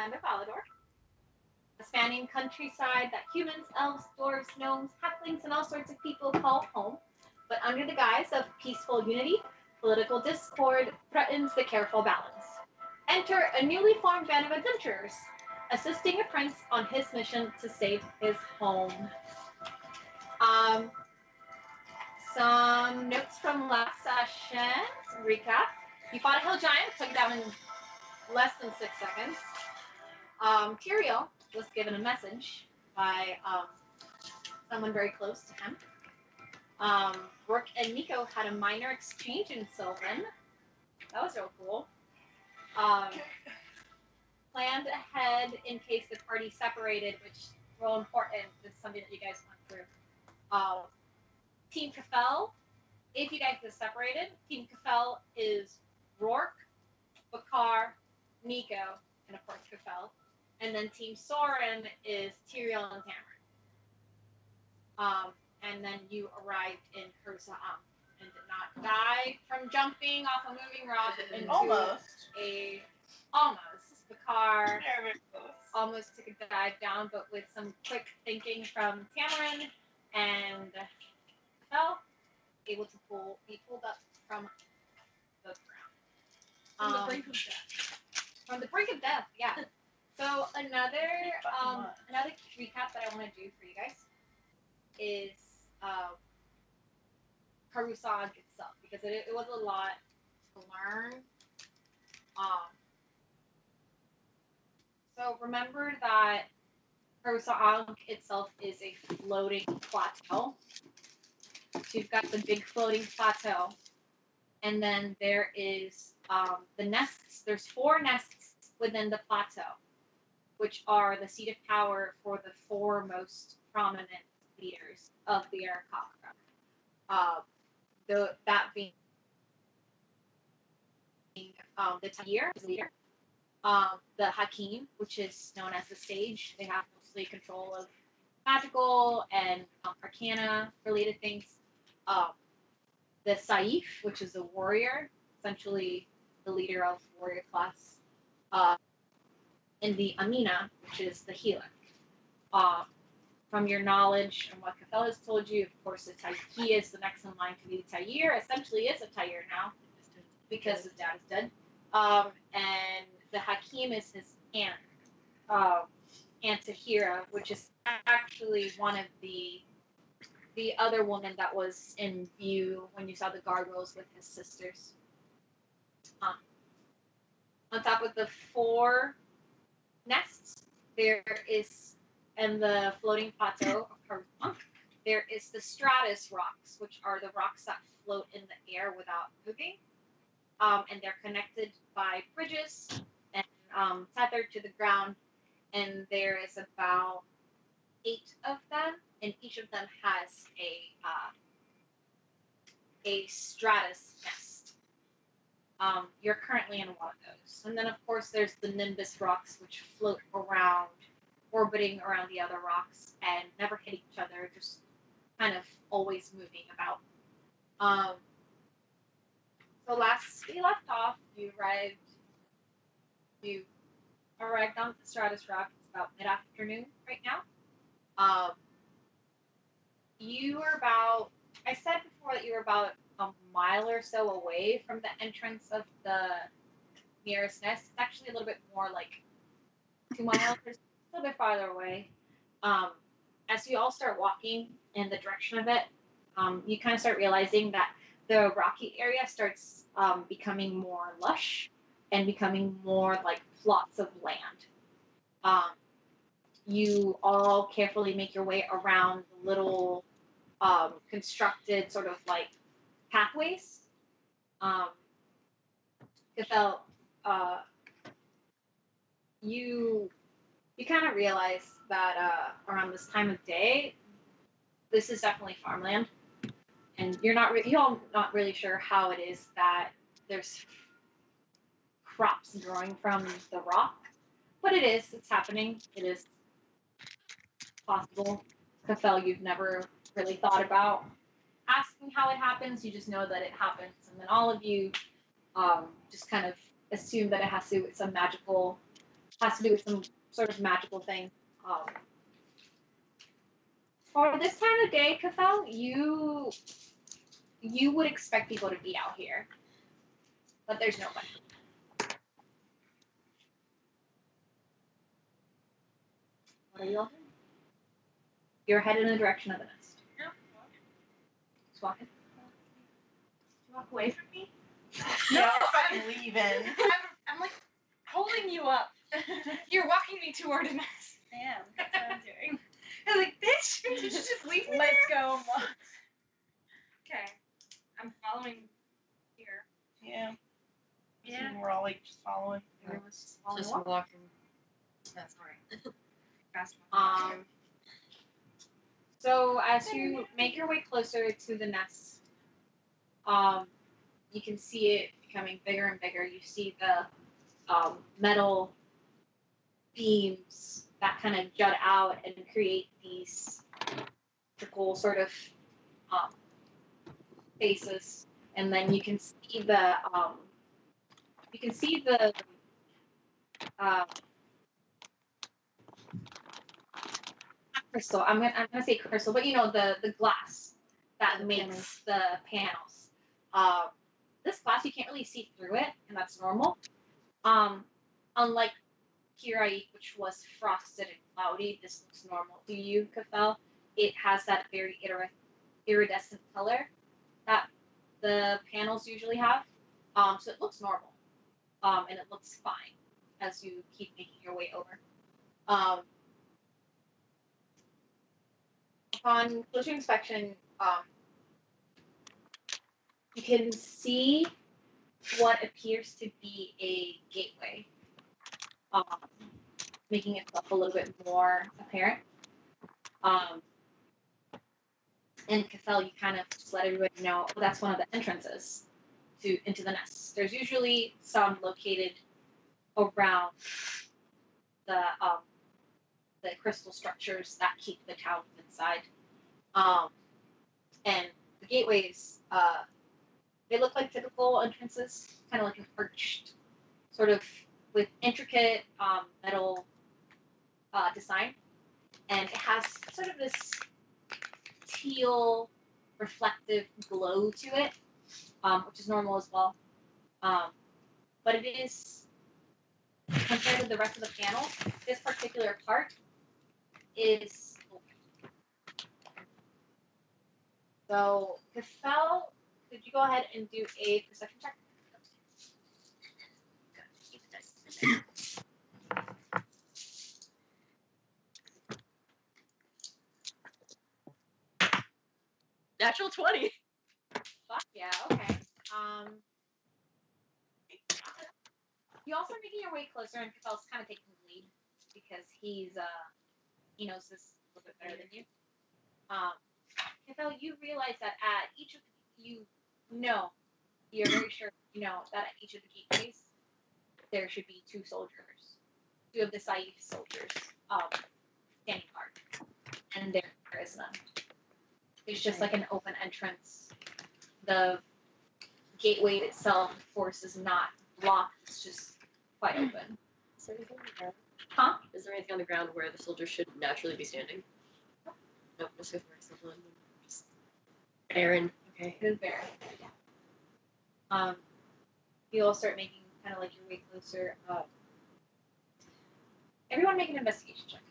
land of Valador, a spanning countryside that humans, elves, dwarves, gnomes, halflings, and all sorts of people call home. But under the guise of peaceful unity, political discord threatens the careful balance. Enter a newly formed band of adventurers, assisting a prince on his mission to save his home. Um, some notes from last session. Some recap. You fought a hill giant, took it down in less than 6 seconds. Tyrael was given a message by someone very close to him. Brooke and Nico had a minor exchange in Sylvan. That was real cool. Planned ahead in case the party separated, which is real important. This is something that you guys went through. Team Kafel, if you guys get separated, Team Kafel is Rourke, Bakar, Nico, and of course Kafel. And then Team Soren is Tyrael and Tamara. And then you arrived in Kurza'am and did not die from jumping off a moving rock into almost. Bakar almost took a dive down, but with some quick thinking from Tamarin and Kafel, able to be pulled up from the ground. From the brink of death. From the brink of death, yeah. So another recap that I want to do for you guys is Karusag itself, because it was a lot to learn. So remember that Karusag itself is a floating plateau. So you've got the big floating plateau, and then there is the nests. There's 4 nests within the plateau, which are the seat of power for the 4 most prominent leaders of the Aarakocra. That being the Tair is the leader, the Hakim, which is known as the Sage. They have mostly control of magical and arcana related things. The Saif, which is a warrior, essentially the leader of warrior class, and the Amina, which is the healer. From your knowledge and what Kafel has told you, of course, he is the next in line to be the Tair. Essentially, is a Tair now because his dad is dead. And the Hakim is his aunt, Aunt Tahira, which is actually one of the other woman that was in view when you saw the gargoyles with his sisters. On top of the 4 nests, there is, and the floating plateau of Karusag, there is the stratus rocks, which are the rocks that float in the air without moving. And they're connected by bridges and tethered to the ground. And there is about 8 of them, and each of them has a stratus nest. You're currently in one of those. And then, of course, there's the Nimbus rocks, which float around, orbiting around the other rocks, and never hit each other, just kind of always moving about. So last we left off, you arrived down at the Stratus Rock. It's about mid-afternoon right now. You were about, I said before that you were about a mile or so away from the entrance of the nearest nest. It's actually a little bit more like 2 miles, or a little bit farther away. As you all start walking in the direction of it, you kind of start realizing that the rocky area starts becoming more lush and becoming more like plots of land. You all carefully make your way around the little constructed sort of like pathways. Kafel, you kind of realize that around this time of day, this is definitely farmland, and you're all not really sure how it is that there's crops growing from the rock, but it's happening. It is possible. Kafel, you've never really thought about asking how it happens. You just know that it happens, and then all of you just kind of assume that it has to do with some magical has to do with some sort of magical thing. For this time of day, Cathal, you would expect people to be out here, but there's nobody. What are you all doing? You're headed in the direction of the nest. Yeah. Just walking. Walk away from me? No, I'm leaving. I'm like holding you up. You're walking me toward a nest. I am. That's what I'm doing. I'm like, bitch, did you just leave me Let's there? go. Okay. I'm following here. Yeah. Yeah. We're all like just following. Everyone's just following Just along. walking. That's alright. Fast So as you make your way closer to the nest, you can see it becoming bigger and bigger. You see the metal beams that kind of jut out and create these vertical sort of faces, and then you can see the crystal. I'm gonna say crystal, but you know the glass that makes the panels. This glass you can't really see through it, and that's normal. Unlike Kirai, which was frosted and cloudy, this looks normal to you, Cathal. It has that very iridescent color that the panels usually have. So it looks normal, and it looks fine as you keep making your way over. Upon closer inspection, you can see what appears to be a gateway, making itself a little bit more apparent. And Cathal, you kind of just let everybody know, oh, that's one of the entrances into the nest. There's usually some located around the crystal structures that keep the town inside. And the gateways, they look like typical entrances, kind of like an arched, sort of with intricate metal design. And it has sort of this teal reflective glow to it, which is normal as well. But it is, compared to the rest of the panel, this particular part is open. So, Cathal, could you go ahead and do a perception check? Natural 20. Fuck yeah, okay. You also are making your way closer, and Cathal's kind of taking the lead because he knows this a little bit better than you. Cathal, you realize that at each of you're very sure that at each of the gateways there should be two of the Saif soldiers, standing guard, and there is none. It's just like an open entrance. The gateway itself, of course, is not blocked. It's just quite open. Is there anything on the ground? Huh? Is there anything on the ground where the soldiers should naturally be standing? Nope, just go for someone. Just barren. Okay. It is barren. You'll start making kind of like your way closer. Everyone make an investigation check.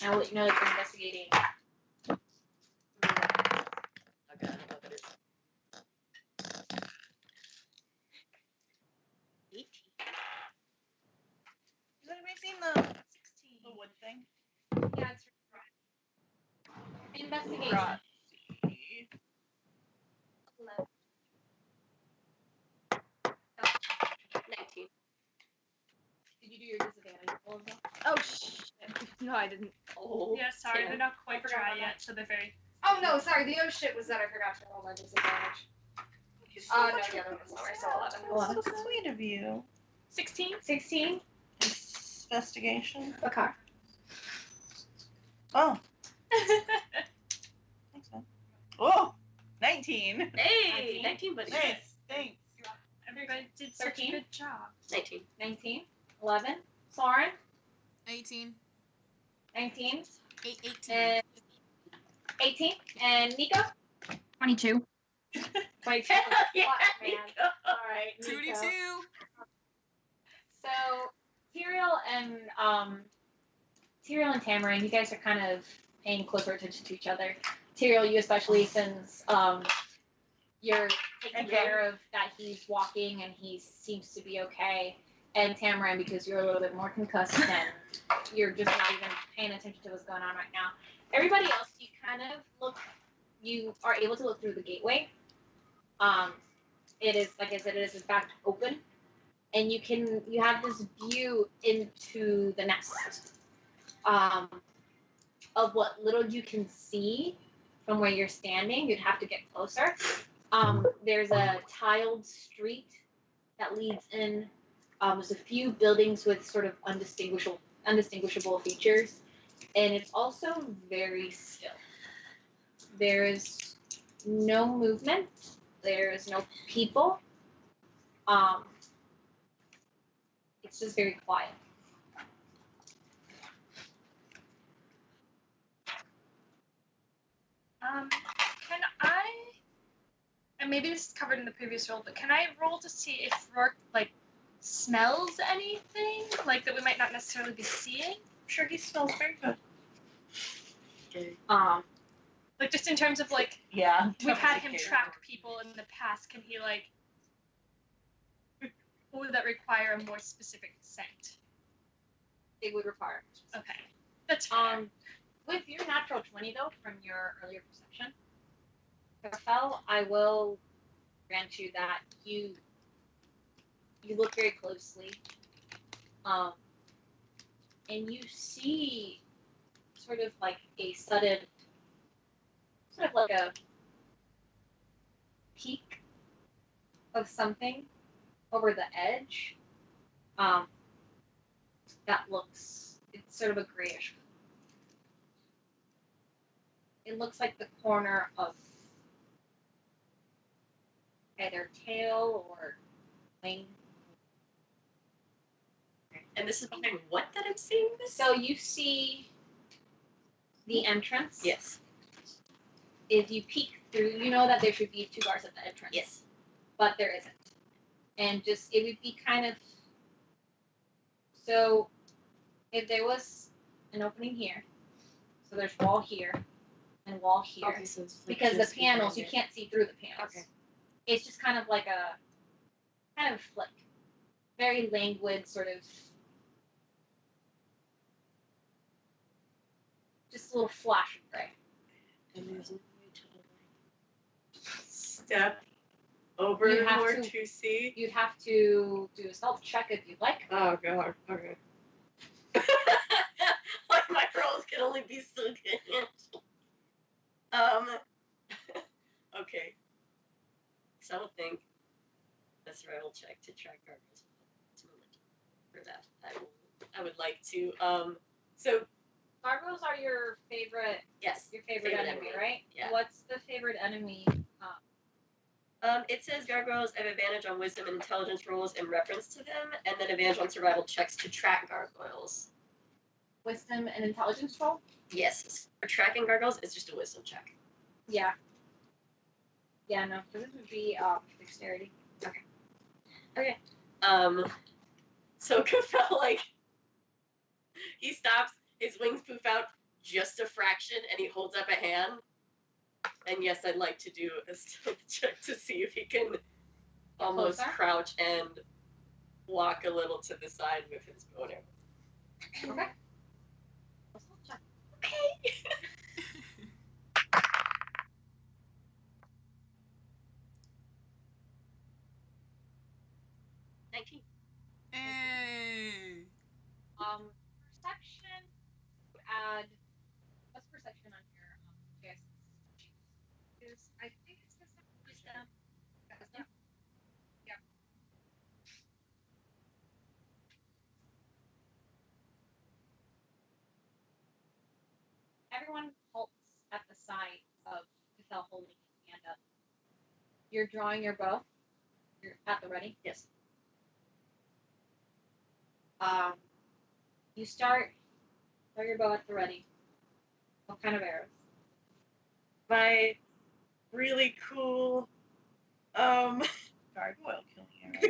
I will let you know that you're investigating. Okay, I don't know what that is. 18. Has anybody seen the 16? The wood thing? Yeah, it's investigation. Right. 19. Did you do your disadvantage roll as well? Oh, shit. No, I didn't. Oh. Yeah, sorry, damn. they're not quite Forgot dry about yet, so they're very. Oh no, sorry. The oh shit was that I forgot to roll my disadvantage. No, the other one was lower, so 11. So sweet of you. 16? 16. Investigation. Okay. Oh, thanks, man. Oh, 19. Hey, 19, buddy. Nice, thanks. Everybody did such 13? a good job. 19. 19, 11, Soren, 18. 19, 18. and 18, and Nico, 22. 22. Yeah, Fuck, man. Nico. All right, Nico. 22. So Tyrael and Tamarin, you guys are kind of paying closer attention to each other. Tyrael, you especially, since you're taking care of that he's walking and he seems to be okay. And Tamarin, because you're a little bit more concussed and you're just not even paying attention to what's going on right now. Everybody else, you are able to look through the gateway. It is, like I said, it is in fact open. And you have this view into the nest of what little you can see from where you're standing. You'd have to get closer. There's a tiled street that leads in. There's a few buildings with sort of undistinguishable features, and it's also very still. There is no movement. There is no people. It's just very quiet. Can I? And maybe this is covered in the previous roll, but can I roll to see if Rourke smells anything that we might not necessarily be seeing? I'm sure he smells very good. Okay. Just in terms of Yeah. we've had him track people in the past. Can he or would that require a more specific scent? It would require. Okay, that's fine. With your natural 20 though, from your earlier perception, Rafael, I will grant you that you look very closely, and you see sort of like a sort of like a peak of something over the edge. It's sort of a grayish. It looks like the corner of either tail or wing. And this is behind what that I'm seeing this? So you see the entrance. Yes. If you peek through, you know that there should be 2 guards at the entrance. Yes. But there isn't. And it would be kind of, so if there was an opening here, so there's wall here and wall here, Okay, so it's because the just panels, behind you it. can't see through the panels. Okay. It's just kind of like a flick. Very languid, sort of, just a little flash of gray. And there's no way to step over You have more to- to see. You'd have to do a stealth check if you'd like. Oh god. Okay. My rolls can only be so good. Okay. So I don't think a survival check to track gargoyles for that. I would like to. So Gargoyles are your favorite yes. enemy, enemy. right? Yeah. What's the favorite enemy? It says gargoyles have advantage on wisdom and intelligence rolls in reference to them, and then advantage on survival checks to track gargoyles. Wisdom and intelligence roll? Yes. For tracking gargoyles, it's just a wisdom check. Yeah. Yeah, no. So this would be dexterity. So Kafel, he stops, his wings poof out just a fraction, and he holds up a hand. And yes, I'd like to do a stealth check to see if he can almost Closer? crouch and walk a little to the side with his bow and arrow. Okay. Okay. Hey. Perception. Add. What's perception on your JS? I think it's wisdom. Wisdom. Yeah. Everyone halts at the sight of Cathel holding his hand up. You're drawing your bow. You're at the ready. Yes. You start. Throw your bow at the ready. What kind of arrows? My really cool gargoyle killing arrow.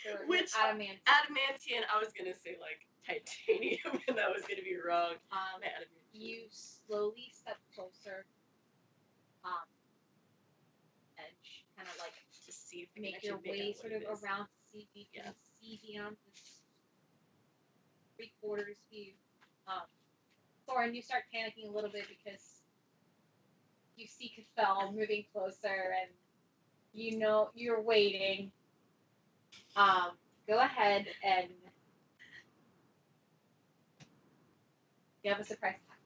They're Which- adamant. Adamantium. I was gonna say like titanium, and I was gonna be wrong. Adamantium. You slowly step closer. Edge, kind of like To see if we can make actually your make way out sort what of it is. around to see if you can Yeah. see beyond this 3/4 view. Thorin, you start panicking a little bit because you see Cathal moving closer and you know you're waiting. Go ahead and you have a surprise attack.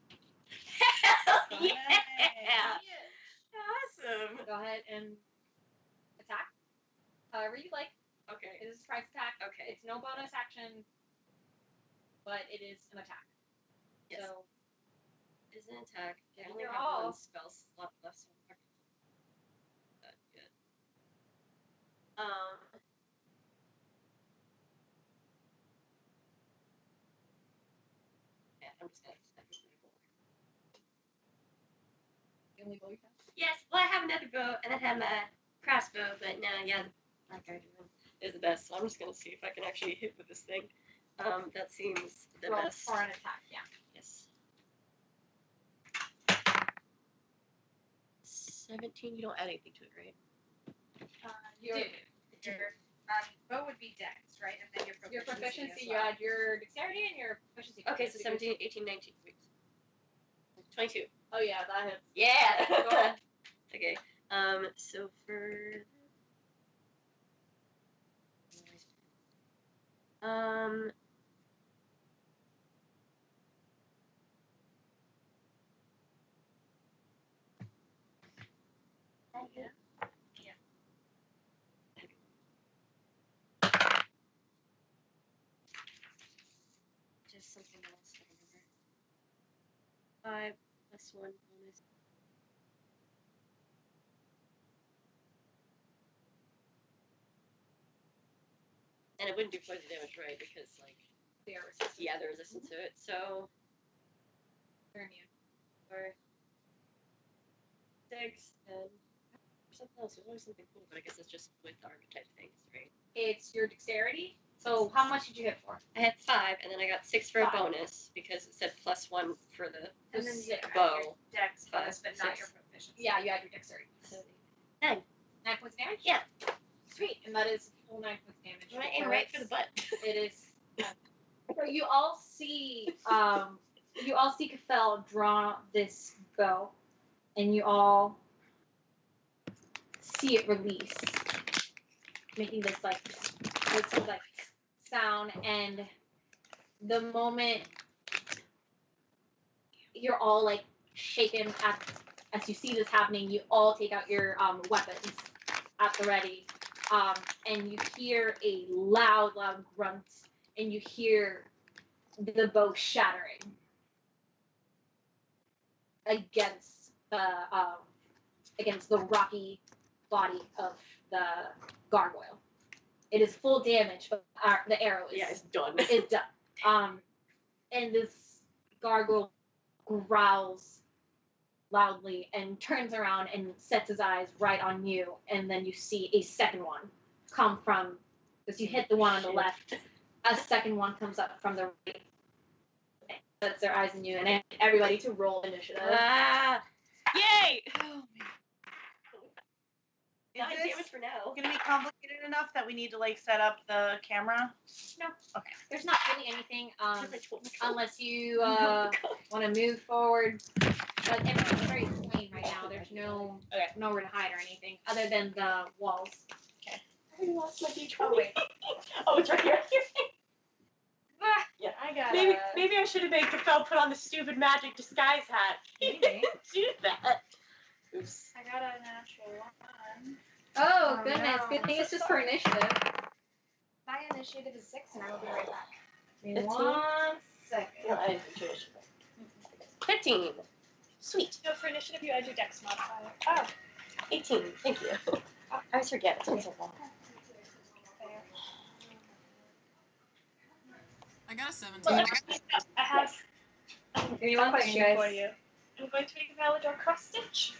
Hell Go yeah! Awesome. Go ahead and attack. However you like. Okay. It is a surprise attack. Okay. It's no bonus action, but it is an attack. Yes. So It's an attack. I Give it only your have all. one spell slot left, so I'm not that good. Yeah, I'm just gonna step with my bow. you only roll your attack. Yes, well I have another bow and I have my crossbow, but no, yeah, the black guardian is the best. So I'm just gonna see if I can actually hit with this thing. That seems the Roll best. for an attack, yeah. Yes. 17. You don't add anything to it, right? Your, Your bow would be dex, right? And then your proficiency, as you well. add your dexterity and your proficiency. Okay, so 17, 18, 19. Wait. 22. Oh yeah, that hits. Yeah. Go ahead. Okay. So for Yeah. just something else I remember. 5 plus 1 bonus. And it wouldn't do poison damage, right? Because like They are resistant. yeah, they're resistant to it. So They're immune. for 6 and something else. There's always something cool, but I guess it's just with archetype things, right? It's your dexterity. So how much did you hit for? I had 5, and then I got 6 for a 5. bonus because it said +1 for the And then you bow. add your dex bonus, but not 6. your proficiency. Yeah, you add your dexterity. So 9. 9 points damage? Yeah. Sweet. And that is full 9 points damage. I'm gonna aim right for the butt. It is. So you all see Cathal draw this bow, and you all see it release, making this sort of sound. And the moment you're all like shaken as you see this happening, you all take out your weapons at the ready, and you hear a loud grunt. And you hear the bow shattering against the rocky body of the gargoyle. It is full damage, but the arrow is Yeah, it's done. is done. And this gargoyle growls loudly and turns around and sets his eyes right on you. And then you see a second one come from, as you hit the one on the left. A second one comes up from the right, sets their eyes on you, and everybody to roll initiative. Ah! Yay! Oh man. 9 Is damage this for now. gonna be complicated enough that we need to like set up the camera? No. Okay. There's not really anything, Unless unless you want to move forward. But everything's very plain right now. There's nowhere to hide or anything other than the walls. I lost my D20. Oh wait. Oh, it's right here. Yeah, I got Maybe I should have made Cathal put on the stupid magic disguise hat. He didn't do that. Oops. I got a natural 1. Oh, Oh, goodness. no. Good thing it's just for initiative. My initiative is 6, and I will be right back. Give me 15. 1 second. No, I didn't do initiative. 15. Sweet. No, for initiative, you add your dex modifier. Oh. 18. Thank you. I always forget. It's always so long. I got a 17. Look, I have Give me a one question second, for guys. you. I'm going to make a Valador cross stitch.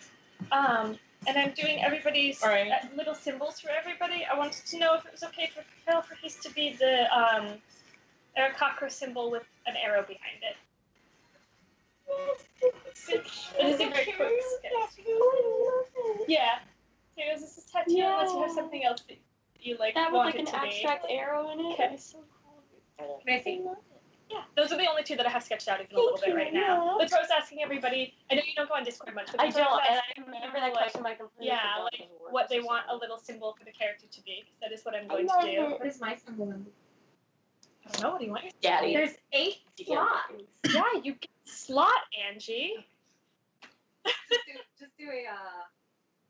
And I'm doing everybody's Right. little symbols for everybody. I wanted to know if it was okay for Phil for his to be the Aarakocra symbol with an arrow behind it. It is a very quick sketch. Yeah. So this is tattoo unless you have something else that you like That with want like it an to abstract be. arrow in it. Okay. It's so cool. Can I see? Yeah, those are the only two that I have sketched out even a little bit right now. That's what I was asking everybody. I know you don't go on Discord much, but I that's what don't, was and asking I remember people, that question. I completely yeah, forgot like because of work what they or want a something. little symbol for the character to be. That is what I'm going to do. What is my symbol number? I don't know. What do you want? Daddy. There's 8 slots. Yeah, you get slot, Angie. Just do a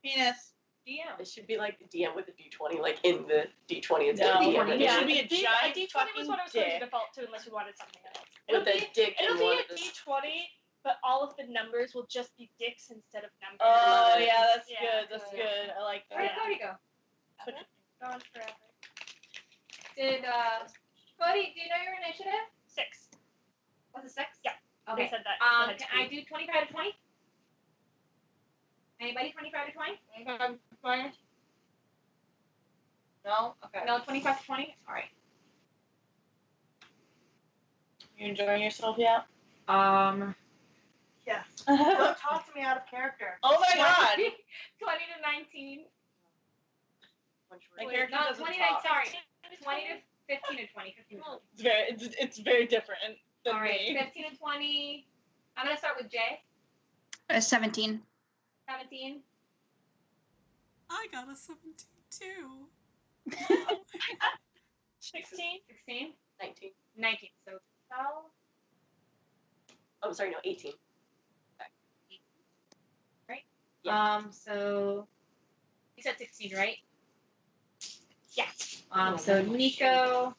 Penis. DM. It should be like the DM with the D20, like in the D20. It's No, a DM. D20. it Yeah, should be a D- giant D20 was fucking what I was going to dick. default to unless you wanted something else. With a dick It'll in be one a of the... D20, but all of the numbers will just be dicks instead of numbers. Oh yeah, that's Yeah, good. That's good. good. I like Where'd that. Cody go? Going forever. Did Cody? Do you know your initiative? 6. Was it 6? Yeah. Okay. I said that. Can I do 25 to 20? Anybody 25 to 20? No. Okay. No, 25 to 20. All right. You enjoying yourself yet? Yes. Don't talk to me out of character. Oh my god. 20 to 19. My Wait, character no, doesn't 20 talk. to, sorry. 20 to 15 to 20. 15 to 20. It's very different than All right. me. 15 to 20. I'm gonna start with Jay. 17. 17. I got a 17 too. 16. 16. 19. 19. So 12. Oh, sorry, no, 18. So you said 16, right? Yeah. So Nico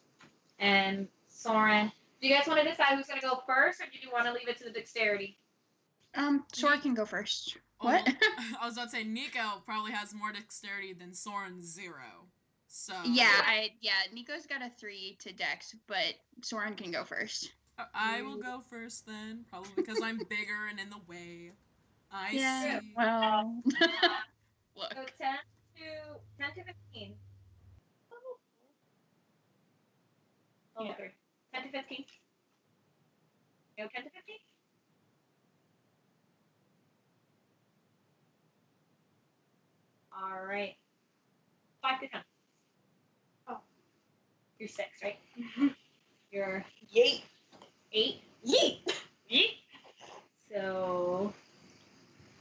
and Soren. Do you guys want to decide who's gonna go first, or do you want to leave it to the dexterity? Sora can go first. Oh, What? I was about to say Nico probably has more dexterity than Soren 0. So Yeah, Nico's got a 3 to Dex, but Soren can go first. I will go first then, probably because I'm bigger and in the way. I Yeah, see. well. Look. So 10 to 15. Oh, Yeah. okay. 10 to 15. No, 10 to 15. All right. 5 to 10. Oh. You're 6, right? You're Yeet. 8. Yeet. Yeet. So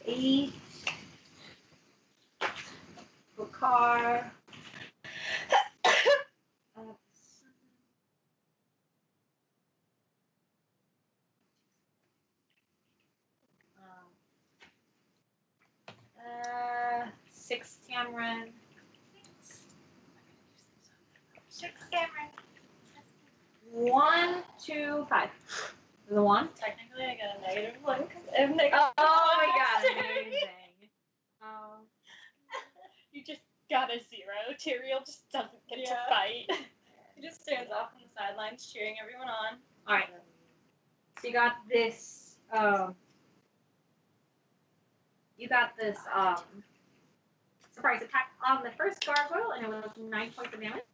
8. Bakar. Six Cameron. 6 Cameron. 1, 2, 5. The 1. Technically, I got a -1 because I have negative. Oh my god, dexterity. amazing. You just got a 0. Tyrael just doesn't get to Yeah. fight. He just stands off on the sidelines cheering everyone on. Alright. So you got this, surprise attack on the first gargoyle, and it was 9 points of damage.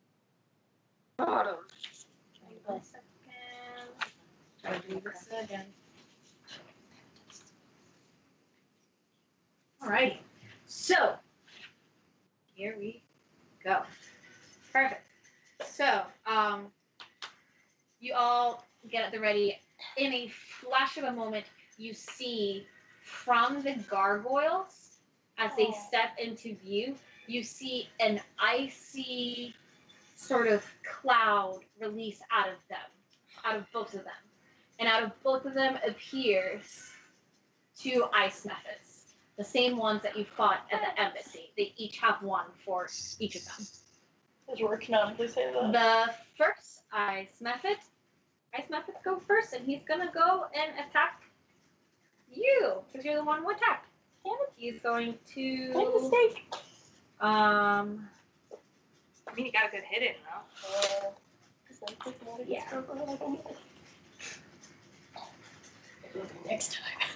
Bottom. One second. Try to do this again. Alrighty. So, here we go. Perfect. So, you all get at the ready. In a flash of a moment, you see from the gargoyles, as they step into view, you see an icy sort of cloud release out of them, out of both of them. And out of both of them appears 2 ice methods, the same ones that you fought at the embassy. They each have one for each of them. Does Roar canonically say that? The first ice method go first, and he's gonna go and attack you, because you're the one who attacked. He's going to I mean, you got a good hit in, though. Yeah. Next time.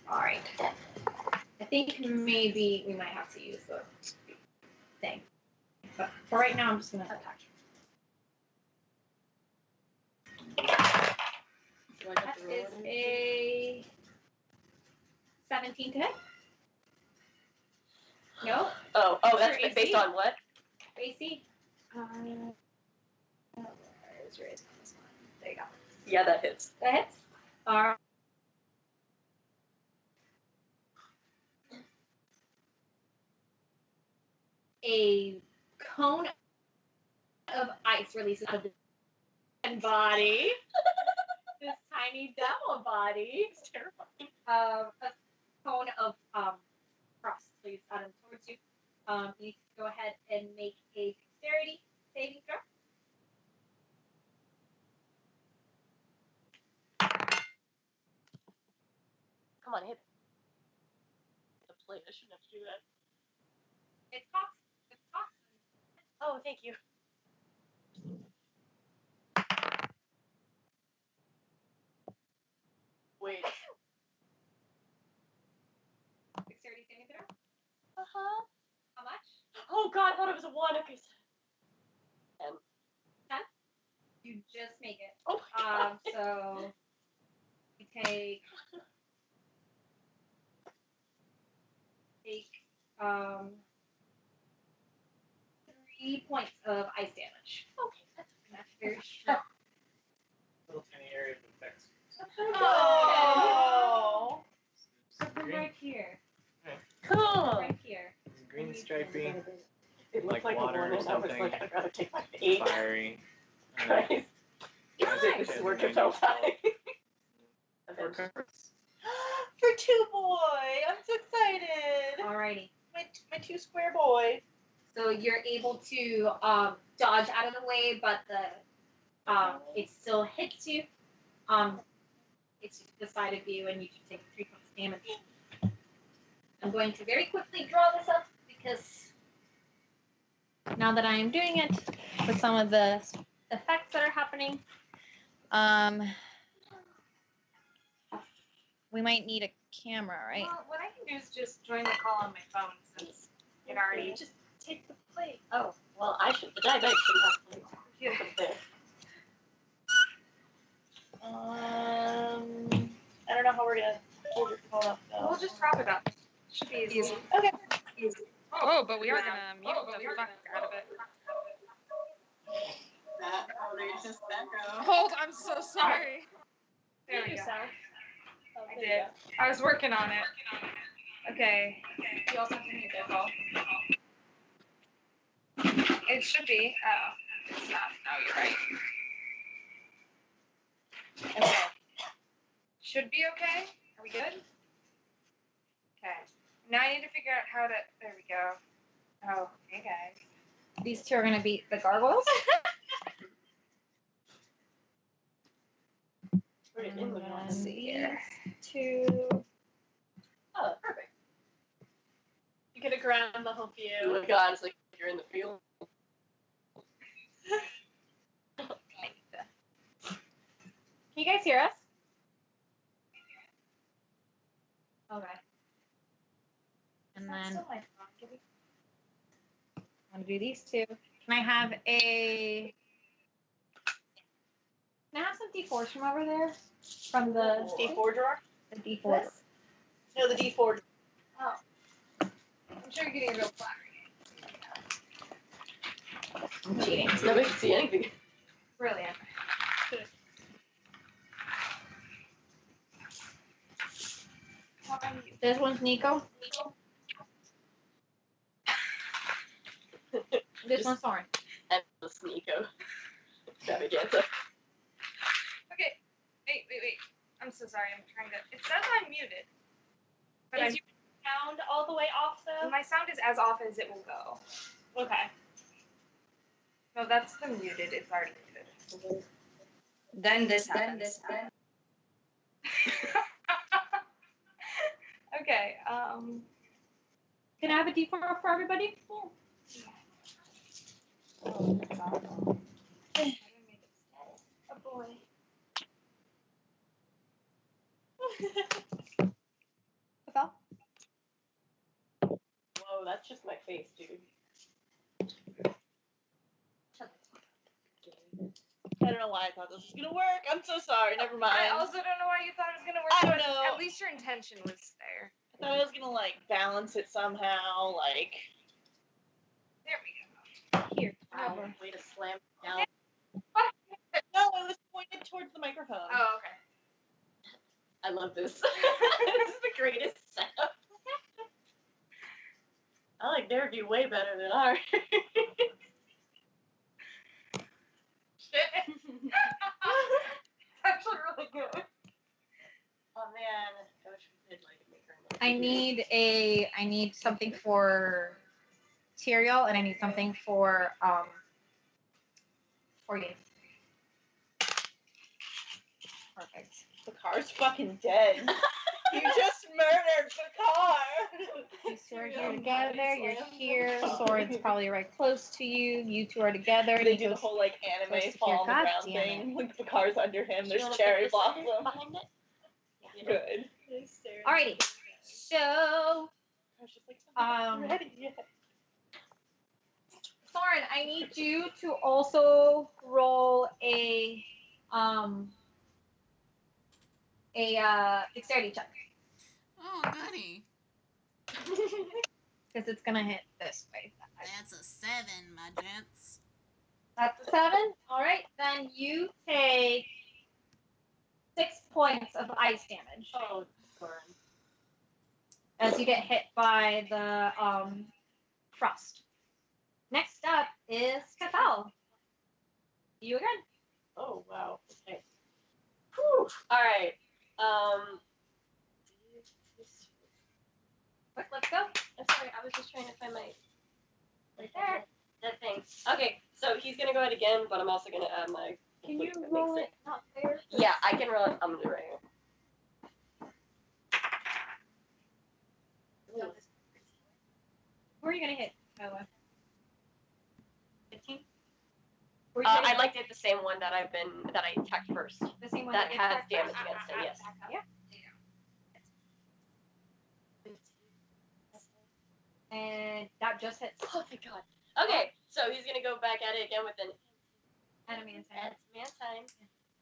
All right. I think maybe we might have to use the thing. But for right now, I'm just gonna attack. That is a 17 to hit. No, Oh, that's Your based AC? on what? AC. Where's your AC on this one? There you go. Yeah, that hits. That hits. A cone of ice releases out of the body. This tiny devil body. It's terrifying. A cone of frost releases out of towards you. You need to go ahead and make a dexterity saving throw. Come on, hit. The plate. I shouldn't have to do that. It's toxin. Oh, thank you. Wait. Dexterity saving throw. Uh-huh. How much? Oh god, I thought it was a 1. Okay. 10. You just make it. Oh my god. So you take 3 points of ice damage. Okay, That's very strong. Little tiny area of effects. Oh. Something right here. cool. Right here. Green stripy, It looked like like water a 1, or and I was something. like, I'd rather take my 8. fiery. Christ. This is worth it so fine. For 2 boy. I'm so excited. Alrighty. My 2 square boy. So you're able to dodge out of the way, but it still hits you. It's to the side of you, and you can take 3 points of damage. I'm going to very quickly draw this up because now that I am doing it with some of the effects that are happening, we might need a camera, right? Well, what I can do is just join the call on my phone since it already. Just take the plate. Oh, well, I should. The diabetic should have plates. Here. Up there. I don't know how we're gonna hold your phone up though. We'll just prop it up. Should be easy. Okay. Oh, but we are gonna mute the fuck out of it. That outrageous background. Hold, I'm so sorry. There we go. I did. I was working on it. Okay. You also have to mute their phone. It should be. Oh, it's not. No, you're right. Okay. Should be okay. Are we good? Okay. Now I need to figure out how to. There we go. Oh, hey guys. These two are going to be the gargoyles. Put it in the Let's see here. Two. Oh, perfect. You get a ground the whole view. Oh my god, it's like you're in the field. Can you guys hear us? Okay. And then I'm going to do these two. Can I have some D4s from over there? From the D4 drawer? The D4. No, the D4. Oh. I'm sure you're getting a real flat. I'm cheating. Nobody can see anything. Brilliant. This one's Nico. This one's Soren. And the Sneeko. Extravaganza. Okay. Wait. I'm so sorry. I'm trying to. It says I'm muted. But Is your sound all the way off though? my sound is as off as it will go. Okay. No, that's the muted. It's already muted. Then this happens. Okay. Can I have a D4 for everybody? Oh, God. A boy. What's up? Whoa, that's just my face, dude. I don't know why I thought this was gonna work. I'm so sorry. Never mind. I also don't know why you thought it was gonna work. I don't but know. At least your intention was there. I thought I was gonna like balance it somehow. Like There we go. Here. Wow, Over. way to slam down. no, it was pointed towards the microphone. Oh, okay. I love this. This is the greatest setup. I like theirs be way better than ours. Shit. Actually really good. Oh man, I wish we could like make her. I need something for Tyrael, and I need something for you. Perfect. The car's fucking dead. You just murdered the car. You two are here together. You're here. Soren's probably right close to you. You two are together. They do the Nico's whole like close anime to fall here. on the God ground damn thing. Like the car's under him. There's You wanna cherry put this in blossom. behind it. Good. Alrighty. So, I was just like, I'm not Um, ready yet. Soren, I need you to also roll a dexterity check Oh, goody. because it's gonna hit this way. That's a 7, my gents. That's a 7. All right, then you take 6 points of ice damage Oh, Soren. as you get hit by the frost. Next up is Cathal. You again. Oh wow. Okay. Whew. All right. Let's go. I'm sorry. I was just trying to find my. Right there. That thing. Okay. So he's gonna go ahead again, but I'm also gonna add my. Can you hopefully that roll makes it not there? Yeah, I can roll it. I'm gonna do it right here. Ooh. Who are you gonna hit, Noah? 15. Where are you gonna I'd hit? like to hit the same one that I attacked first. The same one that you has attacked damage first? against it, yes. Yeah. And that just hits Oh thank God. Okay, so he's gonna go back at it again with an enemy inside. man time,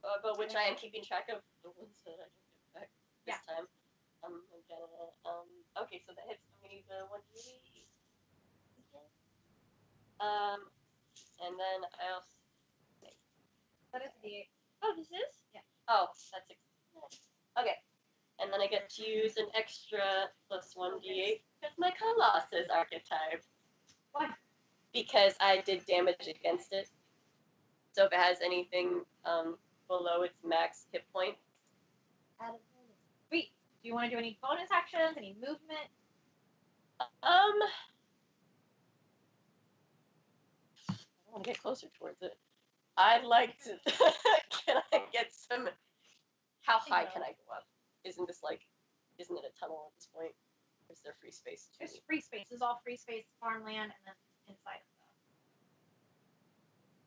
but which I am keeping track of the ones that I can get back this time. I'm gonna okay, so that hits. I'm gonna use a 1d8. And then I also. That is the Oh, this is? Yeah. Oh, that's 6. Okay. And then I get to use an extra plus 1d8 because my Colossus archetype. Why? Because I did damage against it. So if it has anything below its max hit point, add a bonus. Sweet. Do you want to do any bonus actions? Any movement? I want to get closer towards it. I'd like to. Can I get some? How high can I go up? Isn't it a tunnel at this point? Or is there free space too? There's free space. This is all free space, farmland, and then inside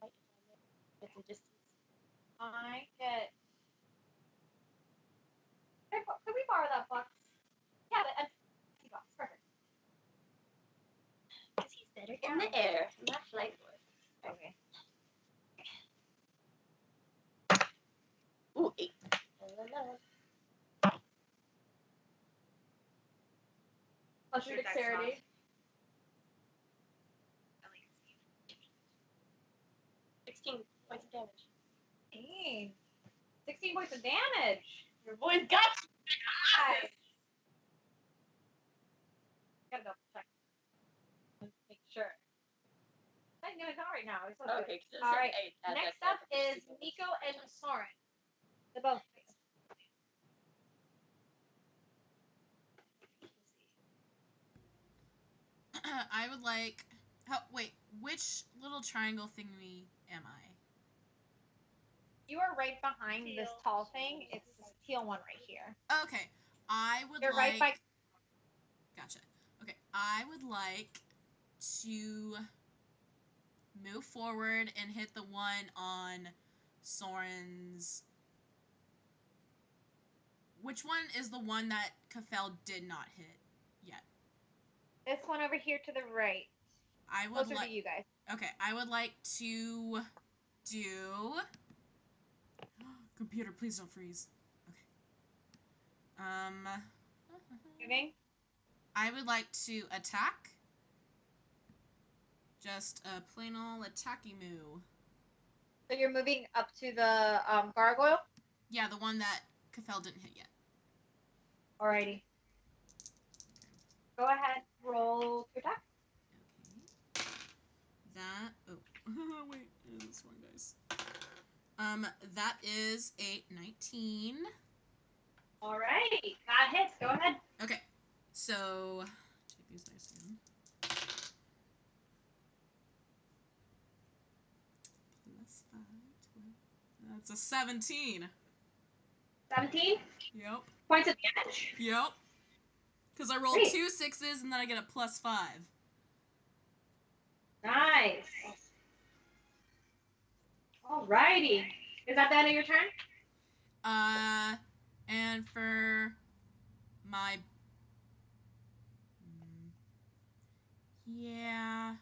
of It's a distance. I get. Could we borrow that box? Yeah, the empty box. Perfect. Because he's better in the air, not flightboard. Okay. Ooh, 8. Plus your Your dex dexterity. 16 points of damage. 16 points of damage. Your boy's got you. Nice. Gotta double check. Make sure. I know it's not right now. It's okay. Okay, because All right. Next up is Nico and Soren. The both of you. I would like. Wait, which little triangle thingy am I? You are right behind this tall thing. It's this teal one right here. Okay, I would You're like. right by. Gotcha. Okay, I would like to move forward and hit the one on Soren's. Which one is the one that Kafel did not hit yet? This one over here to the right. I would Closer to you guys. Okay, I would like to do. Computer, please don't freeze. Okay. Moving. I would like to attack. Just a plain old attacky moo. So you're moving up to the gargoyle? Yeah, the one that Kafel didn't hit yet. Alrighty. Go ahead, roll to attack. Okay. That. Oh. Wait, that's wrong dice. That is a 19. Alright, that hits. Go ahead. Okay, so take these dice down. Plus 5, 12. That's a 17. 17 Yep. points of damage. Yep. Because I rolled Great. 2 6s and then I get a plus 5. Nice. Alrighty. Is that the end of your turn? And for my. Yeah.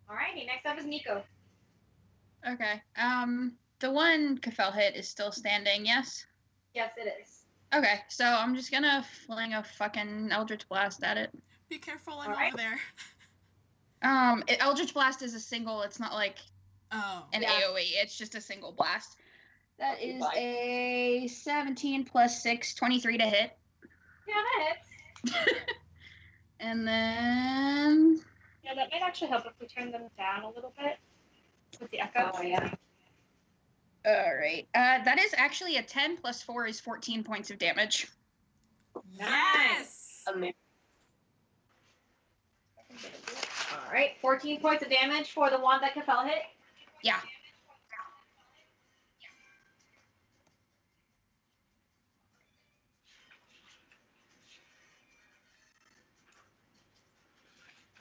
Alrighty, next up is Nico. Okay. The one Kafel hit is still standing, yes? Yes, it is. Okay, so I'm just gonna fling a fucking Eldritch Blast at it. Be careful, I'm Alright. over there. Eldritch Blast is a single, it's not like Oh. an Yeah. AoE, it's just a single blast. That Okay, is bye. a 17 plus 6, 23 to hit. Yeah, that hits. And then... Yeah, that might actually help if we turn them down a little bit with the echo. Oh, yeah. Alright, that is actually a 10 plus 4 is 14 points of damage. Yes! Amazing. Alright, 14 points of damage for the one that Kafel hit. Yeah.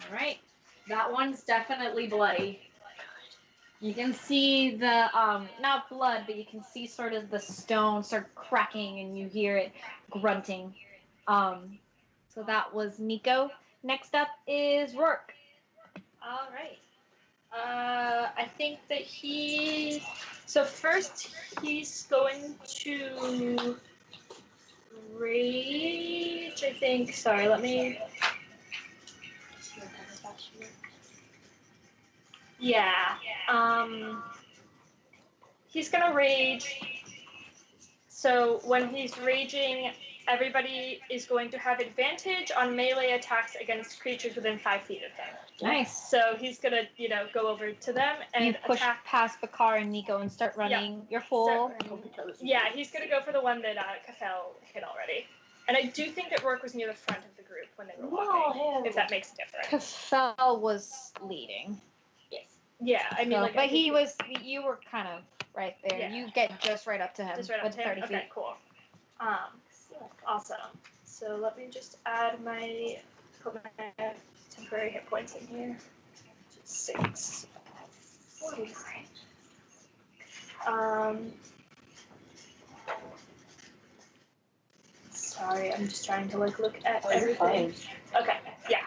Alright, that one's definitely bloody. You can see the, not blood, but you can see sort of the stone start cracking and you hear it grunting. So that was Nico. Next up is Rourke. All right. I think that so first he's going to rage, I think. Sorry, let me. Yeah. He's gonna rage. So when he's raging, everybody is going to have advantage on melee attacks against creatures within 5 feet of him. Nice. So he's gonna, go over to them and You push attack. past Bakar and Nico and start running. You're full. Yeah, he's gonna go for the one that Kafel hit already. And I do think that Rourke was near the front of the group when they were walking. If that makes a difference. Kafel was leading. Yes. Yeah, I mean, So, but you were kind of right there. Yeah. You get just right up to him. Just right up with to him. 30 Okay, feet. cool. Awesome. So let me just put my temporary hit points in here. 6. 43. Sorry, I'm just trying to look at everything. Okay, yeah.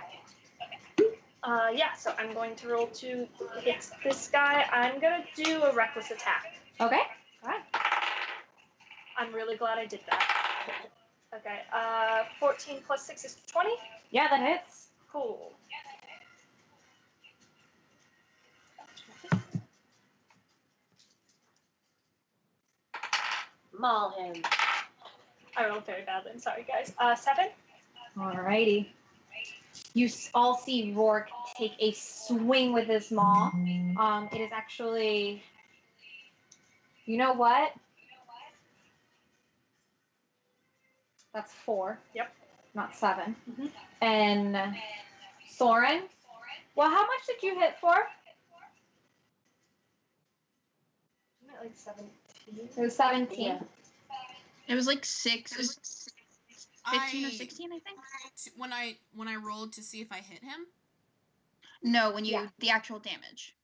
So I'm going to roll to hit this guy. I'm gonna do a reckless attack. Okay. All right. I'm really glad I did that. Okay, 14 plus 6 is 20. Yeah, that hits. Cool. Maul him. I rolled very badly. I'm sorry, guys. 7. Alrighty. You all see Rourke take a swing with his maul. It is actually. You know what? That's 4. Yep. Not 7. Mhm. And Soren. Well, how much did you hit for? Isn't it like 17? It was 17. Yeah. It was like 6. 15 or 16, I think. When I rolled to see if I hit him. No, when you Yeah. the actual damage.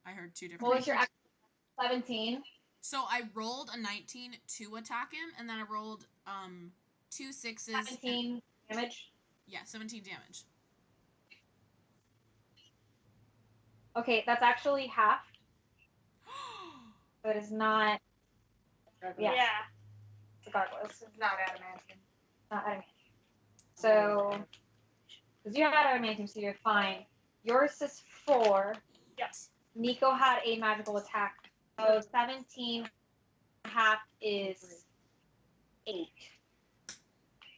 I heard two different. What was your actual 17? So I rolled a 19 to attack him, and then I rolled 2 6s. 17 damage. Yeah, 17 damage. Okay, that's actually half. So it is not. Yeah. It's a gargoyle. This is not adamantium. Not adamantium. So, because you have adamantium, so you're fine. Yours is 4. Yes. Nico had a magical attack. So 17 half is 8.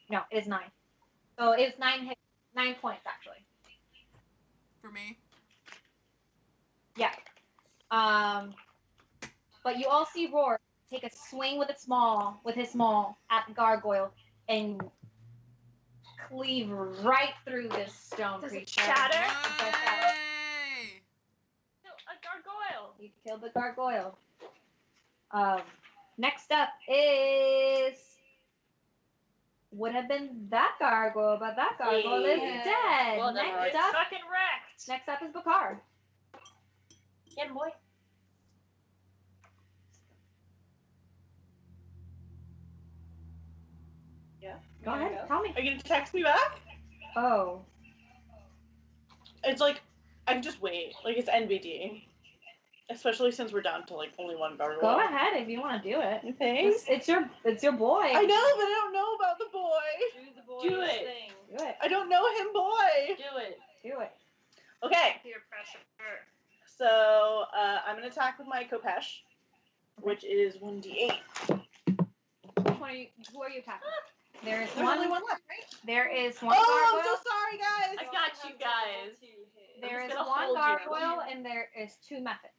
No, it is 9. So it's 9 points actually. For me. Yeah. But you all see Roar take a swing with his maul at the gargoyle and cleave right through this stone Does it creature. shatter? Yay! A gargoyle. You killed the gargoyle. Next up is would have been that gargoyle, but that gargoyle is Yeah. dead. Well done, next Roy. up, Fucking wrecked. next up is Bakar. Get him, boy. Yeah. Go ahead, tell me. Are you gonna text me back? Oh, It's like I can just wait. Like it's NBD. Especially since we're down to like only one gargoyle. go ahead if you want to do it. Thanks. It's your boy. I know, but I don't know about the boy. Do the boy Do it. thing. Do it. I don't know him, boy. Do it. Do it. Okay, Peer pressure. so I'm gonna attack with my Kopesh, which is 1d8. Which one are you? Who are you attacking? There is There's one. only one left, right? There is one Oh, gargoyle. I'm so sorry, guys. I got you guys. There I'm is just gonna one hold you. gargoyle and there is 2 methods.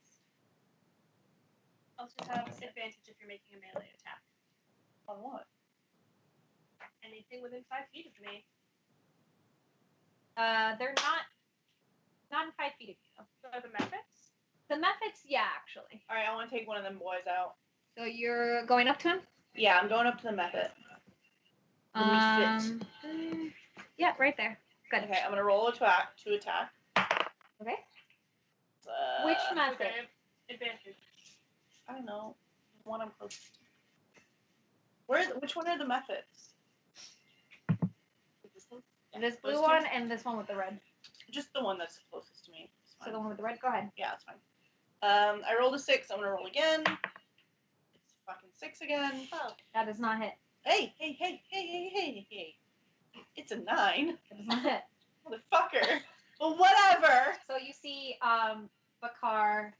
Also have advantage if you're making a melee attack. On what? Anything within 5 feet of me. They're not in 5 feet of you. So are the methods? The methods, yeah, actually. All right, I want to take one of them boys out. So you're going up to him. Yeah, I'm going up to the method. Yeah, right there. Good. Okay, I'm gonna roll to attack. Okay. Uh, Which method? Okay. Advantage. I don't know. The one I'm close to. Which one are the methods? This one? This blue Those two? one and this one with the red. Just the one that's closest to me. It's So fine. the one with the red. Go ahead. Yeah, it's fine. I rolled a 6. I'm gonna roll again. It's fucking 6 again. Oh. That does not hit. Hey. It's a 9. That does not hit. Motherfucker. Well, whatever. So you see Bakar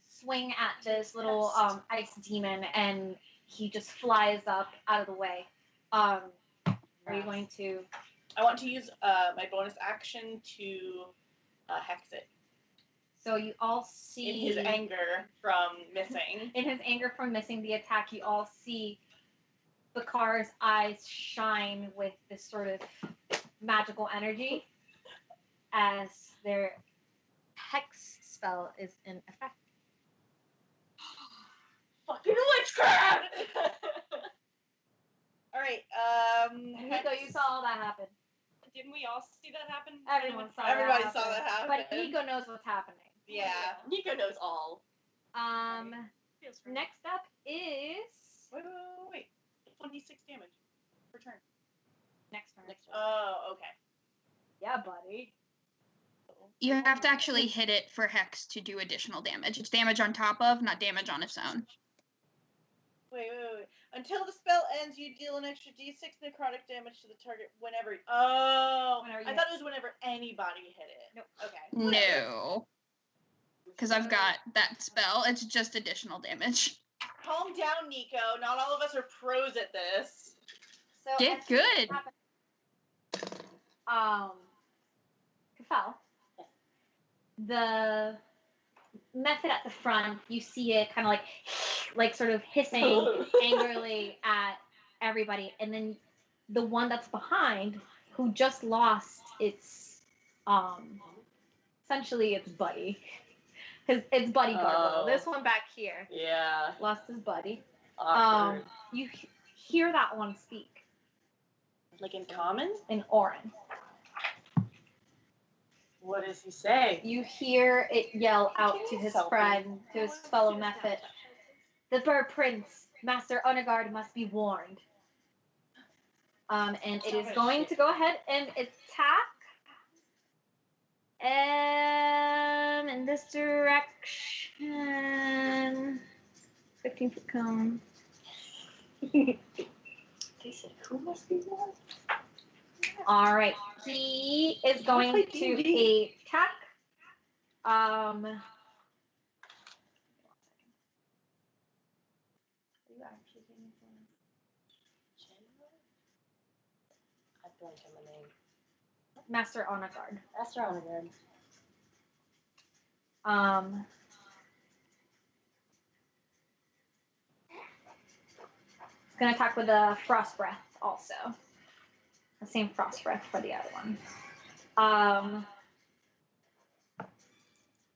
swing at this little ice demon and he just flies up out of the way. Are you going to I want to use my bonus action to hex it. So you all see In his anger from missing. in his anger from missing the attack, you all see Bakar's eyes shine with this sort of magical energy as their hex spell is in effect. Fucking witchcraft! Alright, Nico, you saw all that happen. Didn't we all see that happen? Everyone saw Everybody that saw happen. that happen. But Nico knows what's happening. Yeah. Nico knows all. Feels right. Next up is Wait. 26 damage per turn. next turn. Oh, okay. Yeah, buddy. You have to actually hit it for Hex to do additional damage. It's damage on top of, not damage on its own. Wait. Until the spell ends, you deal an extra d6 necrotic damage to the target whenever. Oh, Whenever you I hit. thought it was whenever anybody hit it. Nope. Okay. No. Because I've got that spell. It's just additional damage. Calm down, Nico. Not all of us are pros at this. So Get as soon as good. it happens, Kafal, the method at the front, you see it kind of like sort of hissing angrily at everybody, and then the one that's behind, who just lost its, essentially its buddy, its buddy gargoyle. Oh. This one back here Yeah. lost his buddy. Awkward. hear that one speak Like in common? in Orin. What does he say? You hear it yell out to his friend, to his fellow Mephit. The bird prince, Master Onagard, must be warned. And it is going to go ahead and attack. In this direction. 15-foot cone. They said, who must be one? All right. He is going like to D&D. attack. I blank on the name. Master Onagard. Master Onagard. He's gonna attack with a frost breath also. The same frost breath for the other one.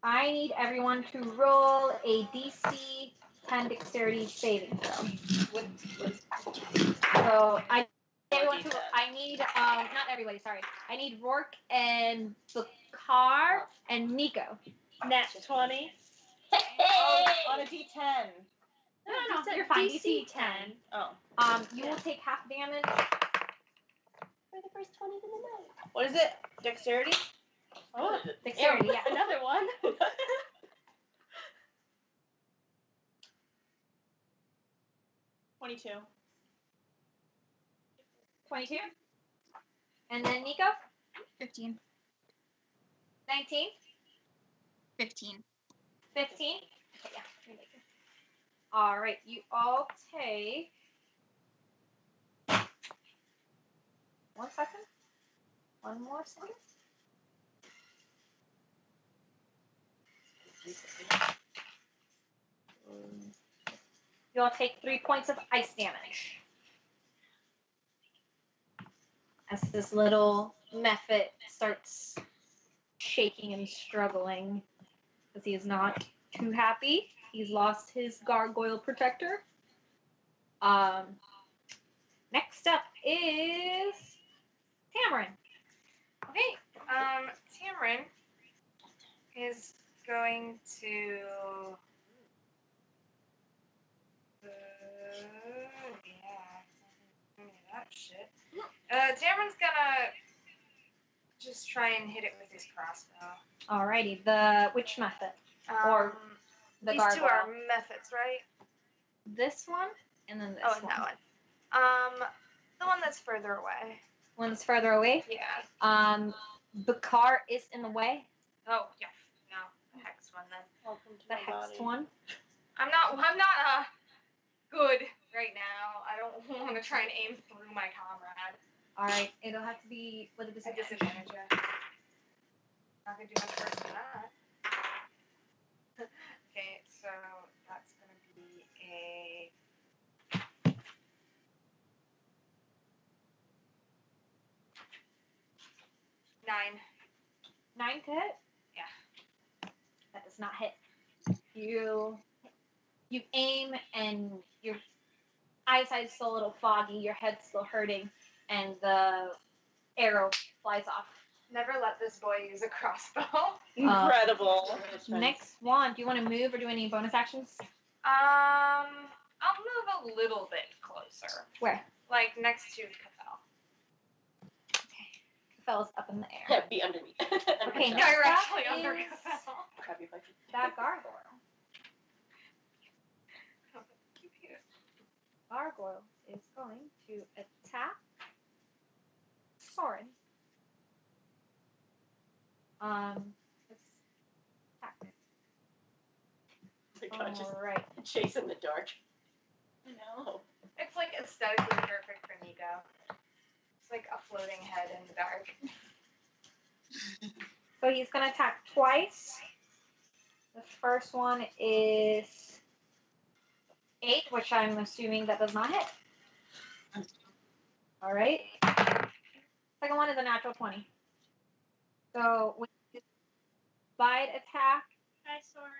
I need everyone to roll a DC 10 dexterity saving throw. So I need not everybody, sorry. I need Rourke and Bakar and Nico. Nat 20. Hey! On a D10. No, you're fine. DC 10. Oh. You will take half damage. For the first 20 of the night. What is it? Dexterity? Oh, Dexterity, yeah. Another one. 22. 22. And then Nico? 15. 19. 15. 15. Okay, yeah. All right, you all take 1 second. One more second. You all take 3 points of ice damage. As this little Mephit starts shaking and struggling because he is not too happy. He's lost his gargoyle protector. Next up is Tamarin. Okay, Tamarin is going to. That shit. Tamarin's gonna just try and hit it with his crossbow. Alrighty, which method? Or the these gargoyle? two are methods, right? This one and then this Oh, and one. that one. The one that's further away. One's further away. Yeah. The car is in the way. Oh, yeah. No, the hex one then. Welcome to The my hexed body. one. I'm not good right now. I don't want to try and aim through my comrade. Alright, it'll have to be with a I disadvantage. disadvantage, yeah. Not gonna do much worse than that. Okay, so that's gonna be a 9. 9 to hit? Yeah. That does not hit. You aim and your eyesight's still a little foggy, your head's still hurting, and the arrow flies off. Never let this boy use a crossbow. Incredible. Next one. Do you want to move or do any bonus actions? I'll move a little bit closer. Where? Like next to Cathal. Fell's up in the air. Yeah, be underneath. Okay, next Directly up under is Cathal. Grab your bucket. that gargoyle. Gargoyle is going to attack Soren. Let's attack. Oh my God, just All right. chase in the dark. I know. It's like aesthetically perfect for Nico. It's like a floating head in the dark. So he's going to attack twice. The first one is 8, which I'm assuming that does not hit. All right. Second one is a natural 20. So with his bite attack, I saw it.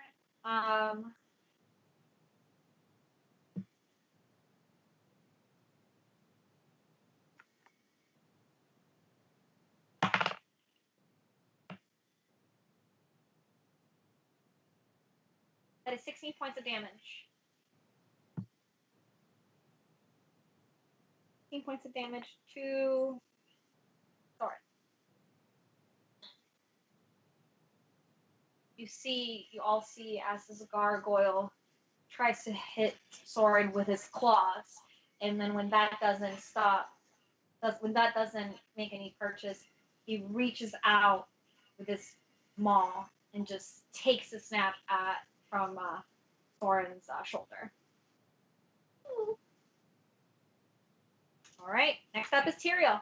That is 16 points of damage. 16 points of damage to Soren. You all see as this gargoyle tries to hit Soren with his claws, and then when that doesn't make any purchase, he reaches out with his maw and just takes a snap from Soren's shoulder. All right, next up is Tyrael.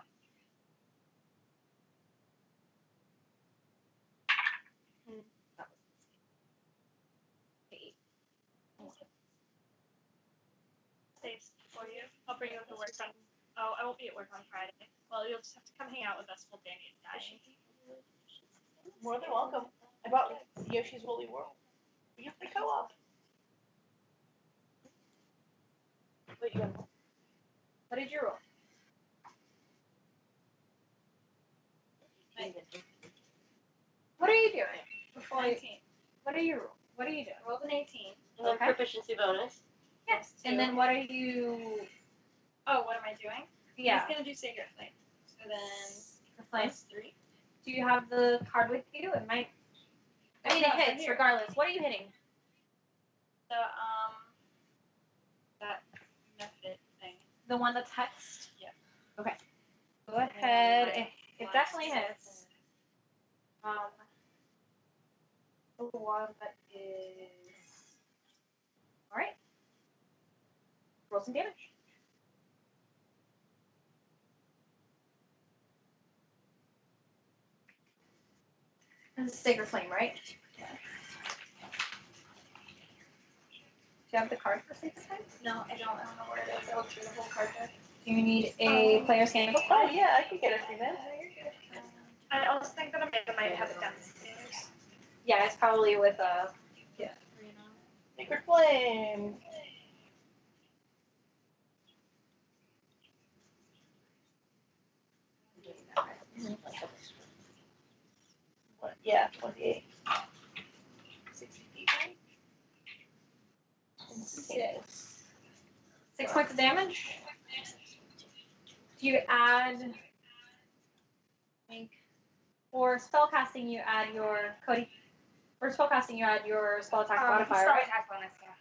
Saves for you. I'll bring you to work on. Oh, I won't be at work on Friday. Well, you'll just have to come hang out with us while Danny is dying. More than welcome. I bought Yoshi's Woolly World. We get the co-op. What you got? What did you roll? What are you doing? Before 19. What are you? What are you doing? Rolled an 18. And then Okay. proficiency bonus. Yes. And then what are you? Oh, what am I doing? Yeah. He's gonna do Sacred Flame. So then Like, +3. do you have the card with you? It might. I mean, No, it it's right hits here. regardless. What are you hitting? That method thing. The one that's hexed? Yeah. Okay. Go ahead. It definitely hits. The one that is. Alright. Roll some damage. This is Sacred Flame, right? Yeah. Do you have the card for Sacred Flame? No, I don't know where it is. I looked through the whole card deck. Do you need a player's handbook? Oh yeah, I could get it for you, man. I also think that Amanda might have it downstairs. Yeah, it's probably with Sacred Flame. What? Yeah, 28. 60 feet, right? 6 points of damage. Do you add? For spellcasting, you add your Cody. For spellcasting, you add your spell attack modifier. Spell Right? attack bonus, yeah.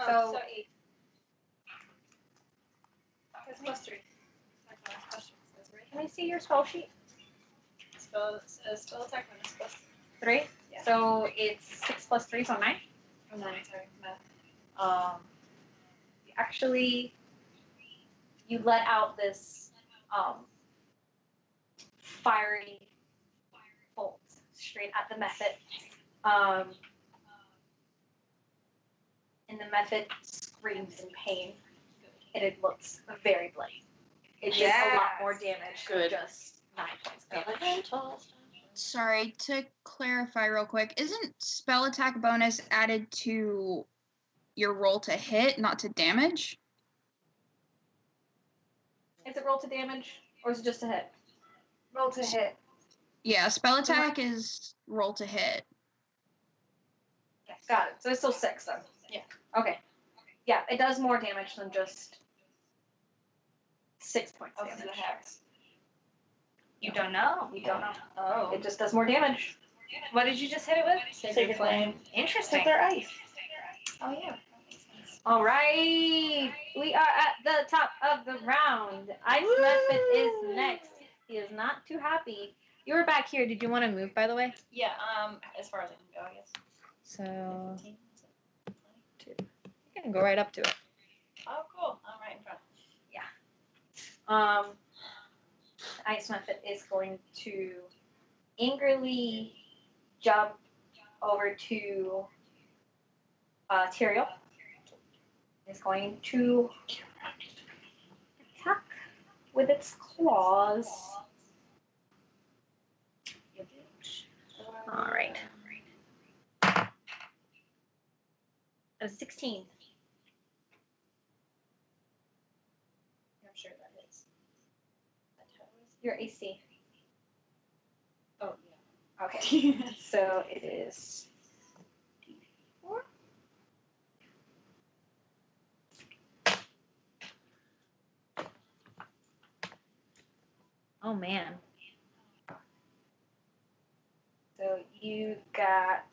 So- so 8. It's +3. Can I see your spell sheet? Spell attack bonus +3. 3. Yeah. So it's 6 plus 3, so 9. Oh, 9, sorry. Math. Actually, you let out this fiery bolt straight at the method. And the method screams in pain, and it looks very bloody. It does a lot more damage than Good. just 9 points of damage. Sorry, to clarify real quick, isn't spell attack bonus added to your roll to hit, not to damage? Is it roll to damage, or is it just a hit? Roll to hit. Yeah, spell attack is roll to hit. Got it. So it's still 6 then. Yeah. Okay. Yeah, it does more damage than just 6 points Oh, damage. so the hex. You don't know. You don't know. Oh. It just does more damage. What did you just hit it with? Sacred Flame. Interesting. Because they're ice. Oh, yeah. All right. We are at the top of the round. Ice Method is next. He is not too happy. You were back here. Did you want to move, by the way? Yeah, as far as I can go, I guess. So 15, 20. you can go right up to it. Oh, cool. I'm right in front. Ice Method is going to angrily jump over to Tyrael. It's going to attack with its claws. All right. A 16. I'm sure that is. Your AC. Oh, Okay. So it is D4. Oh man. So you got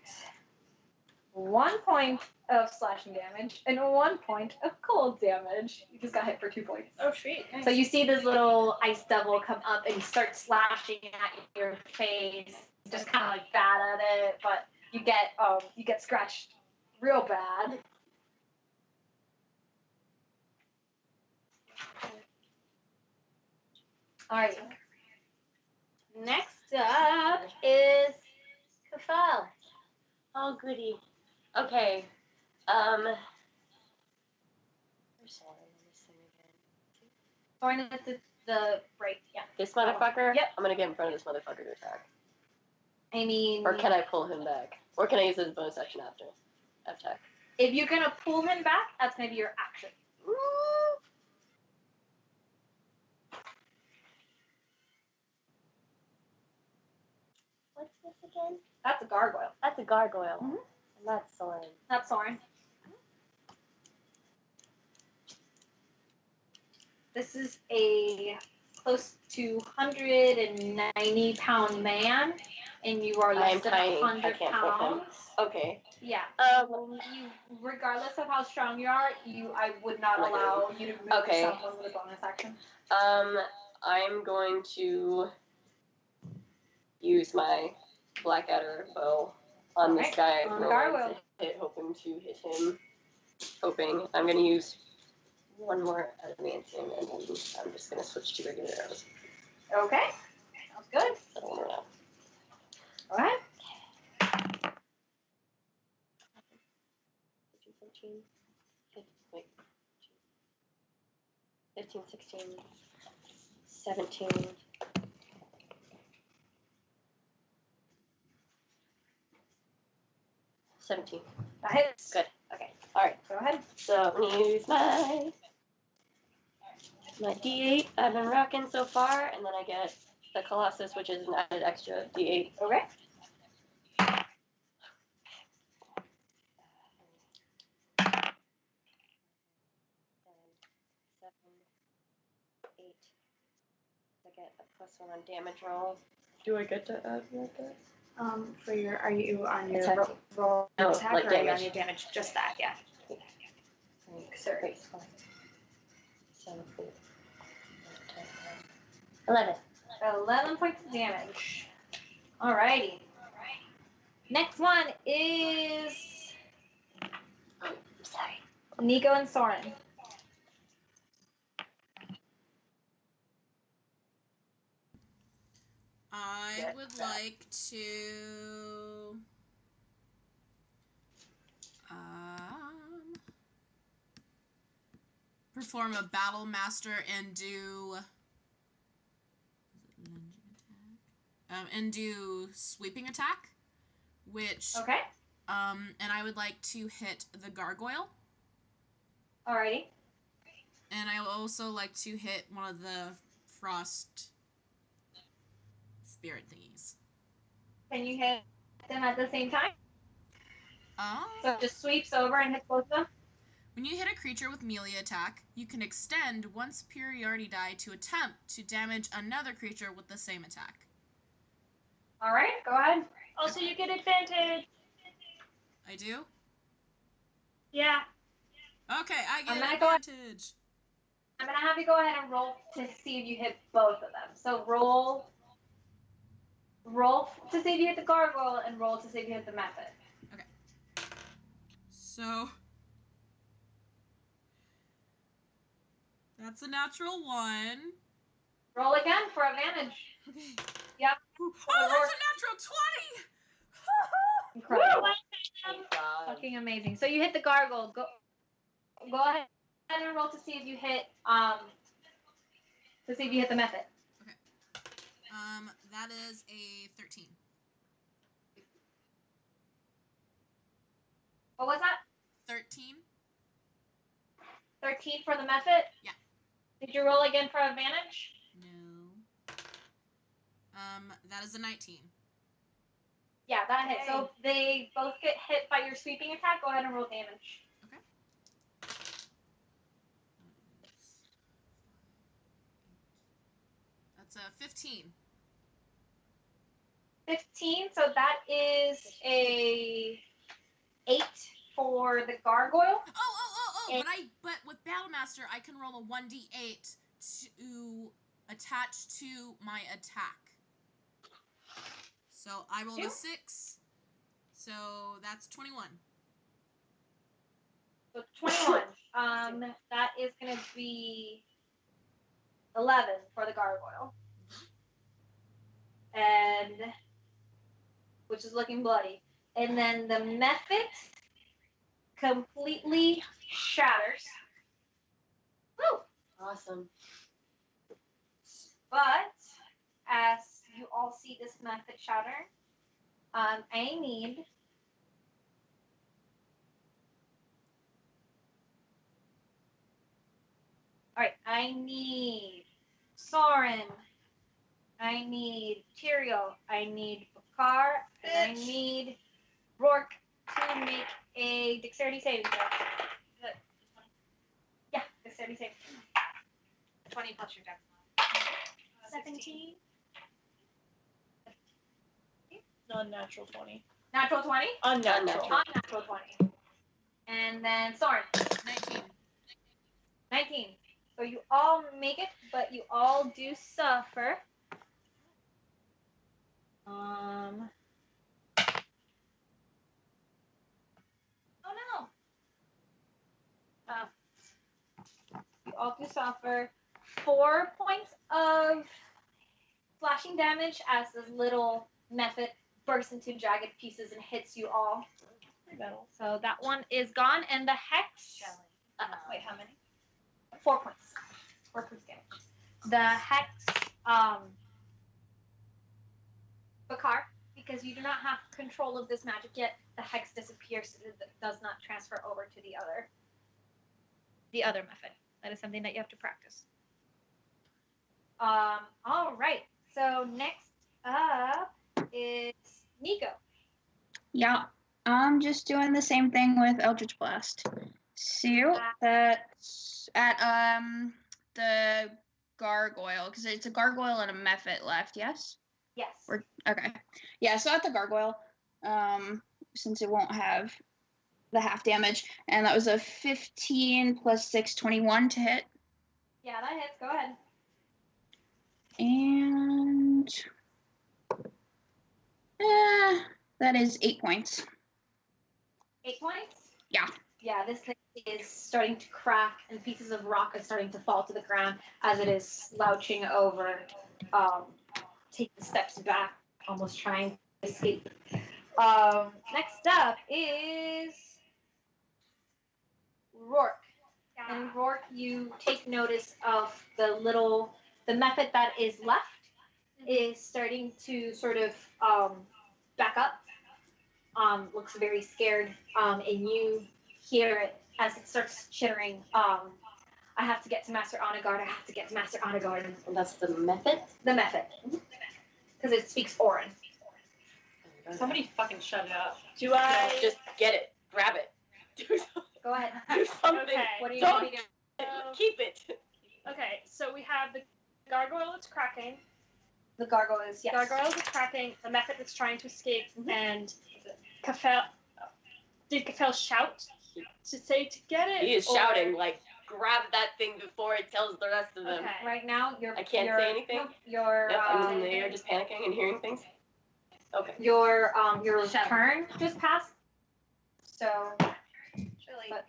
1 point of slashing damage and 1 point of cold damage. You just got hit for 2 points. Oh, sweet. Nice. So you see this little ice devil come up and start slashing at your face, just kind of like bad at it, but you get scratched real bad. All right. Next up is Kafal. Oh, goody. Okay. Where's Soren in this thing again? Soren is the break. Yeah. This motherfucker? Yep. I'm gonna get in front of this motherfucker to attack. I mean. Or can I pull him back? Or can I use his bonus action after attack? If you're gonna pull him back, that's gonna be your action. What's this again? That's a gargoyle. That's a gargoyle. Mhm. And that's Soren. That's Soren. This is a close to 190-pound man, and you are I am less than tiny. I 100 can't pull him. pounds. Okay. Yeah. Um. You, regardless of how strong you are, I would not Like allow you to move okay. someone with a bonus action. I'm going to use my Blackadder bow on this Alright, guy. on the rolling gargoyle. to hit, hoping to hit him. I'm going to use one more advancing, and then I'm just going to switch to regular arrows. Okay. Sounds good. I don't want to know. All right. 14, wait. 15, 16, 17. 17. That hits. Good. Okay. All right. Go ahead. So I'm gonna use my D8 I've been rocking so far, and then I get the Colossus, which is an added extra D8. Okay. 7, 8. I get a +1 on damage roll. Do I get to add more dice? Are you on your Attack. roll No, attack like or are you on damage. your damage? Just that, yeah. Sorry. Wait, 5, 7, 8, 10, 11. 11 points of damage. Alrighty. Next one is Oh, sorry. Nico and Soren. I would like to perform a battle master and do and do sweeping attack, which Okay. and I would like to hit the gargoyle, Alrighty. and I would also like to hit one of the frost spirit thingies. Can you hit them at the same time? Oh. So it just sweeps over and hits both of them? When you hit a creature with melee attack, you can extend one superiority die to attempt to damage another creature with the same attack. Alright, go ahead. Also, you get advantage. I do? Yeah. Okay, I I'm get gonna go- advantage. I'm gonna have you go ahead and roll to see if you hit both of them. So roll to see if you hit the gargoyle and roll to see if you hit the method. So that's a natural 1. Roll again for advantage. Okay. Yep. Oh, that's a natural 20! Incredible. Thank God. Fucking amazing. So you hit the gargoyle. Go ahead and roll to see if you hit the method. That is a 13. What was that? 13? 13 for the method? Yeah. Did you roll again for advantage? No. That is a 19. Yeah, that hit. So they both get hit by your sweeping attack. Go ahead and roll damage. Okay. That's a 15. 15, so that is a 8 for the gargoyle. Oh! But with Battlemaster, I can roll a 1d8 to attach to my attack. So I rolled a 6. So that's 21. So 21. That is going to be 11 for the gargoyle. And which is looking bloody. And then the method completely shatters. Woo! Awesome. But as you all see this method shatter, I need I need Soren. I need Tyrael. I need Bakar. And I need Rourke to make a dexterity saving throw. Yeah, dexterity saving throw. 20 plus your dex. 17. Non-natural 20. Natural 20? Unnatural. Unnatural 20. And then Soren. 19. 19. So you all make it, but you all do suffer. Oh no. You all do suffer 4 points of slashing damage as this little method bursts into jagged pieces and hits you all. So that one is gone, and the hex. Wait, how many? 4 points. 4 points damage. The hex, Bakar, because you do not have control of this magic yet, the hex disappears, so it does not transfer over to the other method. That is something that you have to practice. All right. So next up is Nico. Yeah, I'm just doing the same thing with Eldritch Blast. So that's at the gargoyle, because it's a gargoyle and a method left, yes? Yes. Okay. Yeah, so at the gargoyle, since it won't have the half damage, and that was a 15 plus 6, 21 to hit. Yeah, that hits. Go ahead. And that is 8 points. 8 points? Yeah. Yeah, this thing is starting to crack, and pieces of rock are starting to fall to the ground as it is slouching over, taking steps back, almost trying to escape. Next up is Rourke. And Rourke, you take notice of the method that is left is starting to sort of back up. Looks very scared, and you hear it as it starts chittering. I have to get to Master Onagard. I have to get to Master Onagard. And that's the method? The method. Because it speaks Orin. Somebody fucking shut it up. Do I just get it? Grab it. Do something. Go ahead. Do something. Okay. What are you Don't going to do? keep it. Okay, so we have the gargoyle that's cracking. The gargoyle is, yes. Gargoyle that's cracking, the method that's trying to escape, and Kafel. Did Kafel shout to say to get it? He is or- shouting, like, grab that thing before it tells the rest of them. Okay. Right now, I can't say anything? Nope, your Yep, I'm in the air just panicking and hearing things. Okay. your turn just passed. So, but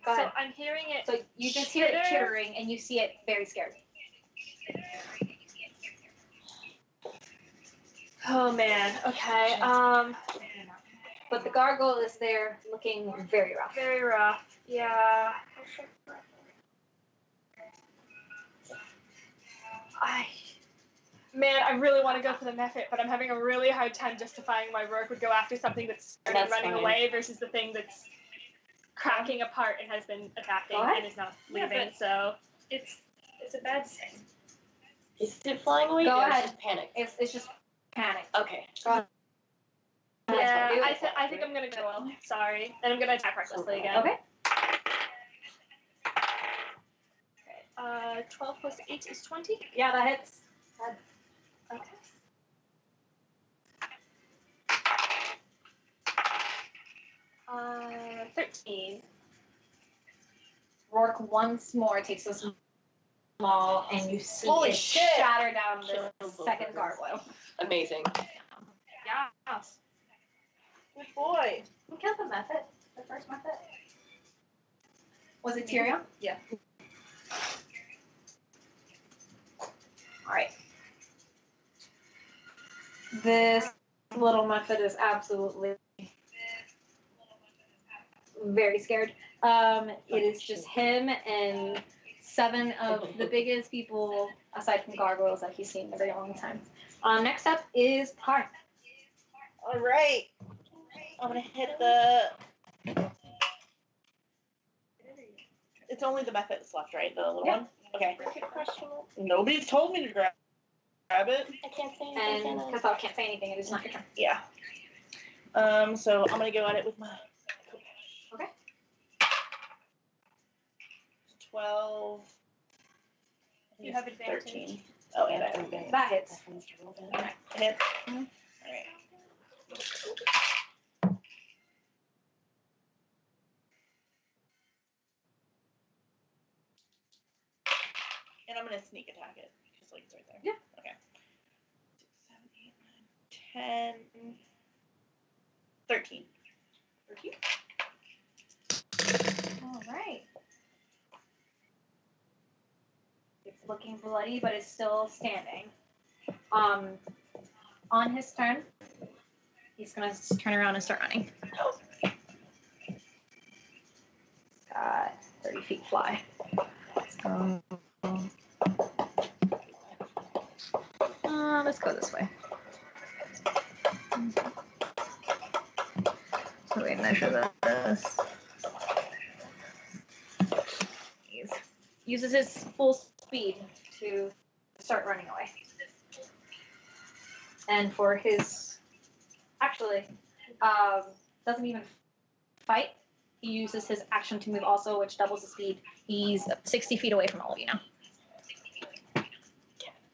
go So ahead. I'm hearing it. So you just hear it chitter. chittering, and you see it very scared. Oh man. Okay. But the gargoyle is there, looking very rough. Very rough. Yeah. I really want to go for the method, but I'm having a really hard time justifying why Rourke would go after something that's That's running fine. away versus the thing that's cracking apart and has been attacking What? and is not Yeah, leaving. but- So It's a bad thing. Is it flying away? Go or ahead. Just panic. It's just panic. Okay. yeah, Do I, it. I think I'm gonna go. Sorry, and I'm gonna attack recklessly again. Okay. 12 plus 8 is 20. Yeah, that hits. Rourke once more takes a small, and you see Holy it shit! shatter down Kill the both second of them. gargoyle. Amazing. Yes. Good boy. Who killed the method? The first method? Was it Tyrion? Yeah. Alright. This little method is absolutely very scared. It is just him and 7 of the biggest people, aside from gargoyles, that he's seen in a very long time. Next up is Tar. All right. I'm gonna hit the. It's only the method that's left, right? The little Yeah. one. Okay. Nobody's told me to grab it. I can't say And anything. Cathal can't say anything, it is not your turn. Yeah. So I'm gonna go at it with my. Okay. 12. I think You have it's advantage. 13. Oh, and I have advantage. That hits. Hit. Alright. And I'm gonna sneak attack it. Just like it's right there. Yeah. Okay. 6, 7, 8, 9, 10. 13. Alright. It's looking bloody, but it's still standing. On his turn, he's gonna turn around and start running. Got 30 feet fly. Let's go this way. So we measure this. He uses his full speed to start running away. And for his, actually, doesn't even fight. He uses his action to move also, which doubles his speed. He's 60 feet away from all of you now.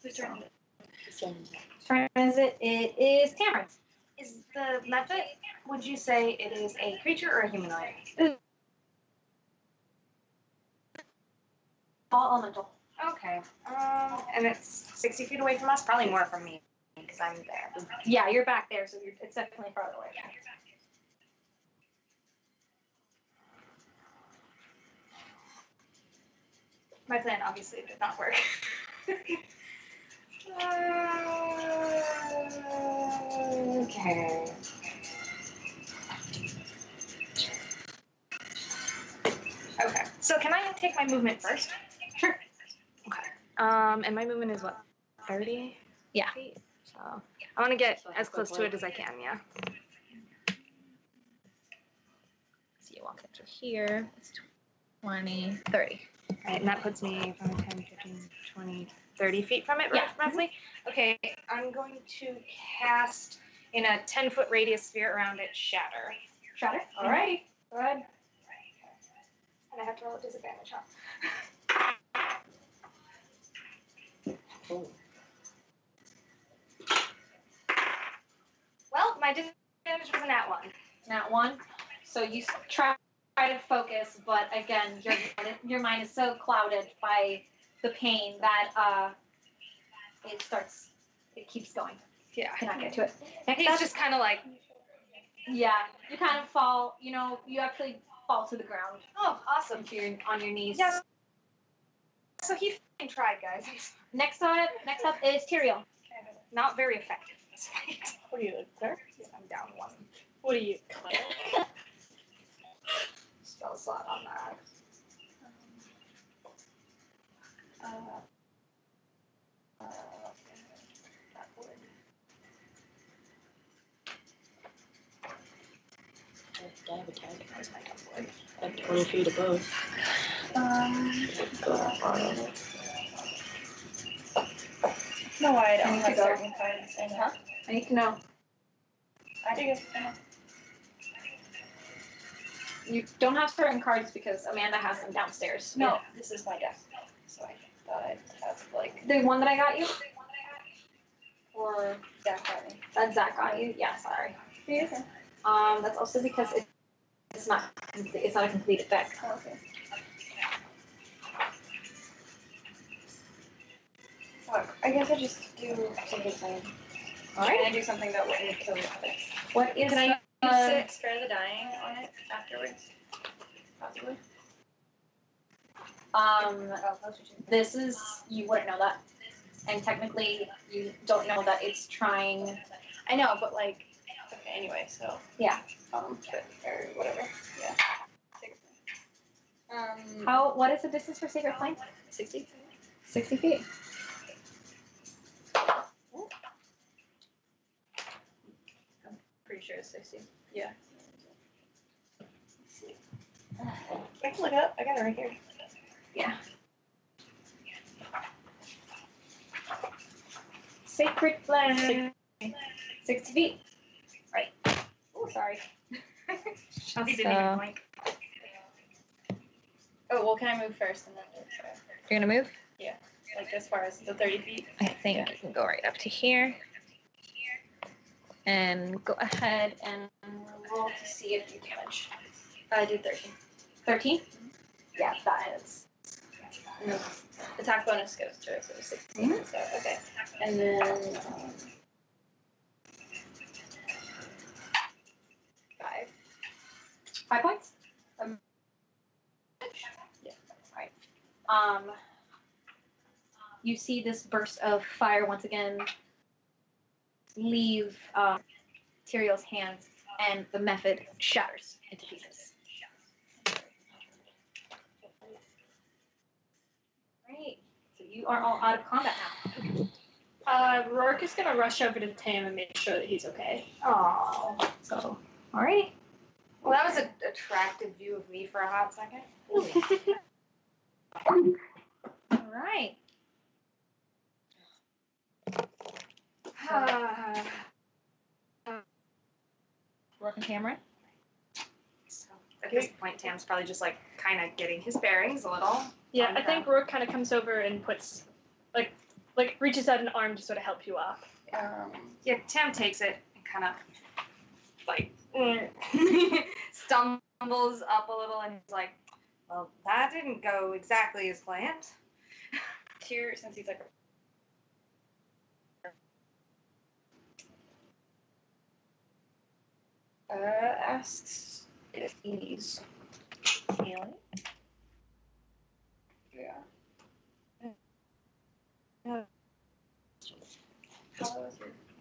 Whose turn? Turn is it? It is Cameron's. Is the method, would you say it is a creature or a humanoid? All elemental. Okay. And it's 60 feet away from us? Probably more from me, because I'm there. Yeah, you're back there, so it's definitely farther away. My plan obviously did not work. Okay. Okay. So can I take my movement first? Sure. Okay. And my movement is what? 30? Yeah. Feet? So I want to get as close to it as I can, yeah. So you walk up to here. It's 20, 30. Right, and that puts me 5, 10, 15, 20, 30 feet from it, Yeah. roughly? Okay, I'm going to cast in a 10-foot radius sphere around it, Shatter. Shatter. Alrighty. Go ahead. And I have to roll a disadvantage, huh? Well, my disadvantage was an at one. Not one. So you try to focus, but again, your mind is so clouded by the pain that it keeps going. Yeah. You cannot get to it. He's just kind of like, Yeah, you kind of fall. You actually fall to the ground oh, awesome. on your knees. Yeah. So he f***ing tried, guys. Next up is Tyrion. Not very effective in this fight. What are you, Claire? I'm down one. What are you, Claire? Spell slot on that. I have a tag. I have 20 feet above. No, I I don't need have to go. certain cards in it. I need to know. I do. You don't have certain cards because Amanda has them downstairs. No, this is my desk. So I thought I'd have like The one that I got you? or Zach got me. That Zach got you? Yeah, sorry. Okay. That's also because it's not It's not a complete effect. Oh, okay. Fuck. I guess I just do something plain. Alright. Can I do something that wouldn't kill the others? What is Can I uh, use spare the dying on it afterwards? Possibly. This is, you wouldn't know that. And technically, you don't know that it's trying. I know, but like, okay, anyway, so. Yeah. Or whatever. Yeah. What is the distance for Sacred Flame? 60. 60 feet. Pretty sure it's 60. Yeah. I can look it up. I got it right here. Yeah. Sacred Flame. 60 feet. Right. Oh, sorry. Chelsea didn't even blink. Oh, well, can I move first and then move? You're gonna move? Yeah. Like as far as the 30 feet? I think you can go right up to here. And go ahead and Roll to see if you damage. I did 13. 13? Yeah, that is. No. Attack bonus goes to it, so 16. So, okay. And then. 5. 5 points? Yeah. Alright. You see this burst of fire once again leave Tyrion's hands, and the method shatters into pieces. Great. So you are all out of combat now. Rourke is gonna rush over to Tam and make sure that he's okay. Oh. So, alright. Well, that was an attractive view of me for a hot second. Alright. Rourke and Cameron. So at this point, Tam's probably just like kind of getting his bearings a little. Yeah, I think Rourke kind of comes over and puts, like reaches out an arm to sort of help you up. Yeah, Tam takes it and kind of like stumbles up a little and he's like, well, that didn't go exactly as planned. Tyr, since he's like asks if he's healing. Yeah.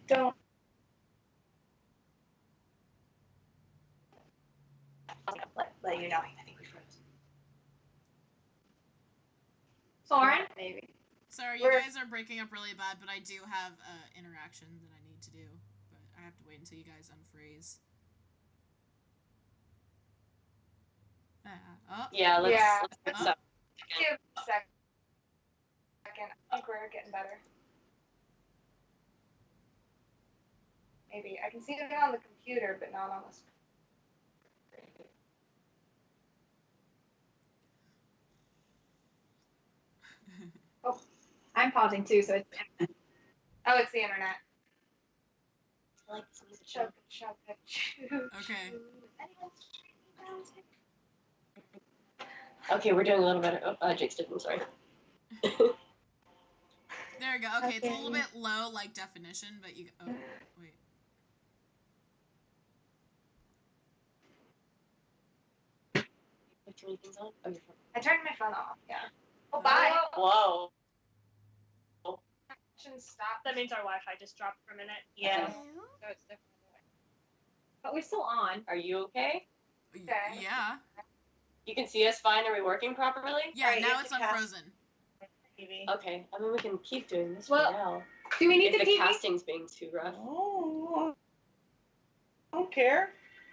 Don't. Let you know. I think we froze. Soren? Maybe. Sorry, you guys are breaking up really bad, but I do have interaction that I need to do. But I have to wait until you guys unfreeze. Oh. Yeah, let's fix up. Give a second. I think we're getting better. Maybe. I can see it on the computer, but not on the screen. Oh, I'm pausing too, so it's. Oh, it's the internet. I like this music. Chug. Okay. Okay, we're doing a little better. Oh, Jake's different, sorry. There we go. Okay, it's a little bit low, like definition, but you. Oh, wait. Turning things on? Oh, you're fine. I turned my phone off, yeah. Oh, bye. Whoa. Stop. That means our Wi-Fi just dropped for a minute. Yeah. Okay. So it's different. But we're still on. Are you okay? Okay. Yeah. You can see us fine? Are we working properly? Yeah, Alright, you now have it's to cast- unfrozen. Maybe. Okay, I mean, we can keep doing this Well, for now. Do we need If to the PV? casting's being too rough. Oh, I don't care.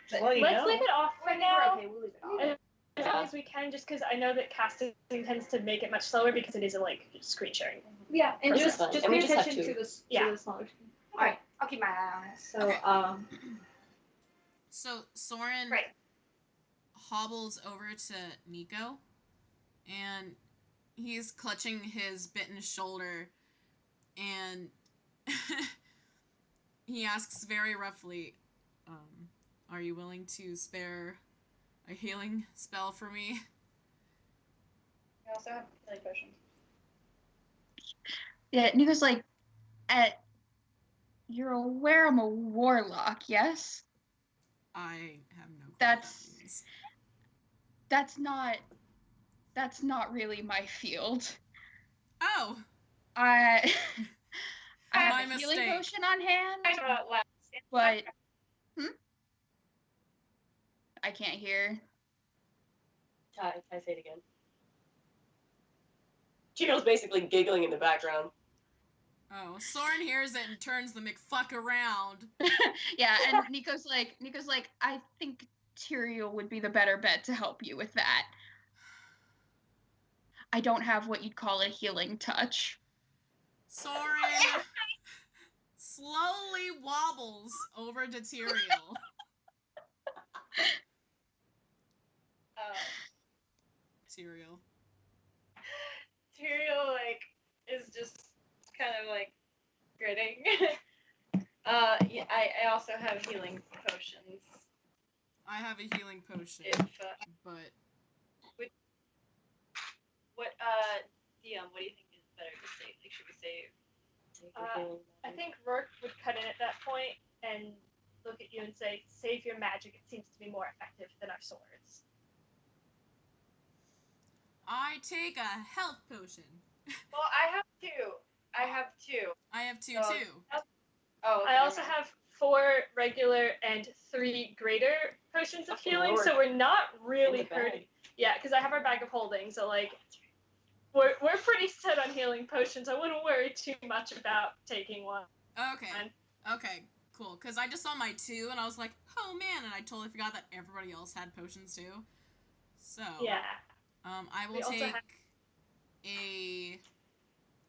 Just let you Let's know. leave it off for We're now. okay, we'll leave it off. As long as we can, just because I know that casting tends to make it much slower because it isn't like screen sharing. Yeah, and That's just fine. just And we pay just have attention two. to the Yeah. to the smaller screen. Alright, I'll keep my eye on it. So Okay. So Soren Right. hobbles over to Nico, and he's clutching his bitten shoulder, and he asks very roughly, "Are you willing to spare a healing spell for me. I also have healing potions. Yeah, Nico's like, you're aware I'm a warlock, yes? I have no clue. That's not really my field. Oh. I My have a healing mistake. potion on hand, Last. but I can't hear. Can I say it again? Cheeto's basically giggling in the background. Oh, Soren hears it and turns the McFuck around. Yeah, and Nico's like, I think Tyrael would be the better bet to help you with that. I don't have what you'd call a healing touch. Soren slowly wobbles over to Tyrael. Tyrael. Tyrael, like, is just kind of, like, gritting. Yeah, I also have healing potions. I have a healing potion, but... What, DM, what do you think is better to save? Like, should we save? I think Rourke would cut in at that point and look at you and say, save your magic. It seems to be more effective than our swords. I take a health potion. Well, I have two. I have two. too. Oh, okay, I also have 4 regular and 3 greater potions of healing, so we're not really hurting. Yeah, because I have our bag of holding, so like we're pretty set on healing potions. I wouldn't worry too much about taking one. Okay, cool. Because I just saw my 2 and I was like, oh man, and I totally forgot that everybody else had potions too. So yeah, I will take a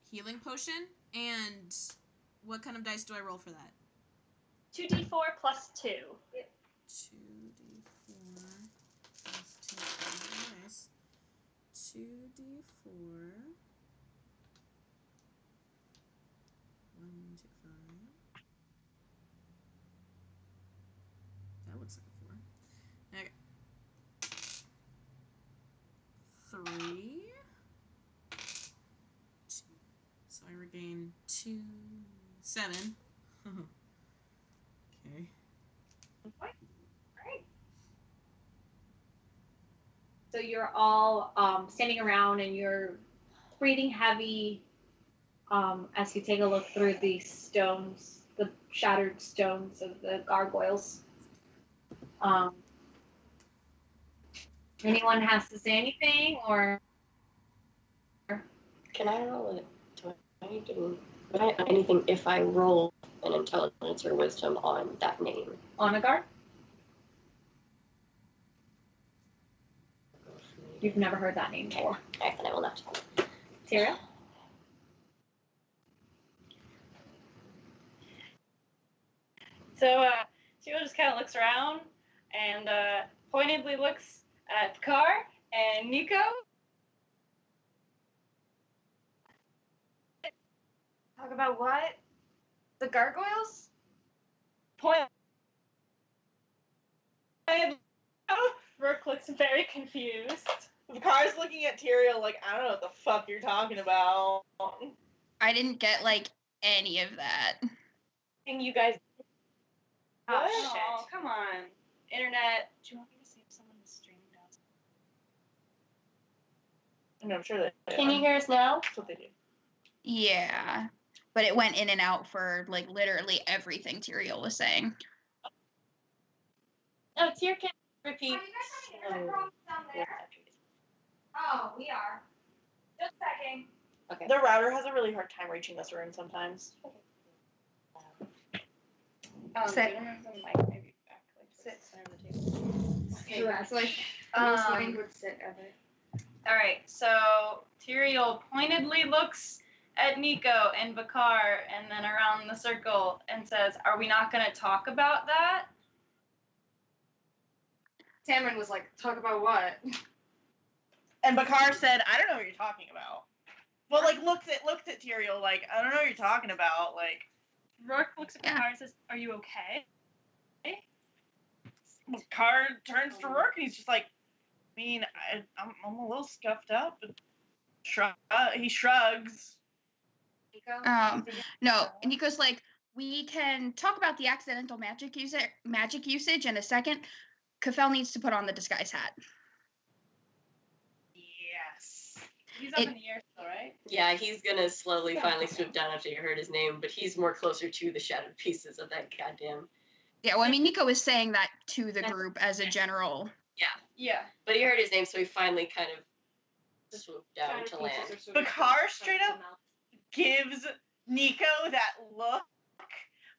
healing potion. And what kind of dice do I roll for that? 2d4 plus 2. 2d4 plus 2. Nice. 2d4. 1, 2, 5. That looks like a 4. Okay. 3. 2. So I regain 2, 7. Okay. Alright. So you're all standing around and you're breathing heavy as you take a look through the stones, the shattered stones of the gargoyles. Anyone has to say anything, or Can I roll it? Do I do anything if I roll an intelligence or wisdom on that name? on a guard? You've never heard that name before. Okay, then I will not. Tyrael? So, Sheila just kind of looks around and pointedly looks at Picard and Nico. Talk about what? The gargoyles? Rourke looks very confused. Picard's looking at Tyrael like, I don't know what the fuck you're talking about. I didn't get, like, any of that. And you guys... Oh, shit. Oh, come on. Internet. Do you want me to save someone's stream down? No, I'm sure they Can you hear us now? That's what they do. Yeah. But it went in and out for, like, literally everything Tyrael was saying. Oh, Tyr can repeat. Are you guys having internet problems down there? Oh, we are. Just checking. Okay. The router has a really hard time reaching this room sometimes. Sit. Maybe back, like, sit center of the table. Okay. That's like Um, would sit ever. Alright, so Tyrael pointedly looks at Nico and Bakar and then around the circle and says, are we not going to talk about that? Tamron was like, talk about what? And Bakar said, I don't know what you're talking about. Well, like, looked at Tyrael like, I don't know what you're talking about, like... Rourke looks at Picard and says, are you okay? Car turns to Rourke and he's just like, I mean, I'm a little scuffed up. He shrugs. No, Nico's like, we can talk about the accidental magic usage in a second. Kafel needs to put on the disguise hat. Yes. He's up in the air still, right? Yeah, he's gonna slowly finally swoop down after you heard his name, but he's more closer to the shattered pieces of that goddamn. Yeah, well, I mean, Nico was saying that to the group as a general. Yeah. But he heard his name, so he finally kind of swooped down to land. Bakar straight up gives Nico that look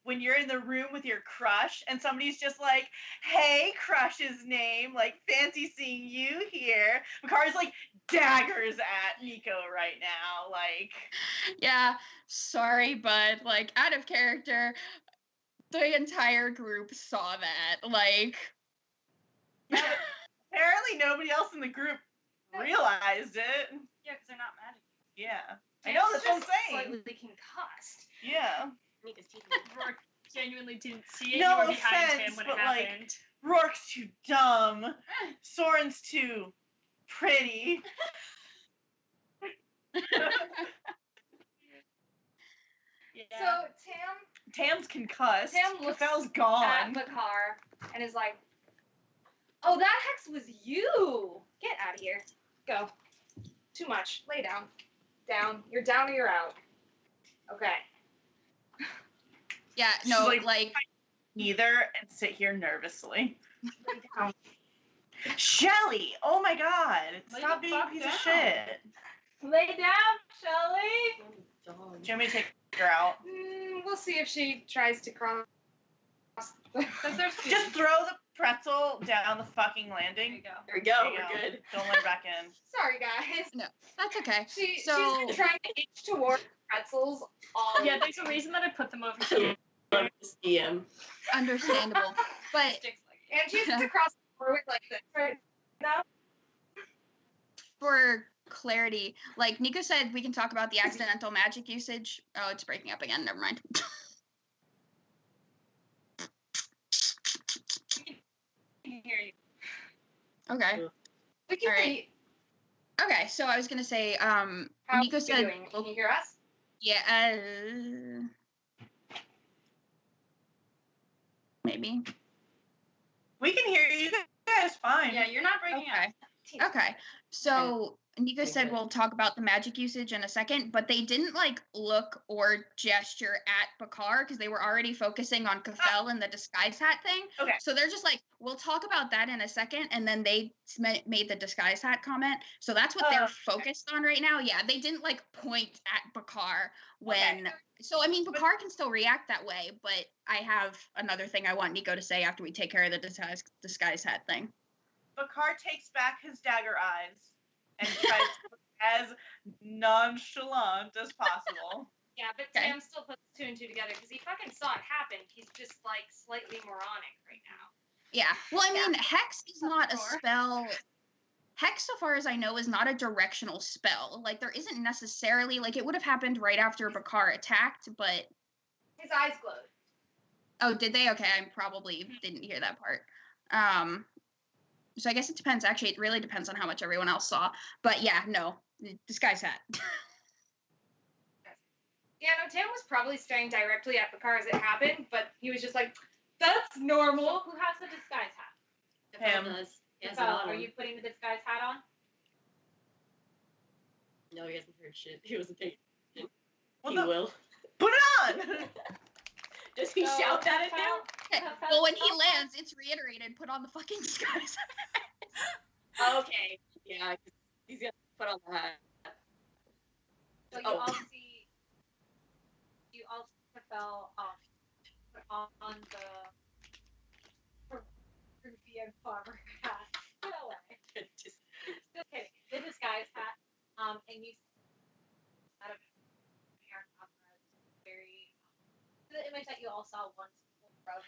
when you're in the room with your crush and somebody's just like, hey, crush's name, like, fancy seeing you here. Bakar's like daggers at Nico right now, like. Yeah, sorry, but like, out of character, the entire group saw that, like. Apparently nobody else in the group realized it. Yeah, because they're not magic. Yeah. I know, that's what I'm saying. Slightly concussed. Yeah. Rourke genuinely didn't see it. No You were behind offense, him when but, it like, happened. Rourke's too dumb. Soren's too pretty. Yeah. So Tam's concussed. Tam looks Kafel's at gone. Bakar and is like, "Oh, that hex was you. Get out of here. Go. Too much. Lay down. Down. You're down or you're out. Okay." Yeah, She's no, like, like neither, and sit here nervously. Lay down. Shelly! Oh my god! Lay Stop the being a fuck piece of down. shit. Lay down, Shelly. Do you want me to take her out? We'll see if she tries to cross. Just throw the pretzel down the fucking landing. There we go, There you we're good. Don't let her back in. Sorry, guys. no, that's okay. She's So- been trying to inch towards pretzels all Yeah, there's a reason that I put them over here. Love to see him. Understandable, but and she has to cross the floor with like this right now. for clarity, like Nico said, we can talk about the accidental magic usage. Oh, it's breaking up again. Never mind. I can hear you. Okay. We can All right. see Okay. So I was gonna say, how Nico you're said, doing. Can you hear us? yeah, maybe. We can hear you guys fine. Yeah, you're not breaking up. Okay. So Nico said we'll talk about the magic usage in a second, but they didn't like look or gesture at Bakar because they were already focusing on Kafel and the disguise hat thing. Okay. So they're just like, we'll talk about that in a second, and then they made the disguise hat comment. So that's what they're focused on right now. Yeah, they didn't like point at Bakar when. Okay. So I mean, Bakar can still react that way, but I have another thing I want Nico to say after we take care of the disguise hat thing. Bakar takes back his dagger eyes and tries to look as nonchalant as possible. Yeah, but Okay. Sam still puts two and two together because he fucking saw it happen. He's just like slightly moronic right now. Yeah. Well, I mean, Hex is not a spell. Hex, so far as I know, is not a directional spell. Like, there isn't necessarily, like, it would have happened right after Bakar attacked, but... His eyes glowed. Oh, did they? Okay, I probably didn't hear that part. So I guess it depends. Actually, it really depends on how much everyone else saw. But yeah, no. Disguise hat. Yeah, no, Tam was probably staring directly at Bakar as it happened, but he was just like, that's normal. Who has the disguise hat? Tam. Does. He has it Kafel, on are him. you putting the disguise hat on? No, he hasn't heard shit. He wasn't paying attention. What He the- will. Put it on! Does he So, shout at it Kafel- now? Okay, well, when he lands, it's reiterated. Put on the fucking disguise hat. Okay. Yeah, 'cause he's gonna put on the hat. So you Oh. all see Kafel put on the Peruvian farmer hat. Get away. Just- Still kidding. The disguise hat. And you out of Aaron Alvarez, very the image that you all saw once of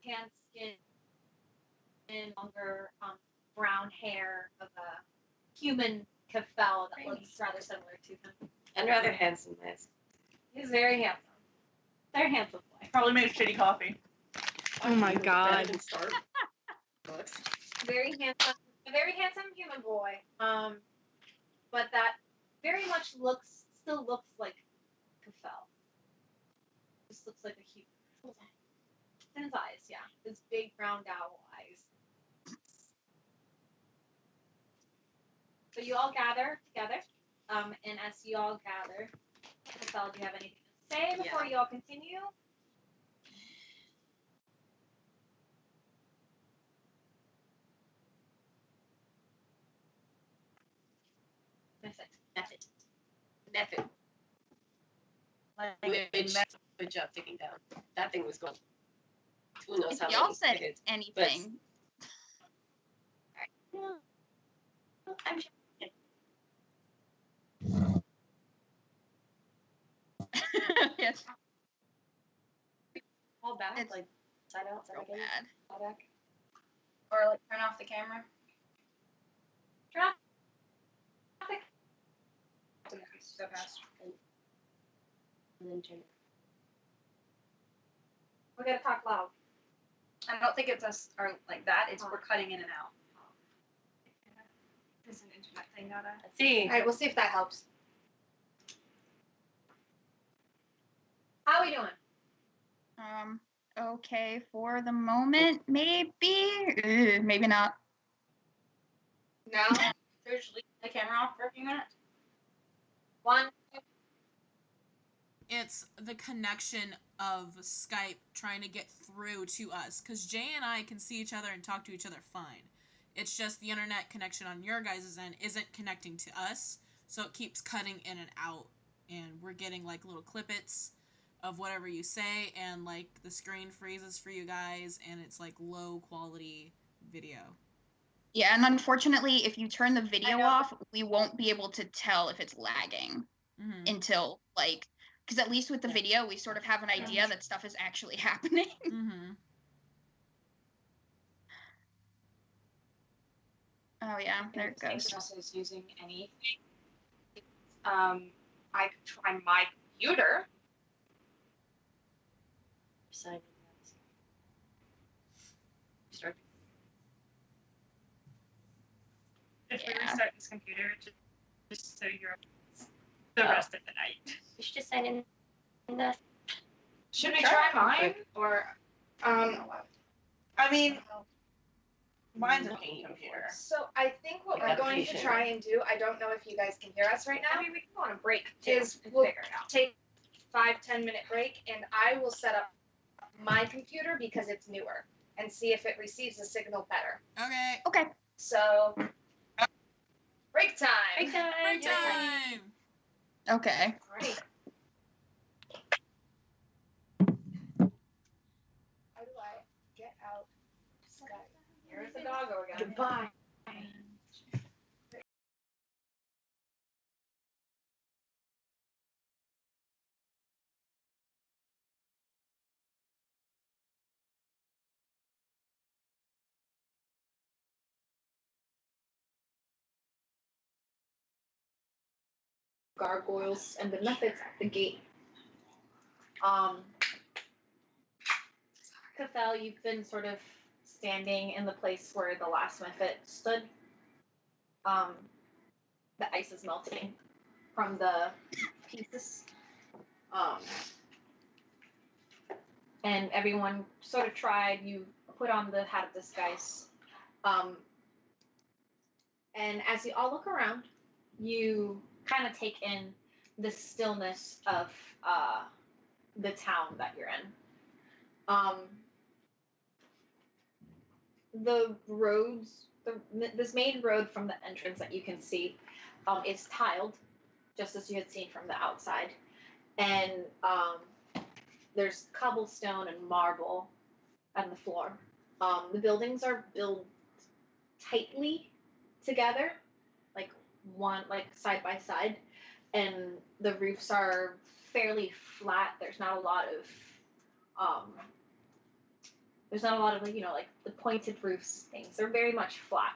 tan skin and longer brown hair of a human Kafel that looks rather similar to him. And rather handsome, nice. He's very handsome. Very handsome boy. Probably made shitty coffee. Oh my Better god. than Starve. looks. Very handsome, a very handsome human boy. But that very much still looks like Kafel. Just looks like a human. In his eyes, yeah. His big round owl eyes. So you all gather together. And as you all gather, Kafel, do you have anything to say before you all continue? Method. Good job taking down. That thing was going. Who knows If how y'all many said seconds, anything. I'm sure. Yes. Hold back, It's like side out, side real back in, bad. side back. Or like turn off the camera. Traffic. So fast. And then turn. We gotta talk loud. I don't think it's us or like that. It's we're cutting in and out. It's an internet thing, not a. Let's see. Alright, we'll see if that helps. How are we doing? Okay for the moment, maybe. Maybe not. No. So just leave the camera off for a few minutes. 1, 2. It's the connection of Skype trying to get through to us. Because Jay and I can see each other and talk to each other fine. It's just the internet connection on your guys' end isn't connecting to us. So it keeps cutting in and out. And we're getting like little clippets of whatever you say. And like the screen freezes for you guys. And it's like low quality video. Yeah, and unfortunately, if you turn the video off, we won't be able to tell if it's lagging until, like, because at least with the video, we sort of have an idea that stuff is actually happening. Oh, yeah, there it goes. Is using anything. I could try my computer. Start. If we restart this computer, just so you're the rest of the night. We should just sign in the. Should we try mine or? I mean, mine's a computer. So I think what Like we're going to application. try and do, I don't know if you guys can hear us right now, I mean, we can go on a break too, is and we'll figure it out. take 5-10 minute break and I will set up my computer because it's newer and see if it receives the signal better. Okay. Okay. So break time. Break time. Break time. Okay. Great. How do I get out Skype? Here's the doggo again. Goodbye. Gargoyles and the methods at the gate. Cathel, you've been sort of standing in the place where the last method stood. The ice is melting from the pieces. And everyone sort of tried. You put on the hat of disguise. And as you all look around, you kind of take in the stillness of the town that you're in. The roads, this main road from the entrance that you can see is tiled, just as you had seen from the outside. And there's cobblestone and marble on the floor. The buildings are built tightly together, like side by side, and the roofs are fairly flat. There's not a lot of like the pointed roofs things. They're very much flat.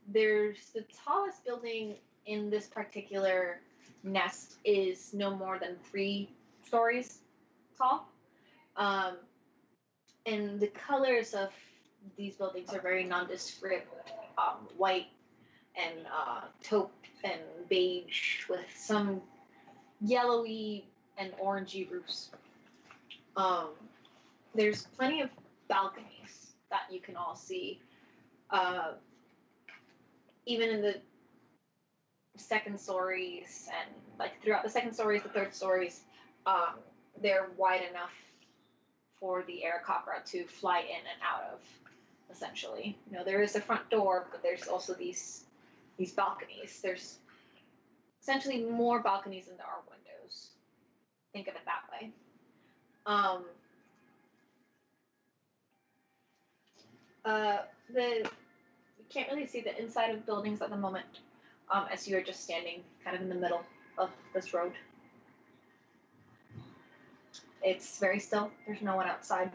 There's the tallest building in this particular nest is no more than 3 stories tall. And the colors of these buildings are very nondescript, white and taupe and beige with some yellowy and orangey roofs. There's plenty of balconies that you can all see. Even in the second stories and like throughout the second stories, the third stories, they're wide enough for the Aarakocra to fly in and out of, essentially. You know, there is a front door, but there's also these balconies. There's essentially more balconies than there are windows. Think of it that way. You can't really see the inside of buildings at the moment, as you are just standing kind of in the middle of this road. It's very still. There's no one outside.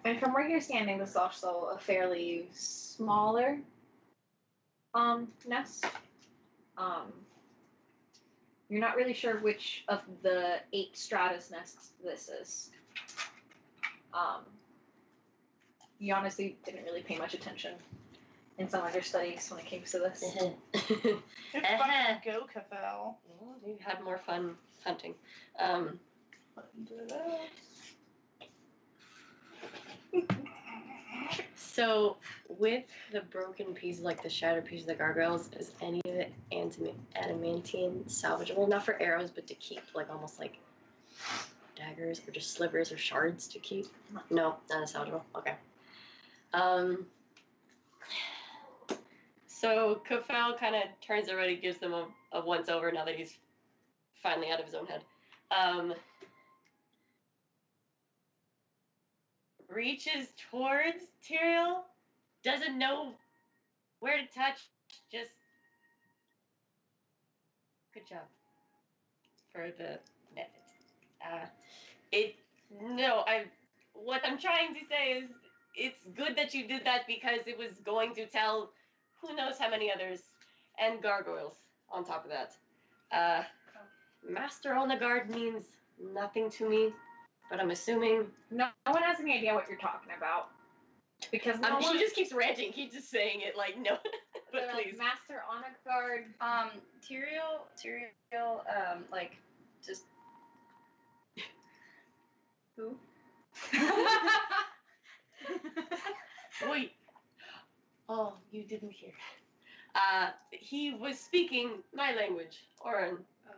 And from where you're standing, this is also a fairly smaller nest. You're not really sure which of the 8 stratus nests this is. You honestly didn't really pay much attention in some of your studies when it came to this. Good fucking go, Cafel. Well, you had more fun hunting. So, with the broken pieces, like the shattered pieces of the gargoyles, is any of it adamantine salvageable? Not for arrows, but to keep, like almost like daggers or just slivers or shards to keep? No, not as salvageable. Okay. So Kafel kind of turns already, gives them a once over now that he's finally out of his own head. Reaches towards Tyrael, doesn't know where to touch, just good job for the method. What I'm trying to say is it's good that you did that because it was going to tell who knows how many others, and gargoyles on top of that. Master on the guard means nothing to me, but I'm assuming no one has any idea what you're talking about. Because he just keeps ranting, keeps just saying it like no. But please. Like, Master on a guard. Tyrael, like, just who? Wait. Oh, you didn't hear. He was speaking my language, Oran. Oh.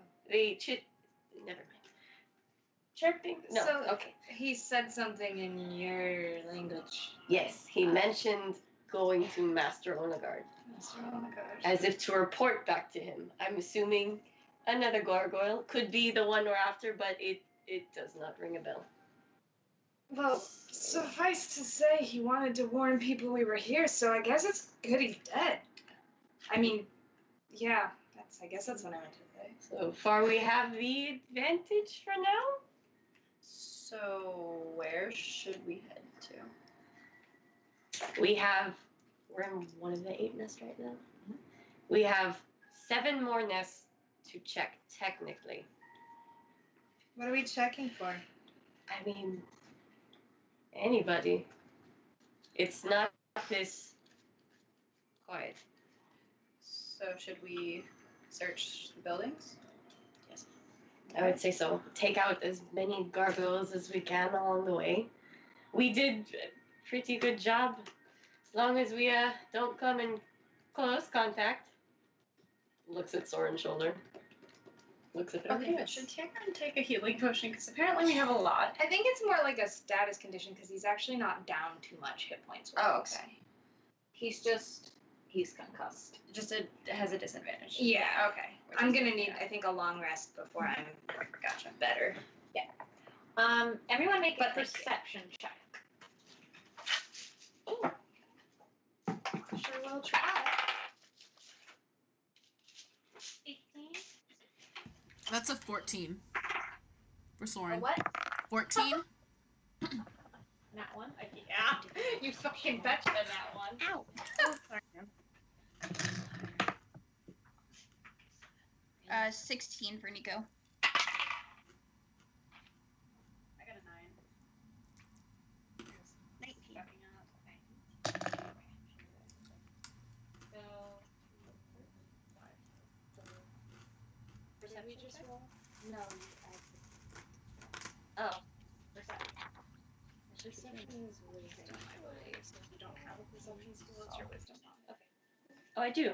Never mind. Chirping? No, So, okay. He said something in your language. Yes, he mentioned going to Master Onagard. As if to report back to him. I'm assuming another gargoyle. Could be the one we're after, but it does not ring a bell. Well, suffice to say, he wanted to warn people we were here, so I guess it's good he's dead. I mean, yeah, I guess that's what I meant to say. So far we have the advantage for now. So where should we head to? We're in one of the 8 nests right now. We have 7 more nests to check, technically. What are we checking for? I mean, anybody. It's not this quiet. So should we search the buildings? Yes. I would say so. Take out as many gargoyles as we can along the way. We did a pretty good job. As long as we don't come in close contact. Looks at Soren's shoulder. Looks at everything Okay, but should Tiagon take a healing potion? Because apparently we have a lot. I think it's more like a status condition because he's actually not down too much hit points. Oh, okay. He's concussed. Just has a disadvantage. Yeah, okay. Which I'm is gonna good, need, yeah. I think, a long rest before I'm Gotcha. better. Everyone make a But thank you. perception check. Sure will try. 18. That's a 14 for A Soren. what? 14? That one? Yeah. You fucking betcha that one. Ow. Oh, sorry. 16 for Nico. Did we just roll? No. Oh. Perception is wisdom, I believe. So if you don't have a perception skill, it's your wisdom. Okay. Oh, I do.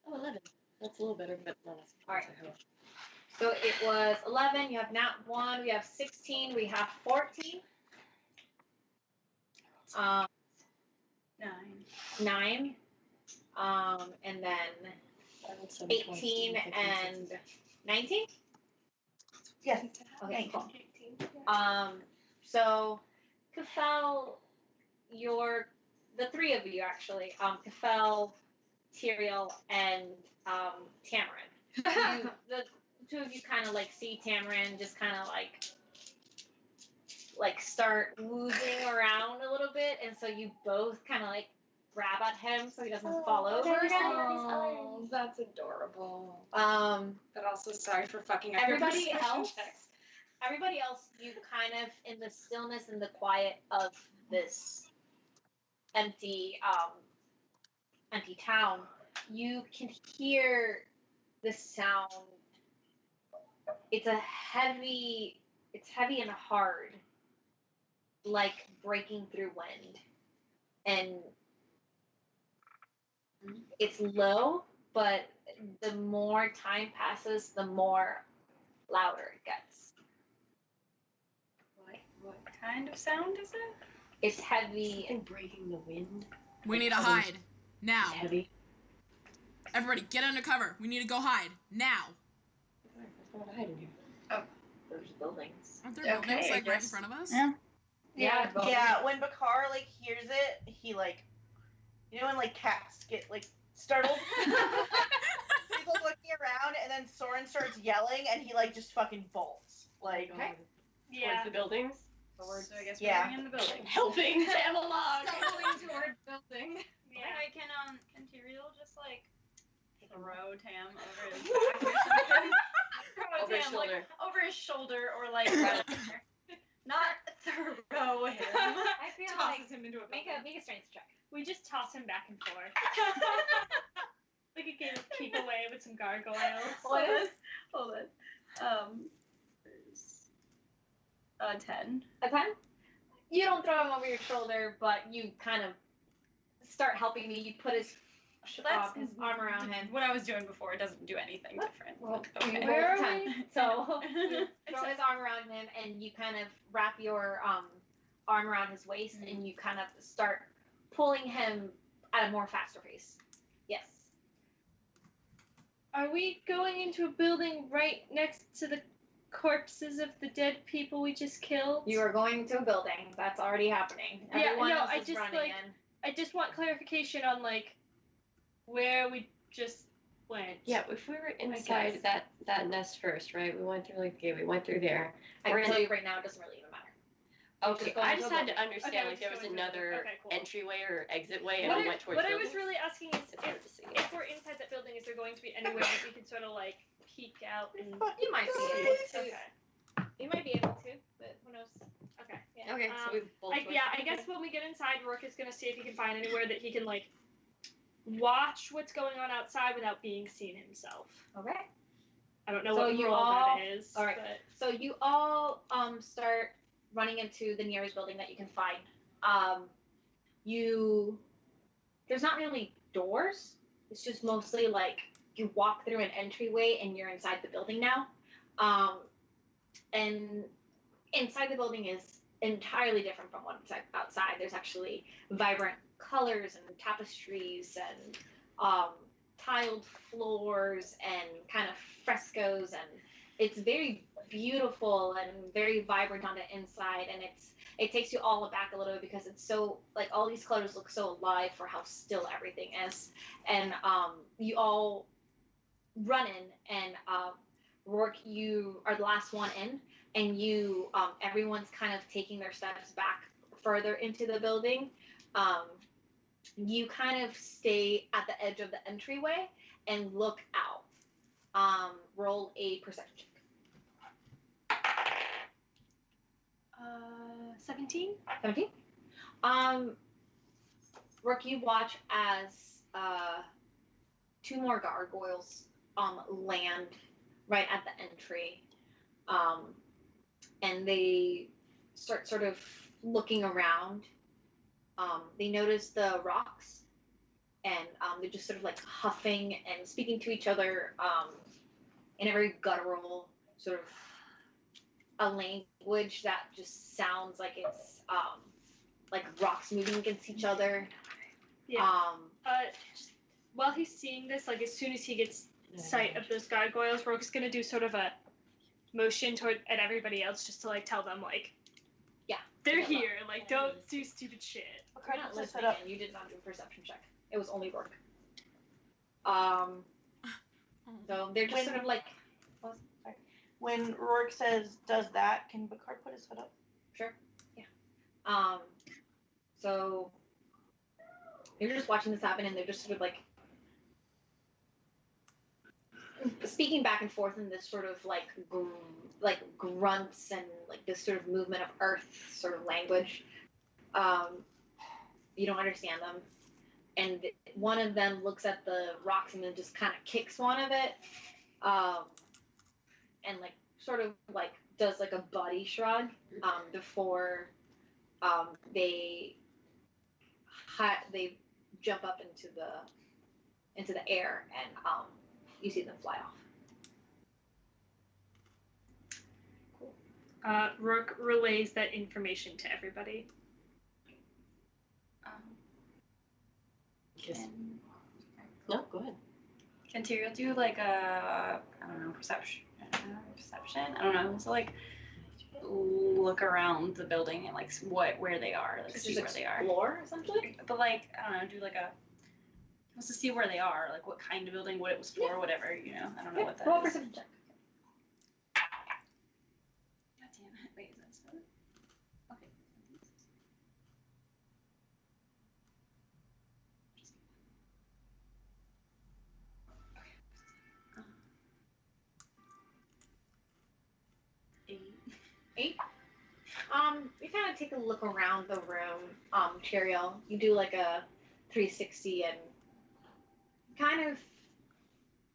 Oh, 11. That's a little better, but not as All right. So it was 11. You have nat 1. We have 16. We have 14. 9. And then 18 and 19. Yes. Okay, cool. So Kafel, the three of you actually, Kafel, Tyrael, and Tamarin. The two of you kind of like see Tamarin just kind of like start woozing around a little bit, and so you both kind of like grab at him so he doesn't fall over again. Oh, that's adorable. But also sorry for fucking up Everybody your perception else, checks. everybody else, you kind of in the stillness and the quiet of this empty town, you can hear the sound. It's heavy and hard, like breaking through wind, and it's low, but the more time passes, the more louder it gets. What kind of sound is it? It's heavy. And breaking the wind. We need to hide. Now. It's heavy. Everybody, get under cover. We need to go hide. Now. There's not a hide in here. Oh. There's buildings. Aren't there buildings Okay, like right in yes. front of us? Yeah. Yeah, when Bakar like hears it, he like, you know when like cats get like startled? He's like looking around and then Soren starts yelling and he like just fucking bolts. Like, Towards the buildings. So I guess Yeah. we're going in the building. Helping Sam along. Stumbling towards building. Yeah. Wait, can Tyrael just like throw Tam over his back or something? Throw Over his Tam, like, shoulder. over his shoulder or like not throw him. I feel like Tosses him into a make a strength check. We just toss him back and forth. Like a game of keep away with some gargoyles. Hold on. 10. A 10? You don't throw him over your shoulder, but you kind of start helping me. You put his arm around him. What I was doing before doesn't do anything different. Well, Okay. where are we? So you throw his arm around him, and you kind of wrap your arm around his waist, and you kind of start pulling him at a more faster pace. Yes. Are we going into a building right next to the corpses of the dead people we just killed? You are going to a building. That's already happening. Yeah, Everyone no, else I is just, running like, in. I just want clarification on like where we just went. Yeah, if we were guess. inside that nest first, right? We went through like the gate. We went through there. I We're can in- tell you right now, it doesn't really even matter. Okay, going I to just a had to building. understand Okay, like there was so we're another okay, cool. entryway or exit way, and What, we went towards what I buildings. was really asking is It's hard to see. if we're inside that building, is there going to be anywhere that we can sort of like peek out and You might be able to. okay. You might be able to, but who knows? Okay. Yeah. Okay, so we both went. I guess when we get inside, Rourke is gonna see if he can find anywhere that he can like watch what's going on outside without being seen himself. Okay. I don't know So what you role all- that is. all right. But So you all start running into the nearest building that you can find. There's not really doors. It's just mostly like you walk through an entryway and you're inside the building now. And inside the building is entirely different from what's outside. There's actually vibrant colors and tapestries and tiled floors and kind of frescoes, and it's very beautiful and very vibrant on the inside, and it takes you all aback a little bit because it's so like all these colors look so alive for how still everything is. And you all run in, and Rourke, you are the last one in, and you everyone's kind of taking their steps back further into the building. You kind of stay at the edge of the entryway and look out. Roll a perception check. 17. 17. Rourke, you watch as 2 more gargoyles land right at the entry, and they start sort of looking around. They notice the rocks, and they're just sort of like huffing and speaking to each other in a very guttural sort of a language that just sounds like it's like rocks moving against each other. Yeah. While he's seeing this, like as soon as he gets sight of those gargoyles, Rogue's gonna do sort of a motion at everybody else just to like tell them like, yeah, they're here. Like don't do stupid shit. You're not listening, and you did not do a perception check. It was only Rogue. So they're just sort of like. When Rourke says, does that, can Bacard put his foot up? Sure. Yeah. So they're just watching this happen, and they're just sort of like speaking back and forth in this sort of like grunts and like this sort of movement of earth sort of language. You don't understand them, and one of them looks at the rocks and then just kind of kicks one of it. And like sort of like does like a body shrug before they jump up into the air, and you see them fly off. Rourke relays that information to everybody. No, go ahead. Can Tyrael do like a, I don't know, perception? I don't know. So like look around the building and like where they are, like see where they are. Explore essentially. But like I don't know, do like a wants to see where they are, like what kind of building, what it was for, whatever. You know, I don't know what that roll is. perception check. God damn it! Wait, is that so? Okay. 8. You kind of take a look around the room, Tyrael. You do like a 360 and kind of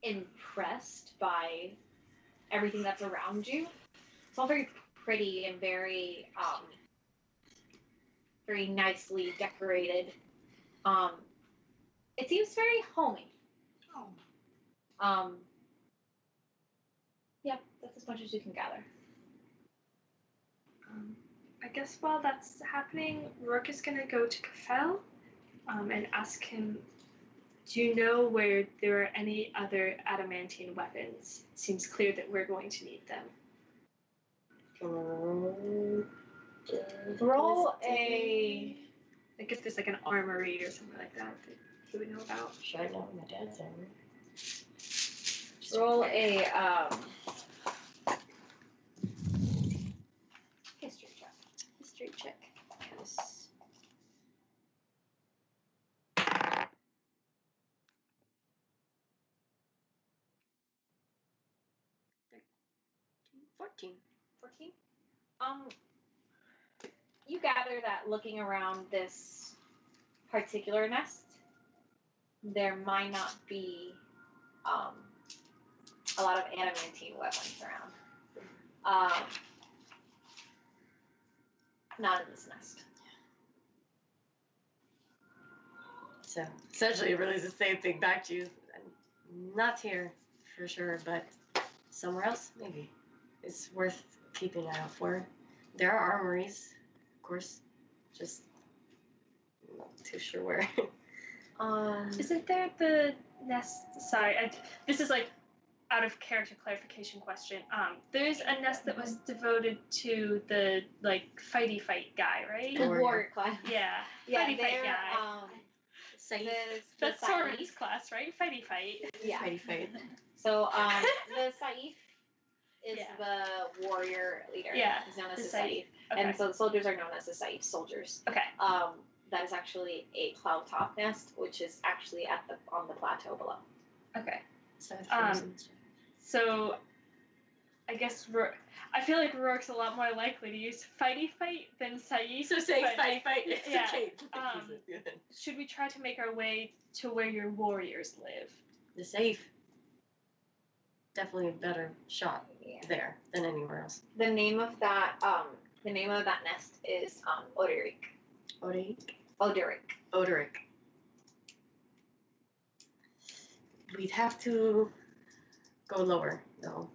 impressed by everything that's around you. It's all very pretty and very, very nicely decorated. It seems very homey. Yeah, that's as much as you can gather. I guess while that's happening, Rourke is gonna go to Kafel and ask him, do you know where there are any other adamantine weapons? It seems clear that we're going to need them. Roll a... Like if there's like an armory or something like that he would know about. Should I know my dad's armor? Roll a history check. History check. Yes. 14. 14. You gather that looking around this particular nest, there might not be a lot of adamantine weapons around. Not in this nest. So essentially, it really is the same thing back to you. Not here for sure, but somewhere else maybe. It's worth keeping an eye out for. There are armories, of course. Just not too sure where. Isn't there the nest? Sorry, this is like out of character clarification question. There's a nest that was devoted to the like fight guy, right? The warrior class. Yeah, Yeah, fight guy. That's Soren's class, right? Fight. Yeah. Fight. So the Saif is the warrior leader. Yeah, He's known as the the Saif. Okay. And so the soldiers are known as the Saif soldiers. Okay. That is actually a cloud top nest, which is actually on the plateau below. Okay. So So I guess I feel like Rourke's a lot more likely to use fight than Saif. So saying but- fight. Yeah. Okay. Should we try to make our way to where your warriors live? The safe. definitely a better shot there than anywhere else. The name of that nest is Oderic. Oderic. We'd have to go lower, though.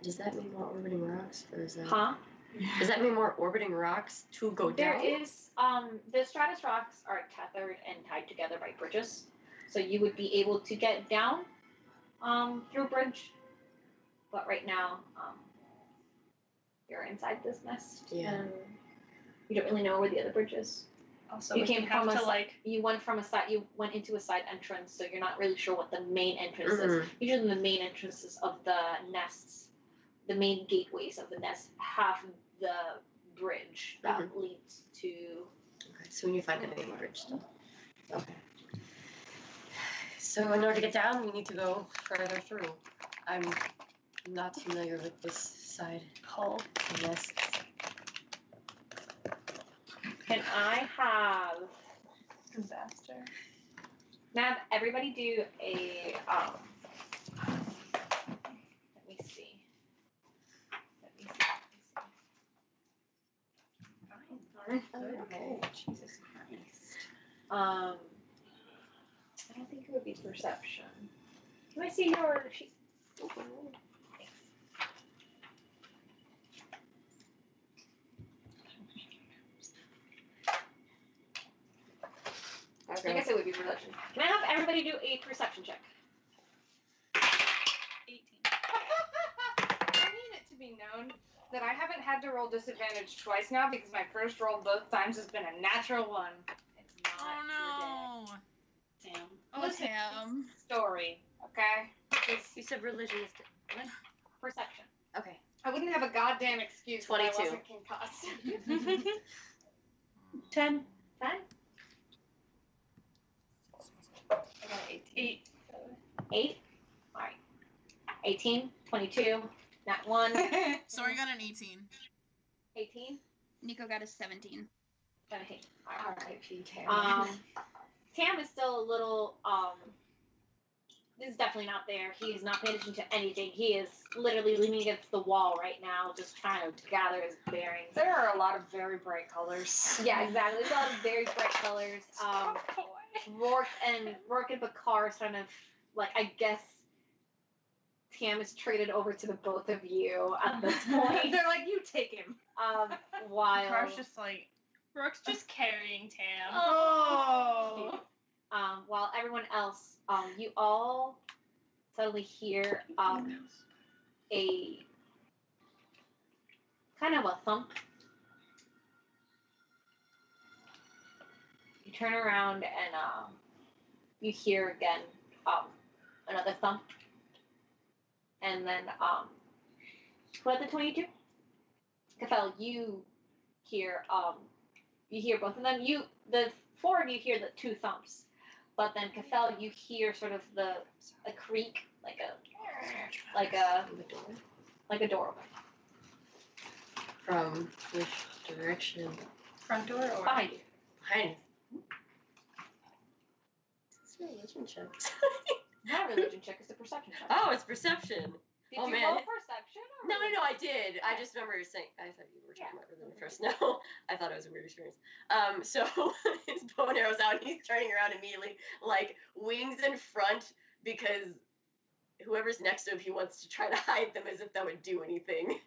Does that mean more orbiting rocks, or is that? Huh? Does that mean more orbiting rocks to go down? There is the stratus rocks are tethered and tied together by bridges, so you would be able to get down through a bridge. But right now, you're inside this nest, and you don't really know where the other bridge is. Also, You came from you went into a side entrance, so you're not really sure what the main entrance is. Usually the main entrances of the nests, the main gateways of the nest have the bridge that leads to... Okay, so we need to find the main bridge still. Okay. So in order to get down, we need to go further through. I'm not familiar with this side hole. Yes. Can I have disaster? Now everybody do a let me see. Okay. Jesus Christ. I don't think it would be perception. Can I see your sheet? Okay. I guess it would be religion. Can I have everybody do a perception check? 18. I need it to be known that I haven't had to roll disadvantage twice now because my first roll both times has been a natural one. It's not Oh no! Damn. Oh, Listen, Tam. story, okay? You said religion is what? Perception. Okay. I wouldn't have a goddamn excuse if I 22. wasn't concussed. 10. 10? I got 18. 8? Alright. 18, 22, not 1. So I got an 18. 18, Nico got a 17. 17. Alright. R.I.P. Tam. Tam is still a little, is definitely not there. He's not paying attention to anything. He is literally leaning against the wall right now, just trying to gather his bearings. There are a lot of very bright colors. Yeah, exactly. There's a lot of very bright colors. Rourke and Bakar kind of, like, I guess Tam is traded over to the both of you at this point. They're like, you take him. While Car's just like, Rourke's just carrying Tam. oh. While everyone else, you all suddenly hear a kind of a thump. You turn around and you hear again another thump, and then who had the 22? Kafel, you hear both of them. The four of you hear the 2 thumps. But then Kafel, you hear sort of a creak, like a door open. From which direction? Front door or Behind you. Behind. It's a religion check. Not a religion check, it's a perception check. Oh, it's perception. Did oh, you man. roll perception? Or No, I did. I just remember saying. I thought you were talking about religion first. No, I thought it was a weird experience. So his bow and arrow's out, and he's turning around immediately, like wings in front, because whoever's next to him, he wants to try to hide them as if that would do anything.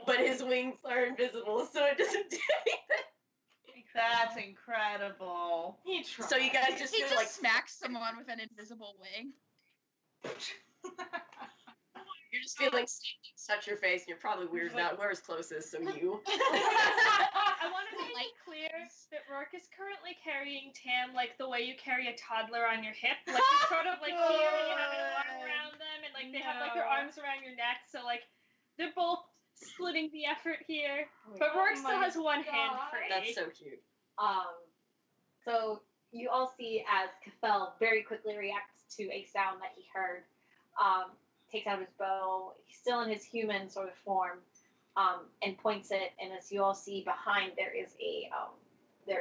But his wings are invisible, so it doesn't do anything. That's incredible. He tried. So you guys just He feel just like smacks someone with an invisible wing. you're just feeling touch your face, and you're probably weirded out. Whoever's closest, so you. I want to make it clear that Rourke is currently carrying Tam like the way you carry a toddler on your hip. Like you're sort of like here and you have an arm around them and like they have like their arms around your neck. So like they're both splitting the effort here. But Rourke still has one hand free. That's so cute. So you all see as Kafel very quickly reacts to a sound that he heard. Takes out his bow. He's still in his human sort of form, and points it. And as you all see behind, there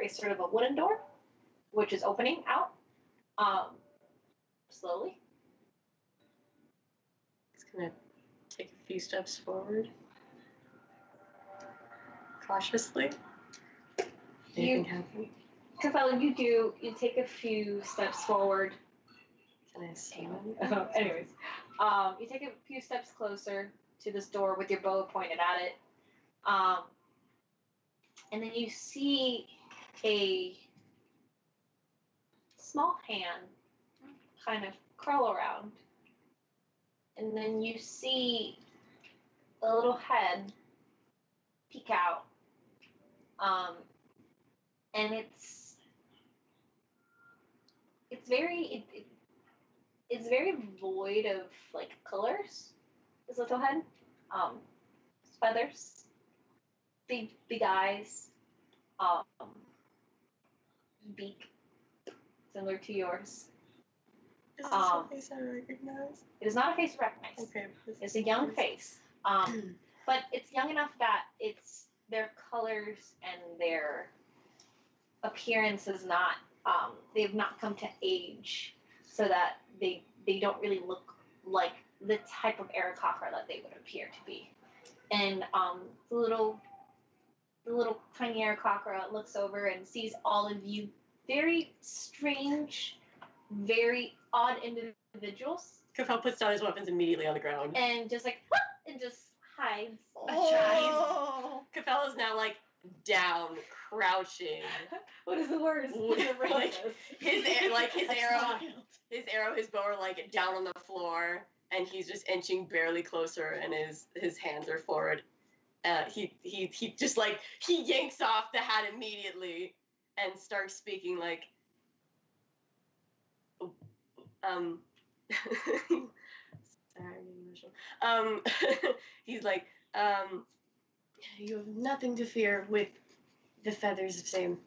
is sort of a wooden door, which is opening out, slowly. It's gonna Take a few steps forward. Cautiously. Anything happen? Capella, you take a few steps forward. Can I see Anyways, you take a few steps closer to this door with your bow pointed at it. And then you see a small hand kind of curl around. And then you see a little head peek out. And it's very it's very void of like colors. This little head, feathers, big eyes, beak, similar to yours. Is this a face I recognize? It is not a face you recognize. Okay. It's a young face. But it's young enough that it's their colors and their appearance is not they've not come to age, so that they don't really look like the type of Aarakocra that they would appear to be. And the little tiny Aarakocra looks over and sees all of you very strange, very odd individuals, Kafel puts down his weapons immediately on the ground. and just like and just hides. Kafel is now like down, crouching. What is the word? Like his arrow, his bow are like down on the floor, and he's just inching barely closer, and his hands are forward. He just like he yanks off the hat immediately and starts speaking like sorry, he's like you have nothing to fear with the feathers of same.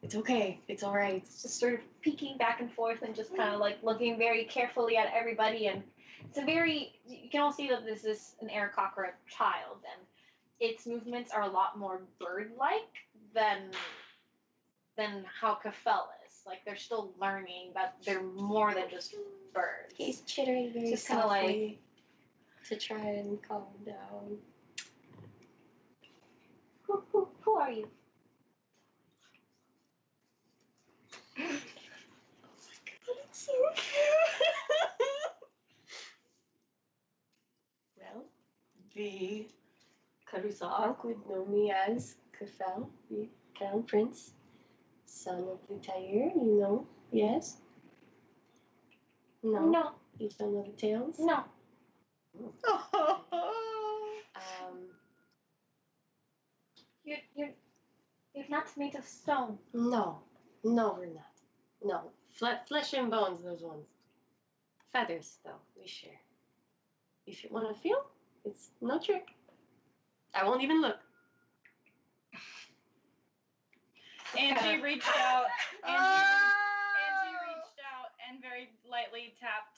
It's okay. It's all right. Just sort of peeking back and forth and just kind of like looking very carefully at everybody. And it's a very, you can all see that this is an Aarakocra child, and its movements are a lot more bird-like than how Kafel is. Like, they're still learning that they're more than just birds. He's chittering very just kind of like to try and calm down. Who are you? Oh my god, it's so cute. Well, the Karusok would know me as Kafel, the Crown Prince, son of the Tair, you know, yes? No. You don't know the tales? No. You're not made of stone. No, we're not. No, flesh and bones, those ones. Feathers, though, we share. If you want to feel, it's no trick. I won't even look. Angie reached out. Angie reached out and very lightly tapped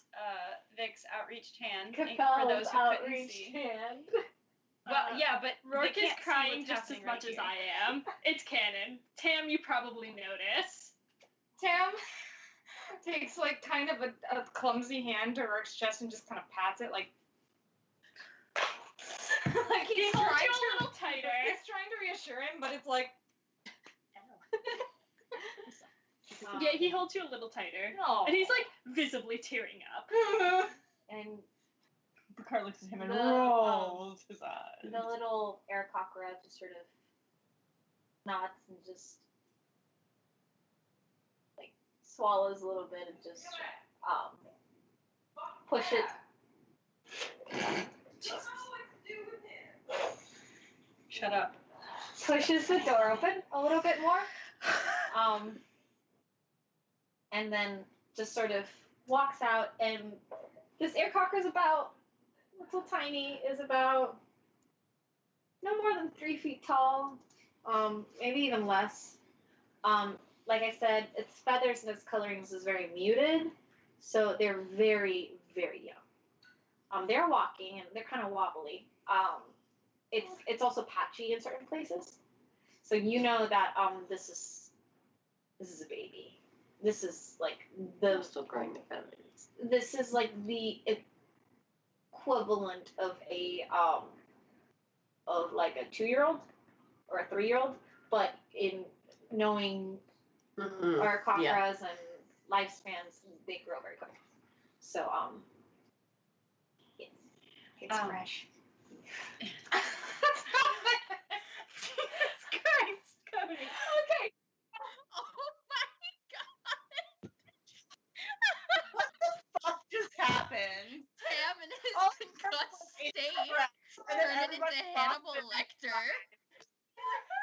Vic's outreached hand. For those who couldn't see. Hand. Well, yeah, but Rourke they is can't see crying what's just as happening much right as here. I am. It's canon. Tam, you probably notice. Tam takes like kind of a clumsy hand to Rourke's chest and just kind of pats it like like He he's holds trying you a to little tighter. he's trying to reassure him, but it's like Yeah, he holds you a little tighter. no. And he's like visibly tearing up. And Picard looks at him and The, rolls his eyes. the little Aarakocra just sort of nods and just like swallows a little bit and just push it. Shut up. Pushes the door open a little bit more. And then just sort of walks out, and this Aarakocra is about little tiny, is about no more than 3 feet tall, maybe even less. Like I said, its feathers and its colorings is very muted, so they're very, very young. They're walking and they're kind of wobbly. It's also patchy in certain places, so you know that this is a baby. This is like I'm still growing the feathers. This is like equivalent of like a 2-year-old or a 3-year-old, but in knowing our chakras Yeah. and lifespans, they grow very quick. So it's fresh. Christ, Cody. Okay. Oh my god! What the fuck just happened? Tam in his Oh, concussed it's state fresh. And then turned it everybody into lost Hannibal it. Lecter.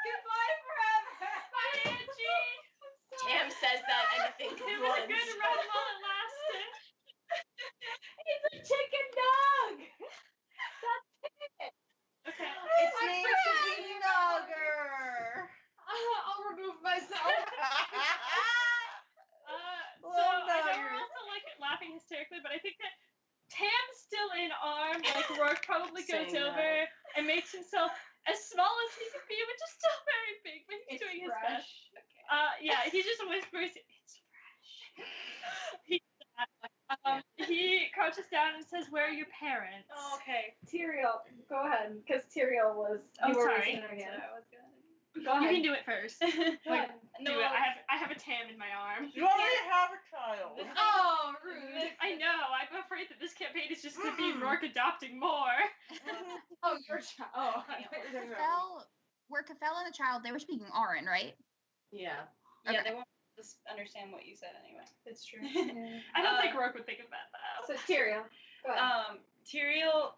Goodbye forever. Bye, Angie. Tam says that and I think It was a good run while it lasted. It's a chicken dog. That's it. Okay. It's named Chicken Dogger. I'll remove myself. So Love I know that. we're also like laughing hysterically, but I think that Tam's still in arm. Like Rourke probably goes Saying over and makes himself as small as he can be, which is still very big, but he's doing his best. Yeah, he just whispers, "It's fresh." He crouches down and says, "Where are your parents?" Oh, okay. Tyrael, go ahead, because Tyrael was. Oh, you were sorry. raising her hand. Go You ahead. can do it first. Go Like, ahead. do it. I have a Tam in my arm. You already have a child. Oh, rude. I know. I'm afraid that this campaign is just going to be Rourke adopting more. Oh, your child. Oh, I thought you were talking about Cafell and the child, they were speaking Aran, right? Yeah. Yeah, Okay. they won't just understand what you said anyway. It's true. I don't think Rourke would think of that though. So Tyrael, go ahead. Tyrael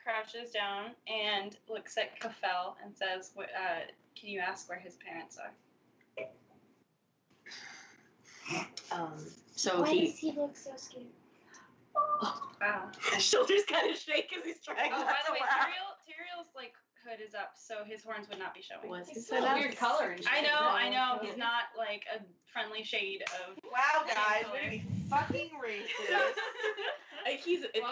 crouches down and looks at Cafell and says, "Can you ask where his parents are?" So Why he does he look so scared? Wow. shoulders kind of shake as he's trying Oh, not by to the way, laugh. Tyrael's like hood is up, so his horns would not be showing. Was It's his so head up? weird color and shit. I know. He's not like a friendly shade of. Wow, guys, we're gonna be fucking racist.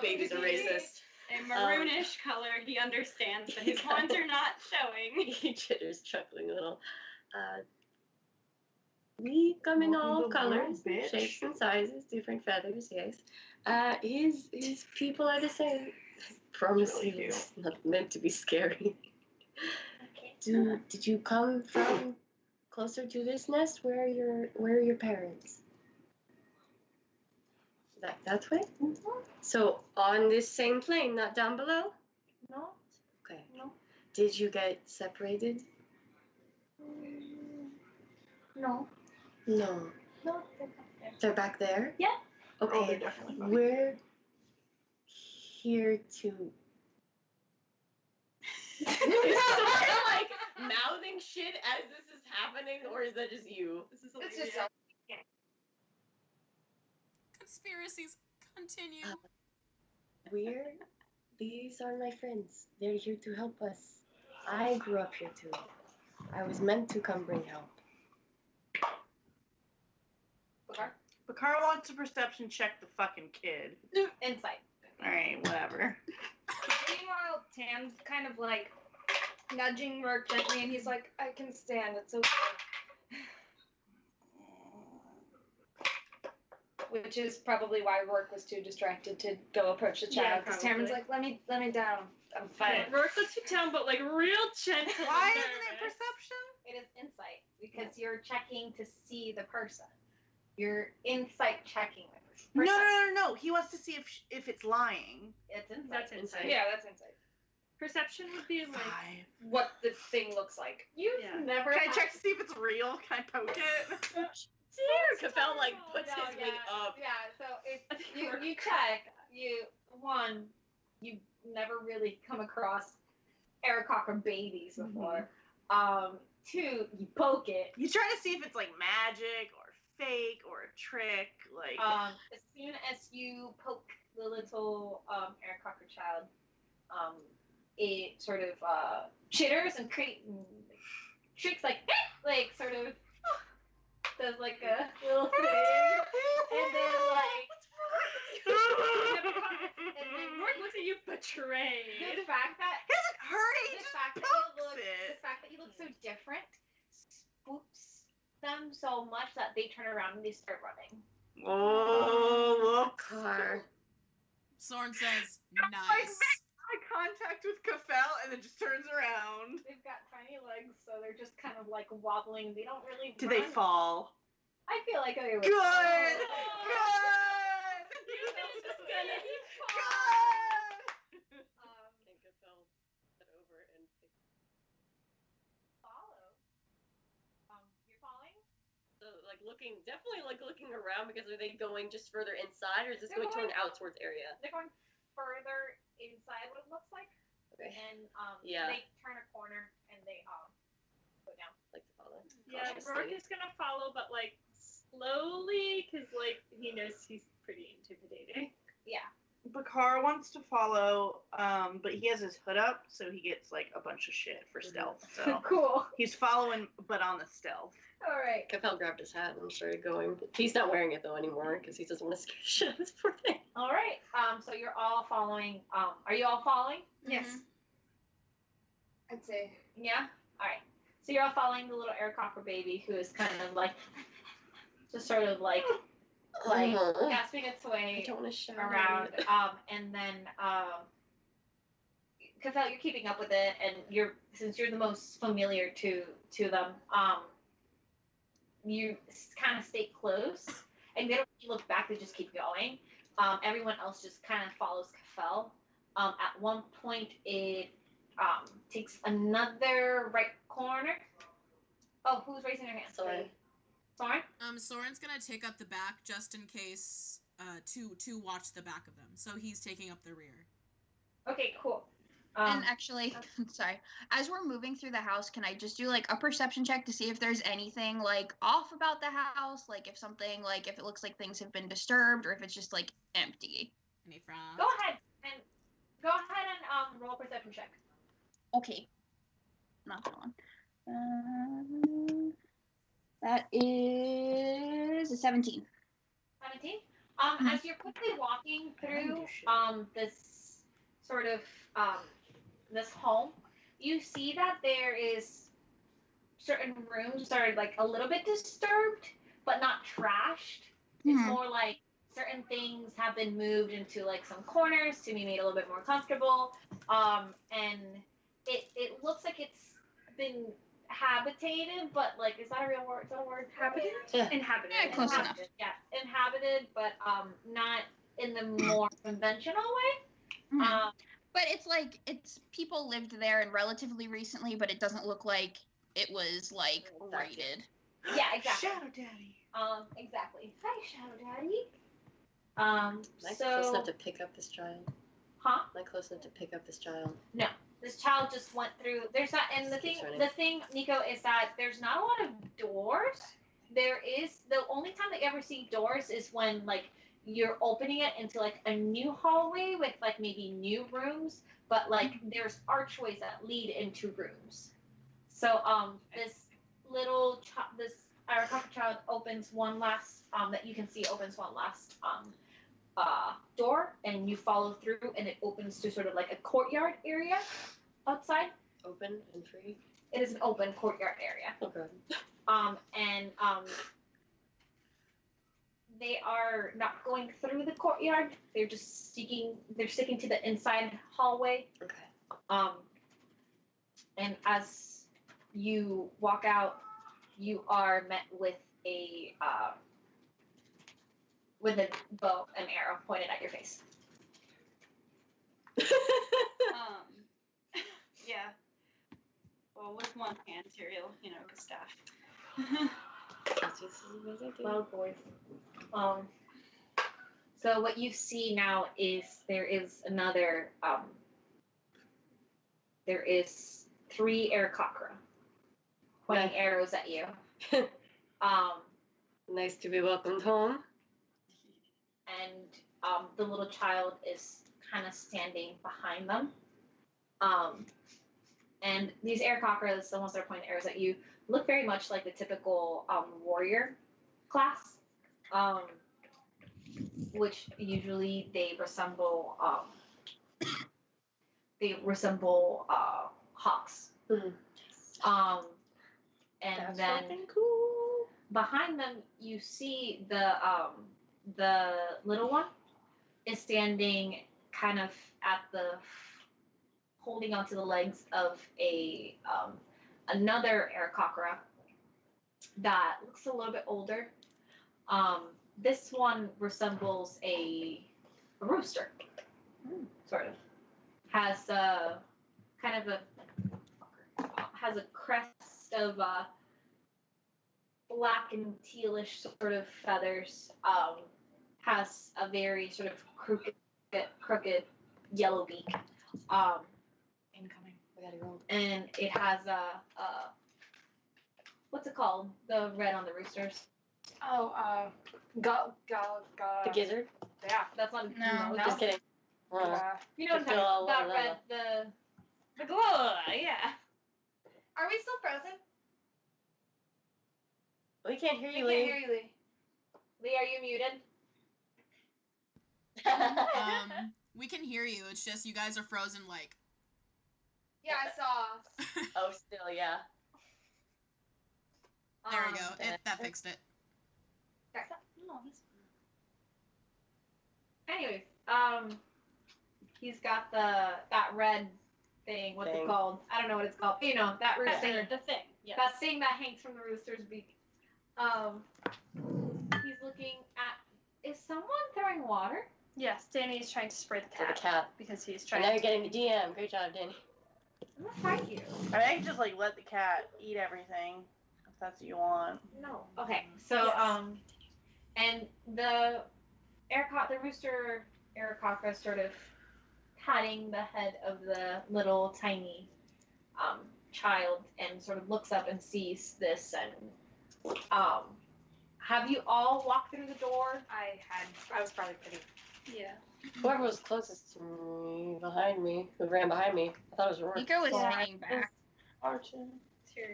Babies are racist. A maroonish color, he understands, but his horns are not showing. He jitters, chuckling a little. We come in all Welcome to the world, colors, bitch. shapes, and sizes, different feathers. Yes. His people are the same. Promise really you, it's not meant to be scary. Did you come from closer to this nest? Where are your parents? That way? So on this same plane, not down below? No. Okay. No. Did you get separated? No. No. No. They're back there? Yeah. Oh, they're Okay. definitely back. We're here to. Is someone like mouthing shit as this is happening, or is that just you? This is It's hilarious. just Conspiracies continue. These are my friends. They're here to help us. I grew up here too. I was meant to come bring help. Bakar wants a perception check the fucking kid. Insight. Alright, whatever. Meanwhile, Tam's kind of like nudging Rourke gently, and he's like, "I can stand. It's okay." Which is probably why Rourke was too distracted to go approach the Yeah, child. Because Tam's probably. like, "Let me down. I'm fine." Rourke lets you down, but like real gentle. Why and isn't it nervous. perception? It is insight because you're checking to see the person. You're insight checking the person. No. He wants to see if it's lying. It's insight. That's insight. Yeah, that's insight. Perception would be like. 5. What the thing looks like. You've Yeah. never. Can I had- check to see if it's real? Can I poke it? Cafell like Oh, puts no, his wing up. Yeah, so if you check, you've never really come across Aarakocra babies before. 2, you poke it. You try to see if it's like magic or fake or a trick. Like As soon as you poke the little Aarakocra child, it sort of chitters and shrieks like sort of does like a little thing, and then like and then Rourke looks at you betrayed. the fact that it doesn't hurt it. He the just fact that pokes it. you look so different spooks them so much that they turn around and they start running. Oh, whoops. Car. Soren says, Like, nice. makes eye contact with Kafel and then just turns around. They've got tiny legs, so they're just kind of like wobbling. They don't really. Do they run. fall? I feel like they would. Good! Oh. Good! Good! And Gafel head over and pick. Follow. You're following? So definitely looking around, because are they going just further inside, or is this They're going to an going- out towards area? They're going further inside what it looks like, Okay. and Yeah. they turn a corner and they go down. Like to follow. Yeah, cautiously. Rourke is gonna follow, but like slowly, because like he knows he's pretty intimidating. Yeah. Bakar wants to follow, but he has his hood up, so he gets like a bunch of shit for stealth. So Cool. he's following, but on the stealth. All right. Capel grabbed his hat and started going. He's not wearing it though anymore because he doesn't want to scare the shit out of this poor thing. All right. So you're all following. Are you all following? Yes. I'd say. Yeah. All right. So you're all following the little aircopter baby who is kind of like, just sort of like gasping its I way don't want to shout around. And then Kafel, you're keeping up with it, and since you're the most familiar to them, you kind of stay close, and they don't look back; they just keep going. Everyone else just kind of follows Kafel. At one point, it takes another right corner. Oh, who's raising their hand? Sorry. Sorry. Soren's gonna take up the back just in case, to watch the back of them. So he's taking up the rear. Okay, cool. And actually, sorry, as we're moving through the house, can I just do like a perception check to see if there's anything like off about the house? Like if something, like if it looks like things have been disturbed, or if it's just like empty. Any frogs? Go ahead and roll a perception check. Okay. Not that one. That is a 17. 17. As you're quickly walking through this sort of this home, you see that there is certain rooms that are like a little bit disturbed, but not trashed. It's more like certain things have been moved into like some corners to be made a little bit more comfortable. And it looks like it's been habitated, but like, is that a real word? Is that a word? Habited? Yeah. Inhabited. Yeah, close enough. Inhabited, yeah, inhabited, but not in the more conventional way. Mhm. But it's people lived there and relatively recently, but it doesn't look like it was like raided. Yeah, exactly. Shadow Daddy. Exactly. Hi, Shadow Daddy. Am I close enough to pick up this child? Huh? Am I close enough to pick up this child? No. This child just went through. There's not, and the thing, Nico, is that there's not a lot of doors. There is, the only time that you ever see doors is when like you're opening it into like a new hallway with like maybe new rooms, but like there's archways that lead into rooms. So this little this Arakaka child opens one last that you can see opens one last door, and you follow through, and it opens to sort of like a courtyard area outside. Open and free? It is an open courtyard area. Okay. They are not going through the courtyard. They're just sticking to the inside hallway. Okay. And as you walk out, you are met with a bow and arrow pointed at your face. Yeah. Well, with one hand, Tyrael, the staff. That's just what I do. Loud voice. So what you see now is there is another there is 3 Aarakocra pointing arrows at you. Nice to be welcomed home. And the little child is kind of standing behind them. And these Aarakocras, the ones that are pointing arrows at you, look very much like the typical warrior class, which usually they resemble hawks. Mm-hmm. And That's then fucking cool. behind them, you see the little one is standing kind of at the holding onto the legs of a another Aarakocra that looks a little bit older. This one resembles a rooster, sort of. Has a kind of has a crest of black and tealish sort of feathers. Has a very sort of crooked yellow beak. Incoming. We gotta go. And it has a what's it called? The red on the roosters. Oh, The gizzard? Yeah, that's not. No. Just kidding. You know what I'm talking about? That red, the glow. Yeah. Are we still frozen? We can't hear you, We Lee. can't hear you, Lee. Lee, are you muted? We can hear you. It's just you guys are frozen like. Yeah, I saw. Oh, still, yeah. There we go. That fixed it. Anyways, he's got that red thing. What's it called? I don't know what it's called. But you know that rooster. The thing. Yes. That thing that hangs from the rooster's beak. He's looking at. Is someone throwing water? Yes, Danny is trying to spray the For cat. the cat. Because he's And trying now to. you're getting the DM. Great job, Danny. I'm gonna fight you. I mean, I can just like let the cat eat everything if that's what you want. No. Okay. So and the rooster Aarakocra sort of patting the head of the little tiny child and sort of looks up and sees this and have you all walked through the door? I was probably pretty. Yeah. Whoever was closest to me, behind me, who ran behind me, I thought it was Rourke. Nico was hanging back. Archie.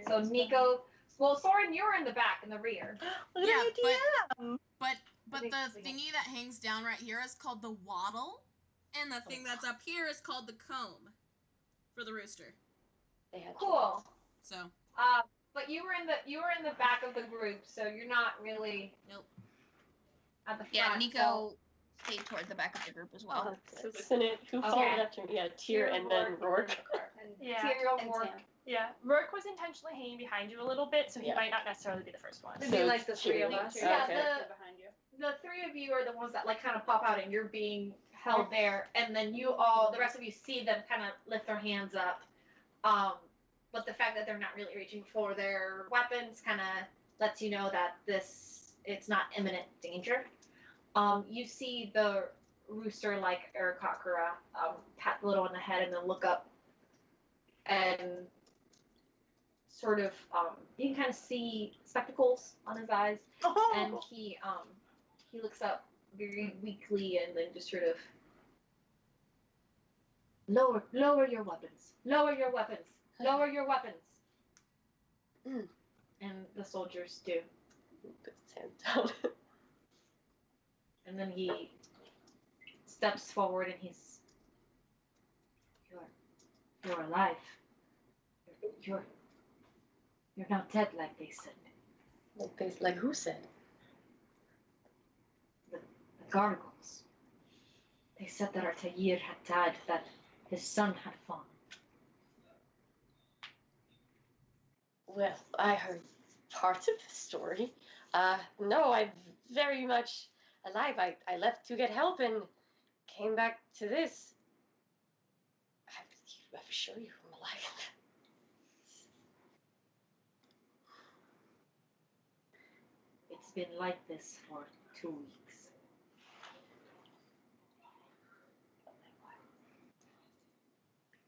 So Nico, well, Soren, you're in the back, in the rear. Look at the DM. But the thingy that hangs down right here is called the wattle, and the thing that's up here is called the comb for the rooster. They had Cool. So. But you were in the back of the group, so you're not really at the front. Yeah, Nico stayed toward the back of the group as well. Isn't it? Who followed after me? Yeah, Tyr and then Rourke. Yeah. Tyr, and Rourke. Tam. Yeah. Rourke was intentionally hanging behind you a little bit, so he might not necessarily be the first one. It'd be like the three of us. Yeah, Okay. behind you. the three of you are the ones that like kind of pop out and you're being held there, and then you all, the rest of you see them kind of lift their hands up. But the fact that they're not really reaching for their weapons kind of lets you know that it's not imminent danger. You see the rooster like Aarakocra pat the little on the head and then look up and sort of you can kind of see spectacles on his eyes, and he looks up very weakly and then just sort of lower your weapons, lower your weapons, lower your weapons. And the soldiers do. Put his hand down. And then he steps forward and he's, you're alive. You're not dead like they said. Like who said? The gargoyles. They said that Altair had died, that his son had fallen. Well, I heard parts of the story. No, I'm very much alive. I left to get help and came back to this. I'm sure you're alive. It's been like this for 2 weeks.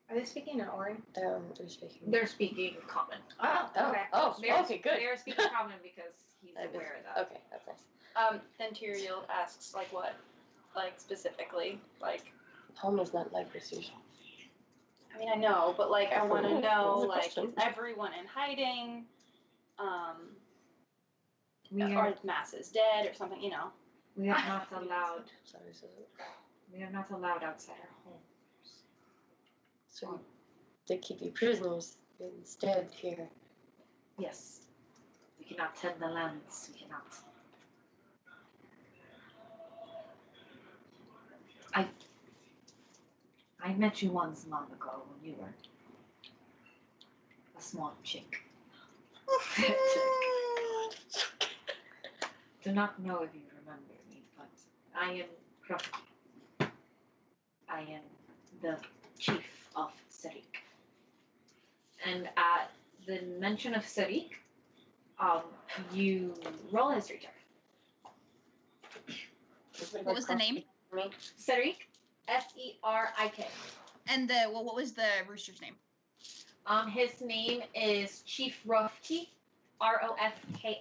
Are they speaking in Ori? They're speaking. They're speaking common. Oh, okay. Okay, good. They're speaking common because he's aware of that. Okay, that's nice. Then Tyrael asks, like, what? Like, specifically? Like, Home is not like this usually. I mean, I know, but, like, I want to That's know, a like, question. is everyone in hiding? We Or are, Mass is dead or something, you know? we are not allowed. Sorry, We are not allowed outside our homes. so they keep you prisoners instead here. Yes. We cannot tend the lands. We cannot. I met you once long ago when you were a small chick. Do not know if you remember me, but I am Krofki. I am the chief of Sarik. And at the mention of Sarik, you roll a history check. What was the name? Sarik, Serik. And what was the rooster's name? His name is Chief Rofki, Rofki.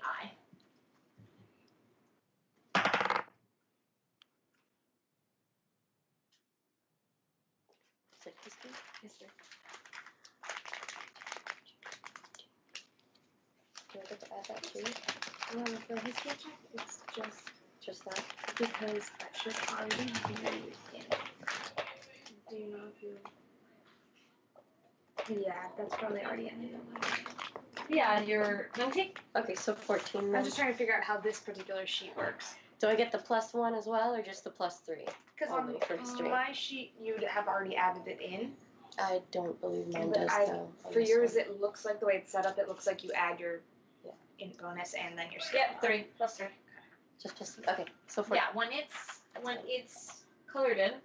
History. Do I get to add that too? For the history check, it's Just that? because that should already be in. Do you know if you... Yeah, that's probably already in. Yeah, you're 20? Okay, so 14 I'm then. just trying to figure out how this particular sheet works. Do I get the +1 as well, or just the +3? Because Only for history. on my sheet, you'd have already added it in. I don't believe mine But does, though. on for this yours, one. it looks like the way it's set up, it looks like you add your int bonus and then your skill. Yep, 3 plus 3. Just, okay, so 14. Yeah, when it's colored in,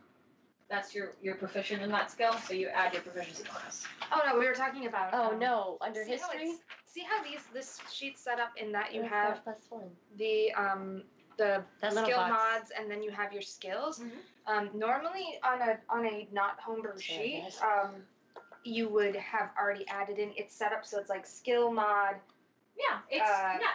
that's you're proficient in that skill, so you add your proficiency bonus. Oh no, we were talking about. Oh no, under see how history? see how this sheet's set up in that you Where's have that +1? the That little skill box. mods and then you have your skills. Normally on a not homebrew sheet, yes. you would have already added in. It's set up so it's like skill mod. Yeah,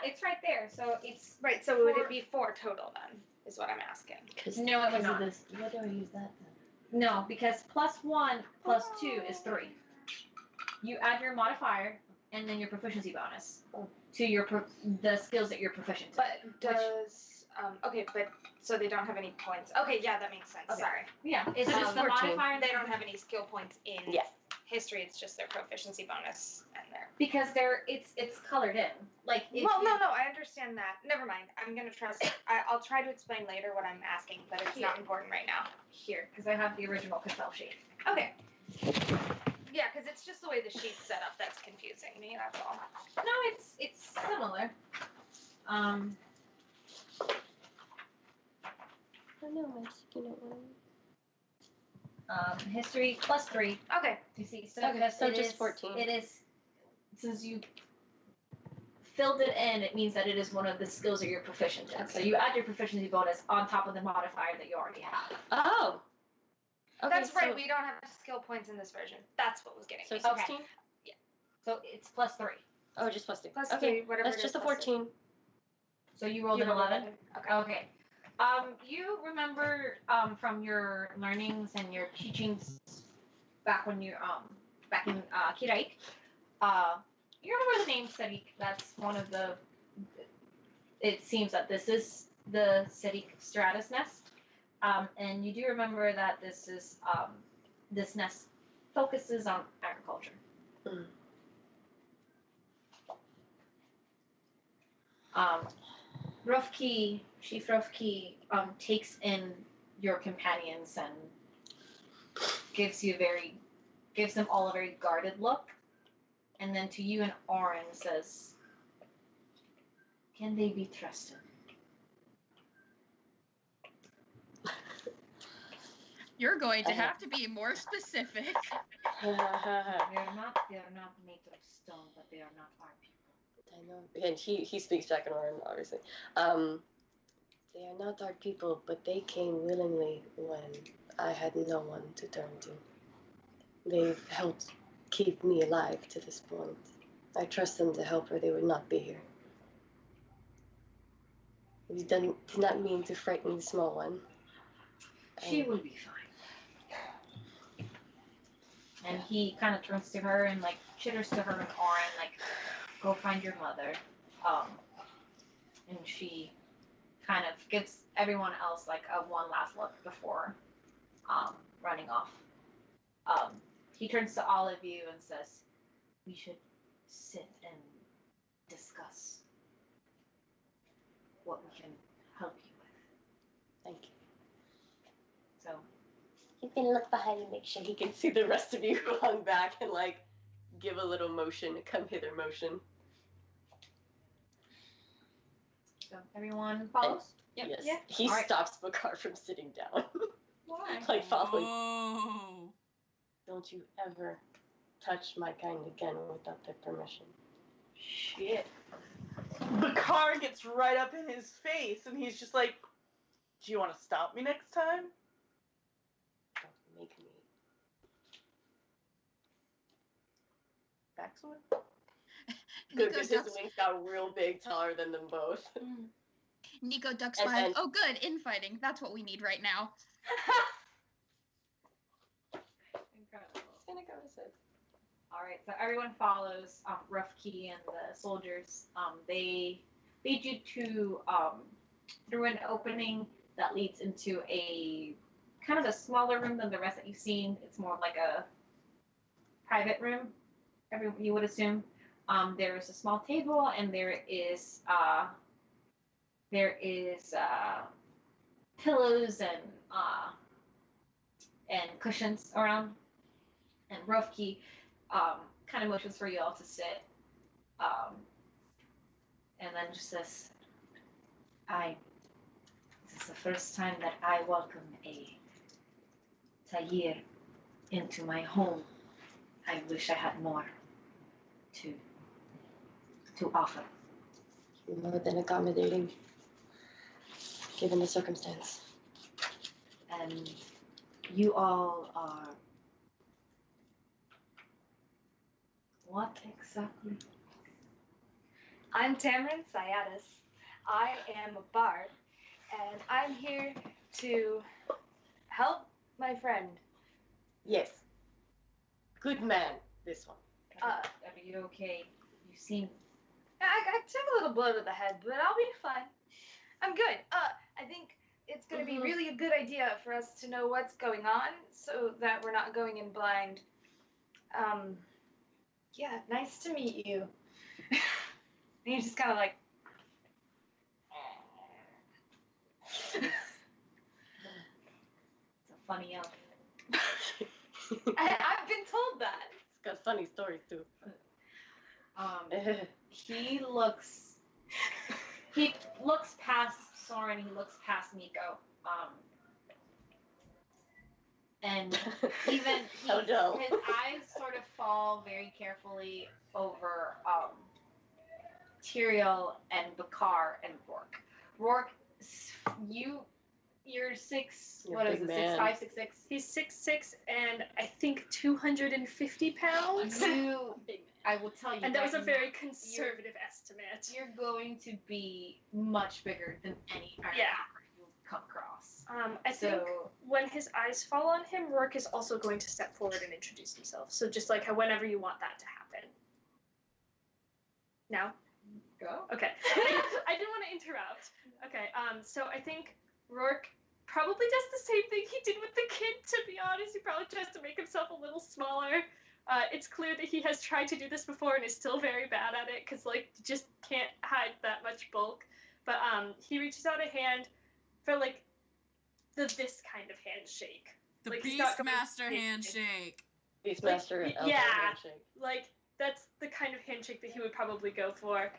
it's right there. So it's Right. So would it be 4 total then? Is what I'm asking. no, it would not. What do I use that then? No, because +1 plus 2 is 3. You add your modifier and then your proficiency bonus to the skills that you're proficient in. But does okay, but so they don't have any points. Okay, yeah, that makes sense. Okay. Sorry. Yeah, it's just the 14. modifier. They don't have any skill points in Yeah. history. It's just their proficiency bonus and their. Because it's colored in. Like if Well, no, I understand that. Never mind. I'm gonna trust. I'll try to explain later what I'm asking, but it's not important right now. Here, because I have the original Cathel sheet. Okay. Yeah, because it's just the way the sheet's set up that's confusing me. That's all. No, it's similar. I don't know, my sticky note one. History +3. Okay. You see, so Okay, because so it just is- 14. It is since you filled it in, it means that it is one of the skills that you're proficient in. So you add your proficiency bonus on top of the modifier that you already have. Oh! Okay, That's right. so- We don't have skill points in this version. That's what was getting So me. 16? So it's +3. Oh, just +2. Plus okay, 3, whatever that's it just is, a plus 14. So you rolled You an rolled 11. Okay. Okay. You remember from your learnings and your teachings back when you back in Kiraik, you remember the name Sarik? That's one of the. It seems that this is the Sarik stratus nest, and you do remember that this is this nest focuses on agriculture. Mm. Chief Rofki takes in your companions and gives them all a very guarded look, and then to you and Oren says, "Can they be trusted?" You're going to have to be more specific. They are not made of stone, but they are not our people. I know. And he speaks back in Orin, obviously. They are not our people, but they came willingly when I had no one to turn to. They've helped keep me alive to this point. I trust them to help or they would not be here. We did not mean to frighten the small one. She will be fine. And he kind of turns to her and like chitters to her and Oren, like, "Go find your mother." And she kind of gives everyone else like a one last look before running off. He turns to all of you and says, "We should sit and discuss what we can help you with." Thank you. So He's gonna look behind and make sure he can see the rest of you who hung back and like give a little motion, a come hither motion. So everyone follows? Yes. Yeah. He All right. stops Bakar from sitting down. Why? Like following. Whoa. Don't you ever touch my kind again without their permission. Shit. Bakar gets right up in his face and he's just like, do you want to stop me next time? Don't make me. Backsword? Good, Nico because his ducks, wings got real big, taller than them both. Nico ducks And behind. then- Oh, good, infighting. That's what we need right now. Incredible. It's gonna go to 6. All right, so everyone follows Rough Key and the soldiers. They lead you to through an opening that leads into a kind of a smaller room than the rest that you've seen. It's more like a private room, you would assume. There is a small table, and there is pillows and cushions around. And Rough Key kind of motions for you all to sit, and then just says, this is the first time that I welcome a Tahir into my home. I wish I had more to offer. You're more than accommodating, given the circumstance. And you all are... What exactly? I'm Tamron Syatis. I am a bard, and I'm here to help my friend. Yes. Good man, this one. Are you okay? You seem... I took a little blow to the head, but I'll be fine. I'm good. I think it's going to be really a good idea for us to know what's going on so that we're not going in blind. Yeah, nice to meet you. And you're just kind of like... It's a funny outfit. I've been told that. It's got funny stories too. He looks past Soren, he looks past Nico. And even Oh, no. his eyes sort of fall very carefully over Tyrael and Bakar and Rourke. Rourke, you're 6. You're What a is big it? man. 6'5", 6'6"? He's 6'6" and I think 250 pounds. I will tell you. And that was a right very now, conservative estimate. You're going to be much bigger than any Iron Yeah. Hammer you'll come across. I think So when his eyes fall on him, Rourke is also going to step forward and introduce himself. So just like whenever you want that to happen. Now? go. Okay. I didn't want to interrupt. Okay, so I think Rourke probably does the same thing he did with the kid, to be honest. He probably tries to make himself a little smaller. It's clear that he has tried to do this before and is still very bad at it, because, like, you just can't hide that much bulk. But he reaches out a hand for, like, this kind of handshake. The Like, he's not going Beastmaster big. handshake. Beastmaster and Elder yeah. handshake. Like, that's the kind of handshake that he would probably go for.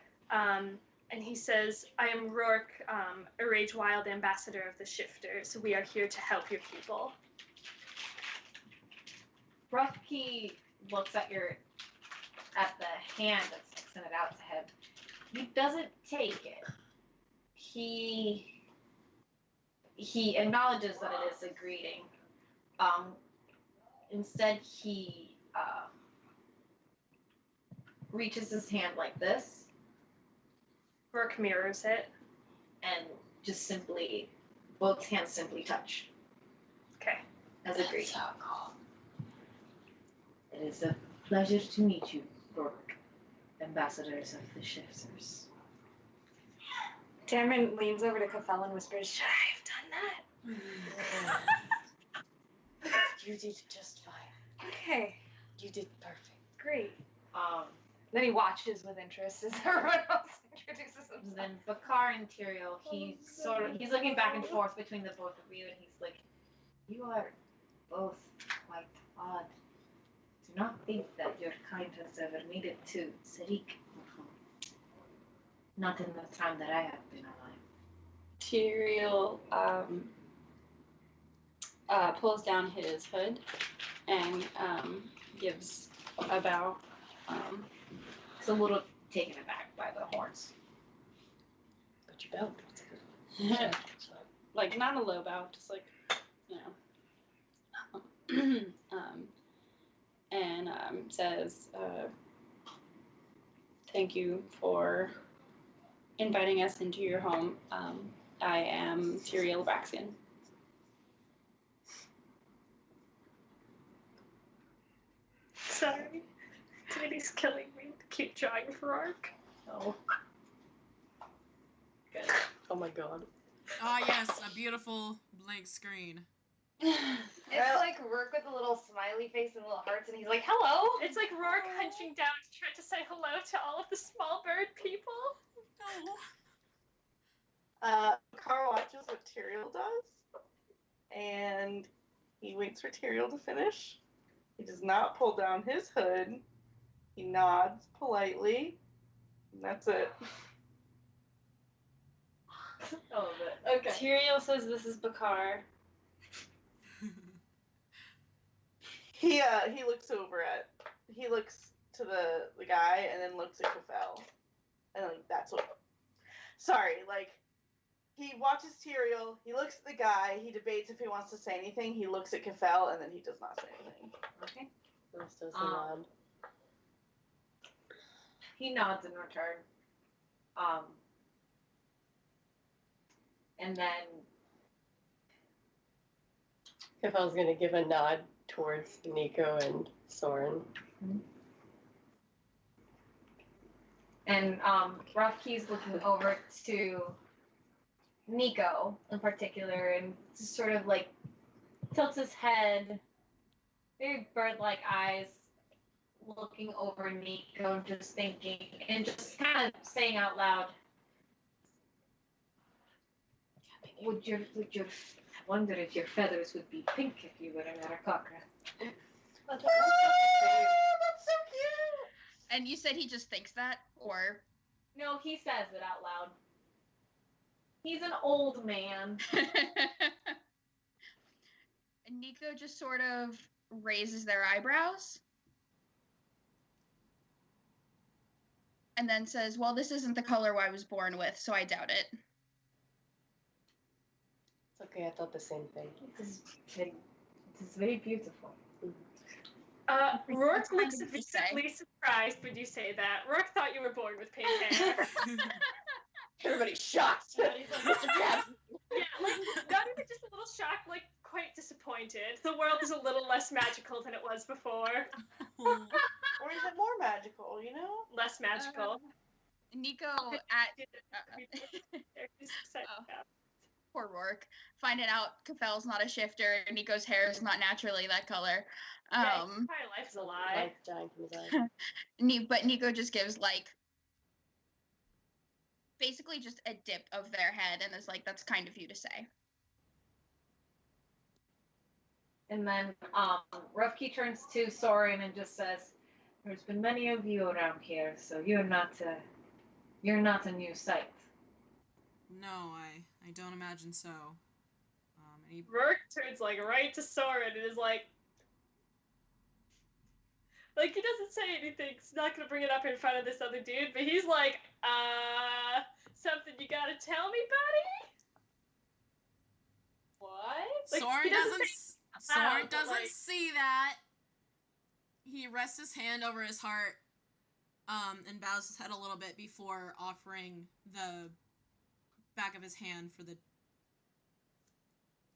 And he says, I am Rourke, a Rage Wild ambassador of the Shifters. We are here to help your people. Rough Key looks at the hand that's extended out to him. He doesn't take it. He acknowledges that it is a greeting. Instead, he reaches his hand like this Rourke mirrors it. and just simply, both hands simply touch Okay. as a greeting. It is a pleasure to meet you, Rourke, ambassadors of the Shifters. Tamron leans over to Cathal and whispers, should I have done that? You did just fine. Okay, You did perfect. great. Then he watches with interest as everyone else introduces himself. And then Bakar and Tyrael, he's looking back and forth between the both of you, and he's like, "You are both quite odd. Do not think that your kind has ever made it to Sarik before. Not in the time that I have been alive. Tyrael pulls down his hood and gives a bow. It's a little taken aback by the horns. But you bowed. Like, not a low bow, just like, you know. And says, thank you for inviting us into your home. I am Tyrael Braxian. Sorry. Timmy's killing me. Keep trying for Ark. Oh. Good. Oh my god. Ah, yes, a beautiful blank screen. It's like Rourke with a little smiley face and little hearts, and he's like, "Hello." It's like Rourke hunching down to try to say hello to all of the small bird people. No. Carl watches what Tyrael does, and he waits for Tyrael to finish. He does not pull down his hood. He nods politely, and that's it. Oh, but okay. Tyrael says this is Bakar. He looks to the guy and then looks at Kafel. And like that's what he watches Tyrael, he looks at the guy, he debates if he wants to say anything, he looks at Kafel, and then he does not say anything. Okay. This does a nod. He nods in return. And then If I was gonna give a nod towards Nico and Soren. And Rothkey's looking over to Nico in particular and just sort of like tilts his head, very bird-like eyes, looking over Nico, just thinking, and just kind of saying out loud, I wonder if your feathers would be pink if you were an Arakakra. That's so cute! And you said he just thinks that, or? No, he says it out loud. He's an old man. And Nico just sort of raises their eyebrows. And then says, well, this isn't the color I was born with, so I doubt it. It's okay, I thought the same thing. It is very beautiful. Rourke looks visibly surprised when you say that. Rourke thought you were born with pink hair. Everybody's shocked. Everybody's like, Mr. Krabs. Yeah, like, not even just a little shocked, like, quite disappointed. The world is a little less magical than it was before. Or is it more magical, you know? Less magical. Nico poor Rourke, finding out Kafel's not a shifter, and Nico's hair is not naturally that color. Yeah, my life's a lie. Light dying from his eyes. But Nico just gives, like, basically just a dip of their head and is like, that's kind of you to say. And then Rothkey turns to Soren and just says, there's been many of you around here, so you're not a new sight. No, I don't imagine so. Rourke turns like right to Soren and is like he doesn't say anything. He's not gonna bring it up in front of this other dude, but he's like, something you gotta tell me, buddy? What? Like, Soren doesn't see that. He rests his hand over his heart, and bows his head a little bit before offering the back of his hand for the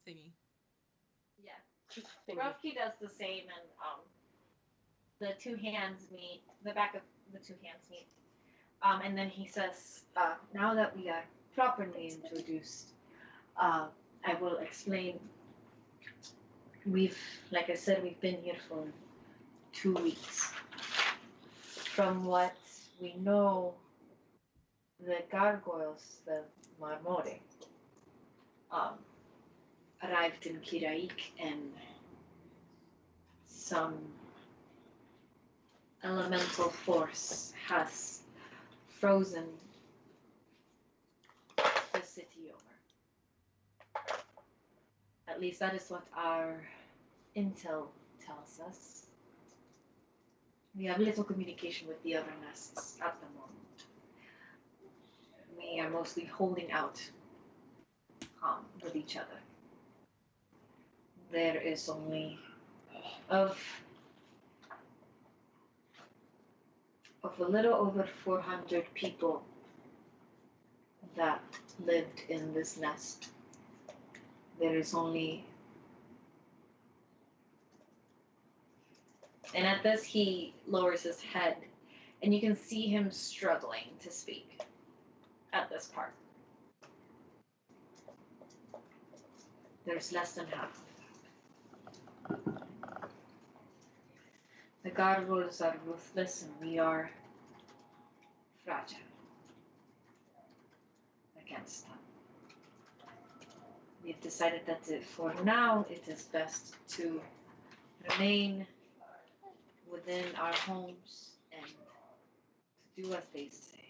thingy. Yeah. Rothkey does the same, and the two hands meet. The back of the two hands meet. And then he says, now that we are properly introduced, I will explain. Like I said, we've been here for 2 weeks. From what we know, the gargoyles, the Marmore, arrived in Kiraik and some elemental force has frozen the city over. At least that is what our intel tells us. We have little communication with the other nests at the moment. We are mostly holding out with each other. There is only of a little over 400 people that lived in this nest. There is only, and at this he lowers his head, and you can see him struggling to speak at this part. There's less than half. The gargoyles are ruthless and we are fragile against them. We've decided that for now it is best to remain within our homes and to do as they say.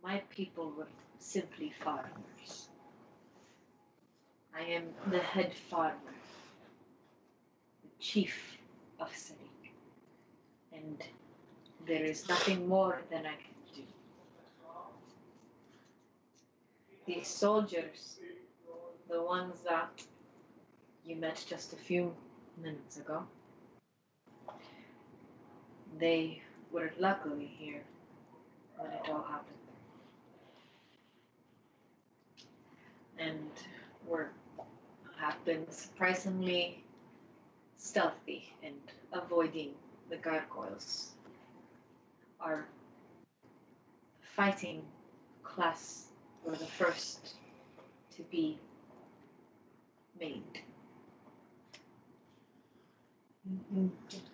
My people were simply farmers. I am the head farmer, the chief of Sadiq, and there is nothing more than I can do. These soldiers, the ones that you met just a few minutes ago, they were luckily here when it all happened. And have been surprisingly stealthy and avoiding the gargoyles. Our fighting class were the first to be maimed.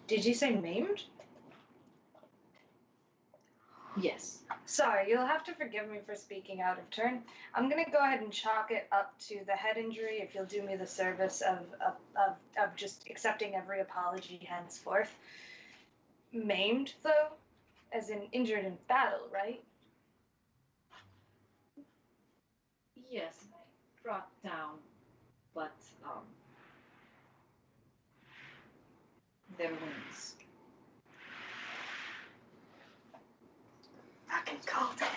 Did you say maimed? Yes. Sorry, you'll have to forgive me for speaking out of turn. I'm gonna go ahead and chalk it up to the head injury if you'll do me the service of just accepting every apology henceforth. Maimed, though? As in injured in battle, right? Yes, brought down, but their wings. Fucking called it.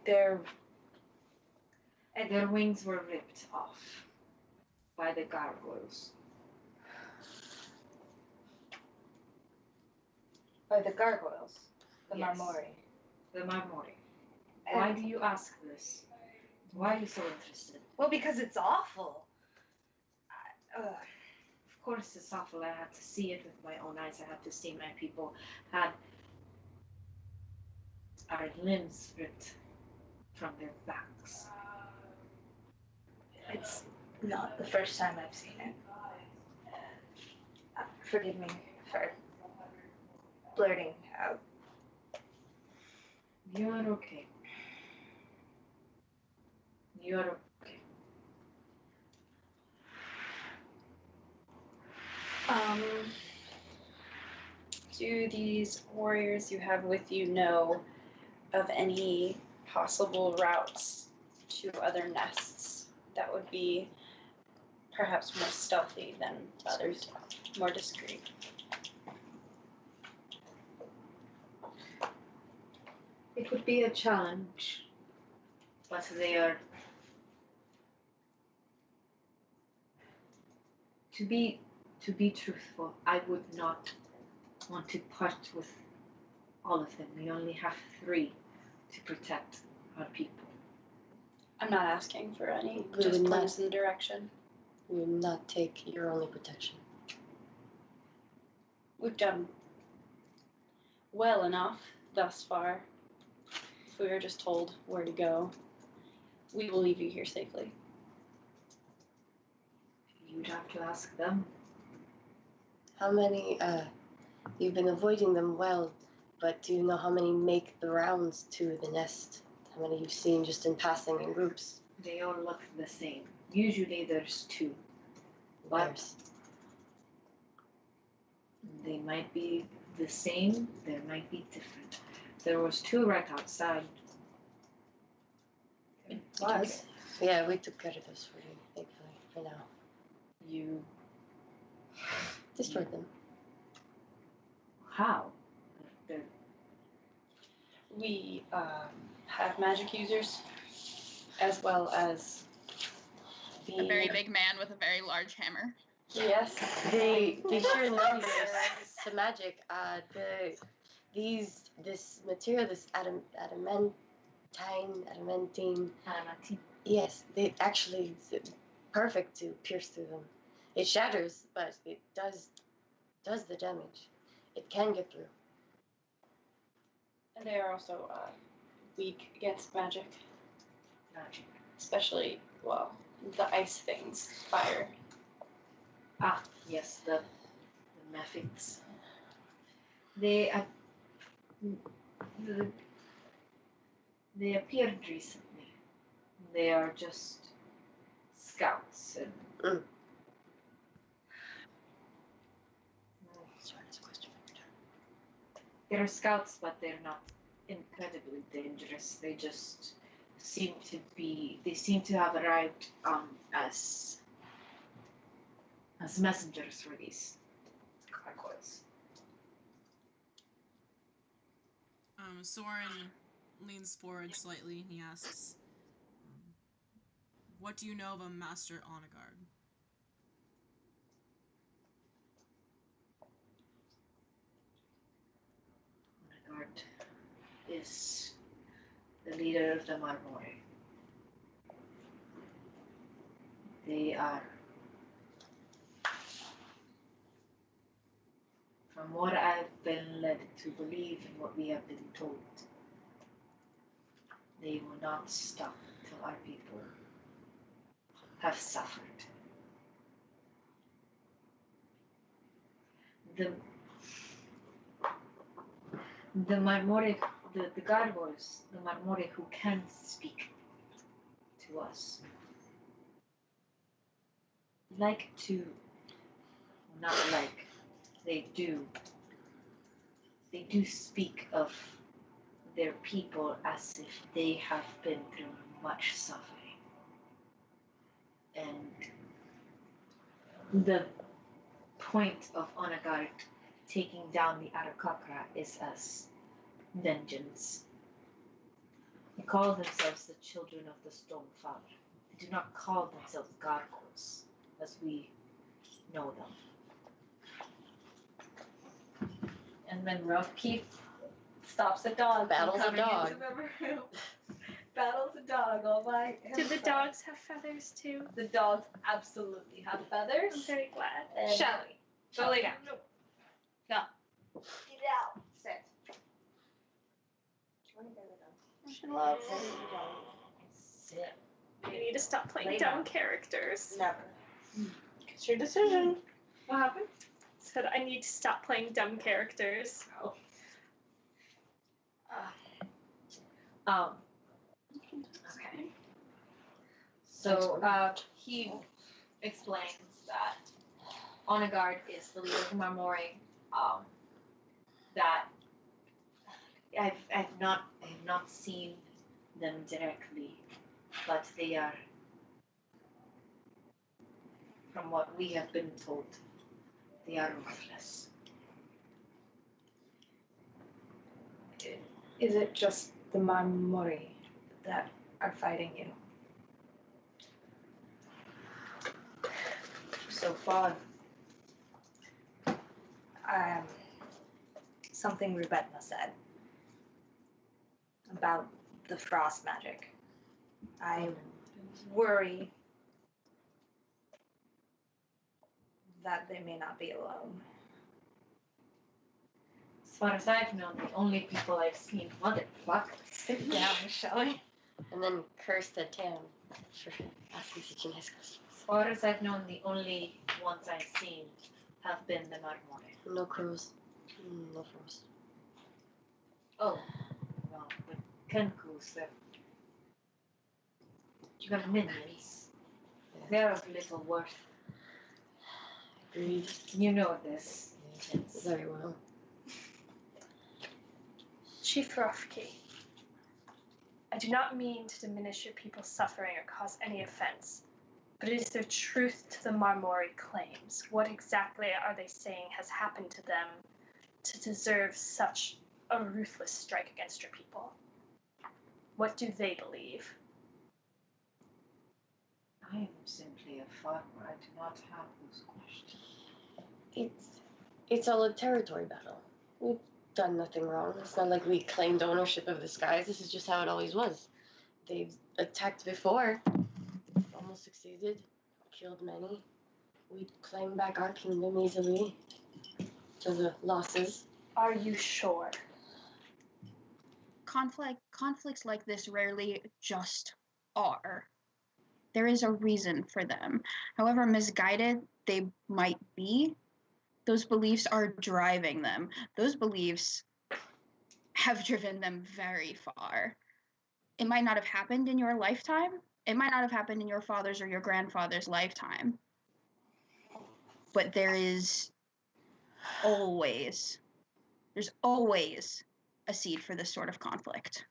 Their wings were ripped off by the gargoyles. By the gargoyles? The Yes. Marmori? The Marmori. Why do you ask this? Why are you so interested? Well, because it's awful. Of course it's awful. I had to see it with my own eyes. I had to see my people had our limbs ripped from their backs. It's not the first time I've seen it. Forgive me for blurting out. You're okay. You're okay. Do these warriors you have with you know of any possible routes to other nests that would be perhaps more stealthy than others, more discreet? It would be a challenge, but they are. To be truthful, I would not want to part with all of them. We only have 3 to protect our people. I'm not asking for any, We just would not- points in direction. We will not take your only protection. We've done well enough thus far. If we were just told where to go, we will leave you here safely. You'd have to ask them. How many, you've been avoiding them well, but do you know how many make the rounds to the nest? How many you've seen just in passing in groups? They all look the same. Usually there's two, but Bears. they might be the same. They might be different. There was two right outside. Was. Yeah, we took care of those for you, thankfully, for now. You Destroyed them. how? They're We have magic users, as well as the A very big man with a very large hammer. Yes. They sure know the magic. This material, this adamantine. adamantine. Yes, they actually it's perfect to pierce through them. It shatters, but it does the damage. It can get through. And they are also weak against magic, Magic. especially, well, the ice things, fire. Ah, yes, the methods. They they appeared recently. They are just scouts and they're scouts, but they're not incredibly dangerous. They just seem to have arrived as messengers for these gargoyles. Soren leans forward slightly and he asks, what do you know of a Master Onagard? Onagard is the leader of the Marmore. They are, from what I've been led to believe and what we have been told, they will not stop till our people have suffered. The Marmore, the gargoyles, the Marmore who can speak to us, like to, not like, they do speak of their people as if they have been through much suffering. And the point of Onagard taking down the Arakakra is as vengeance. They call themselves the children of the Stone Father. They do not call themselves gargoyles as we know them. And then Keith stops a dog. Battles a from coming dog. into the room. Battles a dog all by Do the himself. dogs have feathers too? The dogs absolutely have I'm feathers. very glad. And Shall we? Go lay down. No. Get out. Sit. She loves Sit. You need to stop playing Lay dumb down. characters. Never. It's your decision. What happened? Said I need to stop playing dumb characters. Okay. So he explains that Onagard is the leader of the Marmore. That I've not seen them directly, but they are, from what we have been told, they are ruthless. Is it just the Marmore that are fighting you? So far, Something Rubetna said about the frost magic. I worry that they may not be alone. as far as I've known, the only people I've seen, motherfucker. Sit down, Shelley. And then curse the Tam for asking such a nice question. As far as I've known, the only ones I've seen have been the Marmore. No crows. No frost. Oh, well, but Kenku's, you got minions. Yeah. They're of little worth. Agreed. You know this. Yes. Very well. Chief Rofke, I do not mean to diminish your people's suffering or cause any offense, but is there truth to the Marmori claims? What exactly are they saying has happened to them to deserve such a ruthless strike against your people? What do they believe? I am simply a farmer. I do not have those questions. It's all a territory battle. We've done nothing wrong. It's not like we claimed ownership of the skies. This is just how it always was. They've attacked before, almost succeeded, killed many. We claimed back our kingdom easily to the losses. Are you sure? Conflicts like this rarely just are. There is a reason for them. However misguided they might be, those beliefs are driving them. Those beliefs have driven them very far. It might not have happened in your lifetime. It might not have happened in your father's or your grandfather's lifetime. But there's always a seed for this sort of conflict.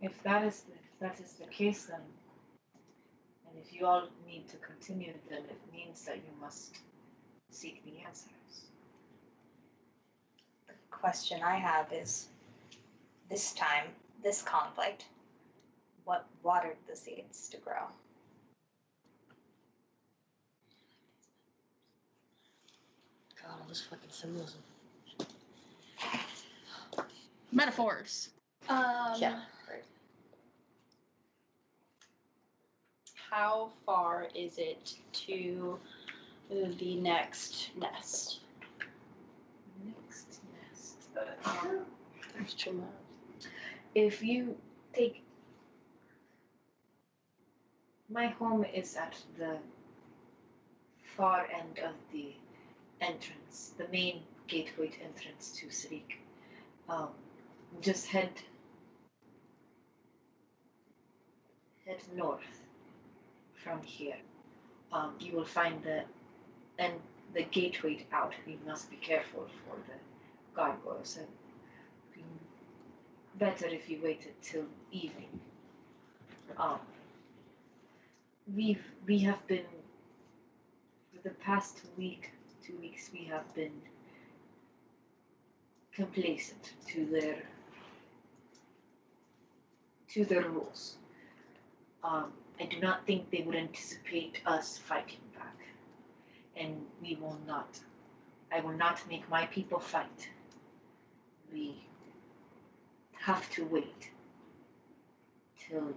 If that is the case, then, and if you all need to continue, then it means that you must seek the answers. The question I have is, this conflict, what watered the seeds to grow? God, all this fucking symbolism. Metaphors. Yeah, right. How far is it to the next nest? Next nest. There's 2 miles. If you take, my home is at the far end of the entrance, the main gateway entrance to Sarik. Just head north from here. You will find the gateway out. You must be careful for the gargoyles. And better if you waited till evening. We have been, for the past week, 2 weeks, we have been complacent to their rules. I do not think they would anticipate us fighting back, and we will not. I will not make my people fight. We have to wait till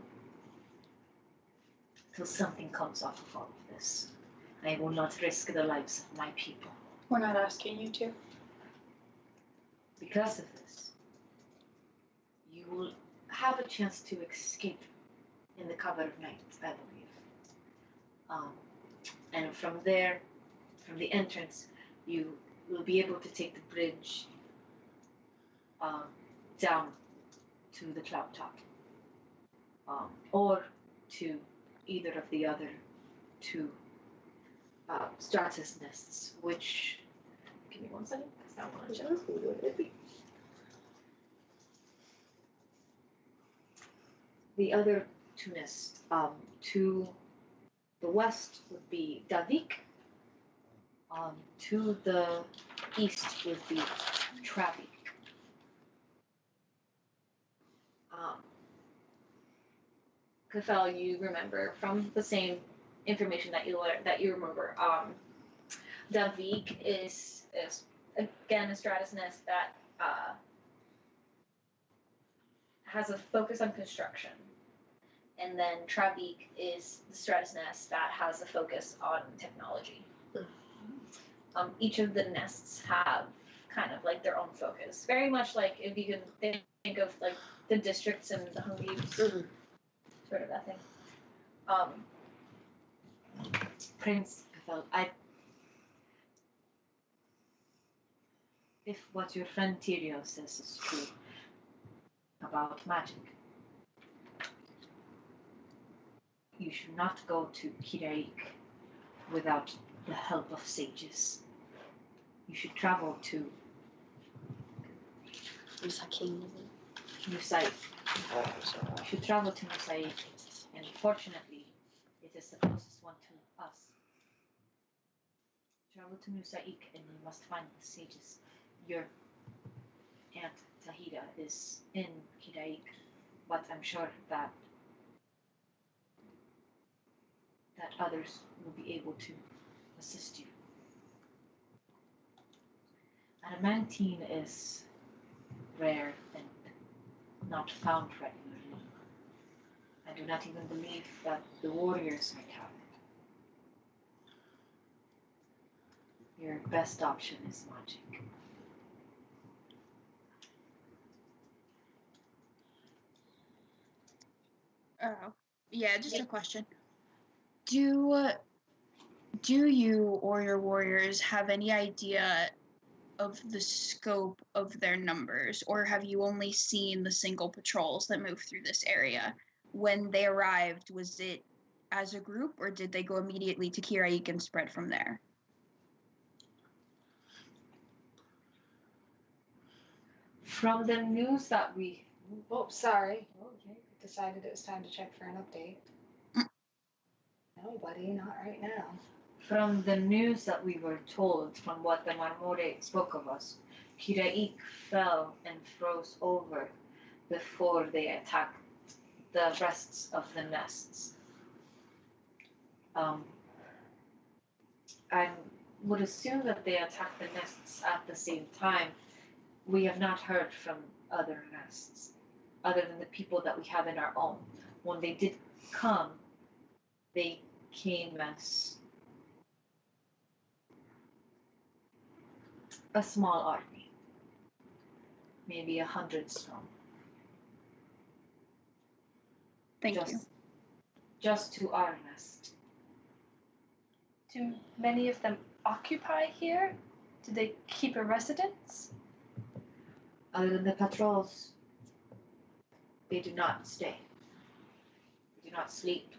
something comes off of all of this. I will not risk the lives of my people. We're not asking you to. Because of this, you will have a chance to escape in the cover of night, I believe. And from there, from the entrance, you will be able to take the bridge down to the cloud top, or to either of the other 2 Stratus nests, which, give me 1 second, because I want to check. The other 2 nests, to the west would be Davik, to the east would be Travik. Kafel, you remember from the same information that you remember. Davik is again a stratus nest that has a focus on construction, and then Travik is the stratus nest that has a focus on technology. Each of the nests have kind of like their own focus, very much like if you can think of like the districts in the Hunger Games. Sort of that thing. Prince, if what your friend Tyrio says is true about magic, you should not go to Kiraik without the help of sages. You should travel to Musakin. Musai. You should travel to Musai, and fortunately, it is the closest one to us. Travel to Musaik, and you must find the sages. Your aunt Tahida is in Kidaik, but I'm sure that others will be able to assist you. Adamantine is rare and not found regularly. I do not even believe that the warriors might have it. Your best option is magic. Oh, yeah, just a question. Do you or your warriors have any idea of the scope of their numbers, or have you only seen the single patrols that move through this area? When they arrived, was it as a group, or did they go immediately to Kiraik and spread from there? From the news that we... Oh, sorry. Okay. Decided it was time to check for an update. No, buddy, not right now. From the news that we were told, from what the Marmore spoke of us, Kiraik fell and froze over before they attacked the rests of the nests. I would assume that they attacked the nests at the same time. We have not heard from other nests, other than the people that we have in our own. When they did come, they came as a small army, maybe 100 strong. Thank you. Just to our nest. Do many of them occupy here? Do they keep a residence? Other than the patrols, they do not stay. They do not sleep.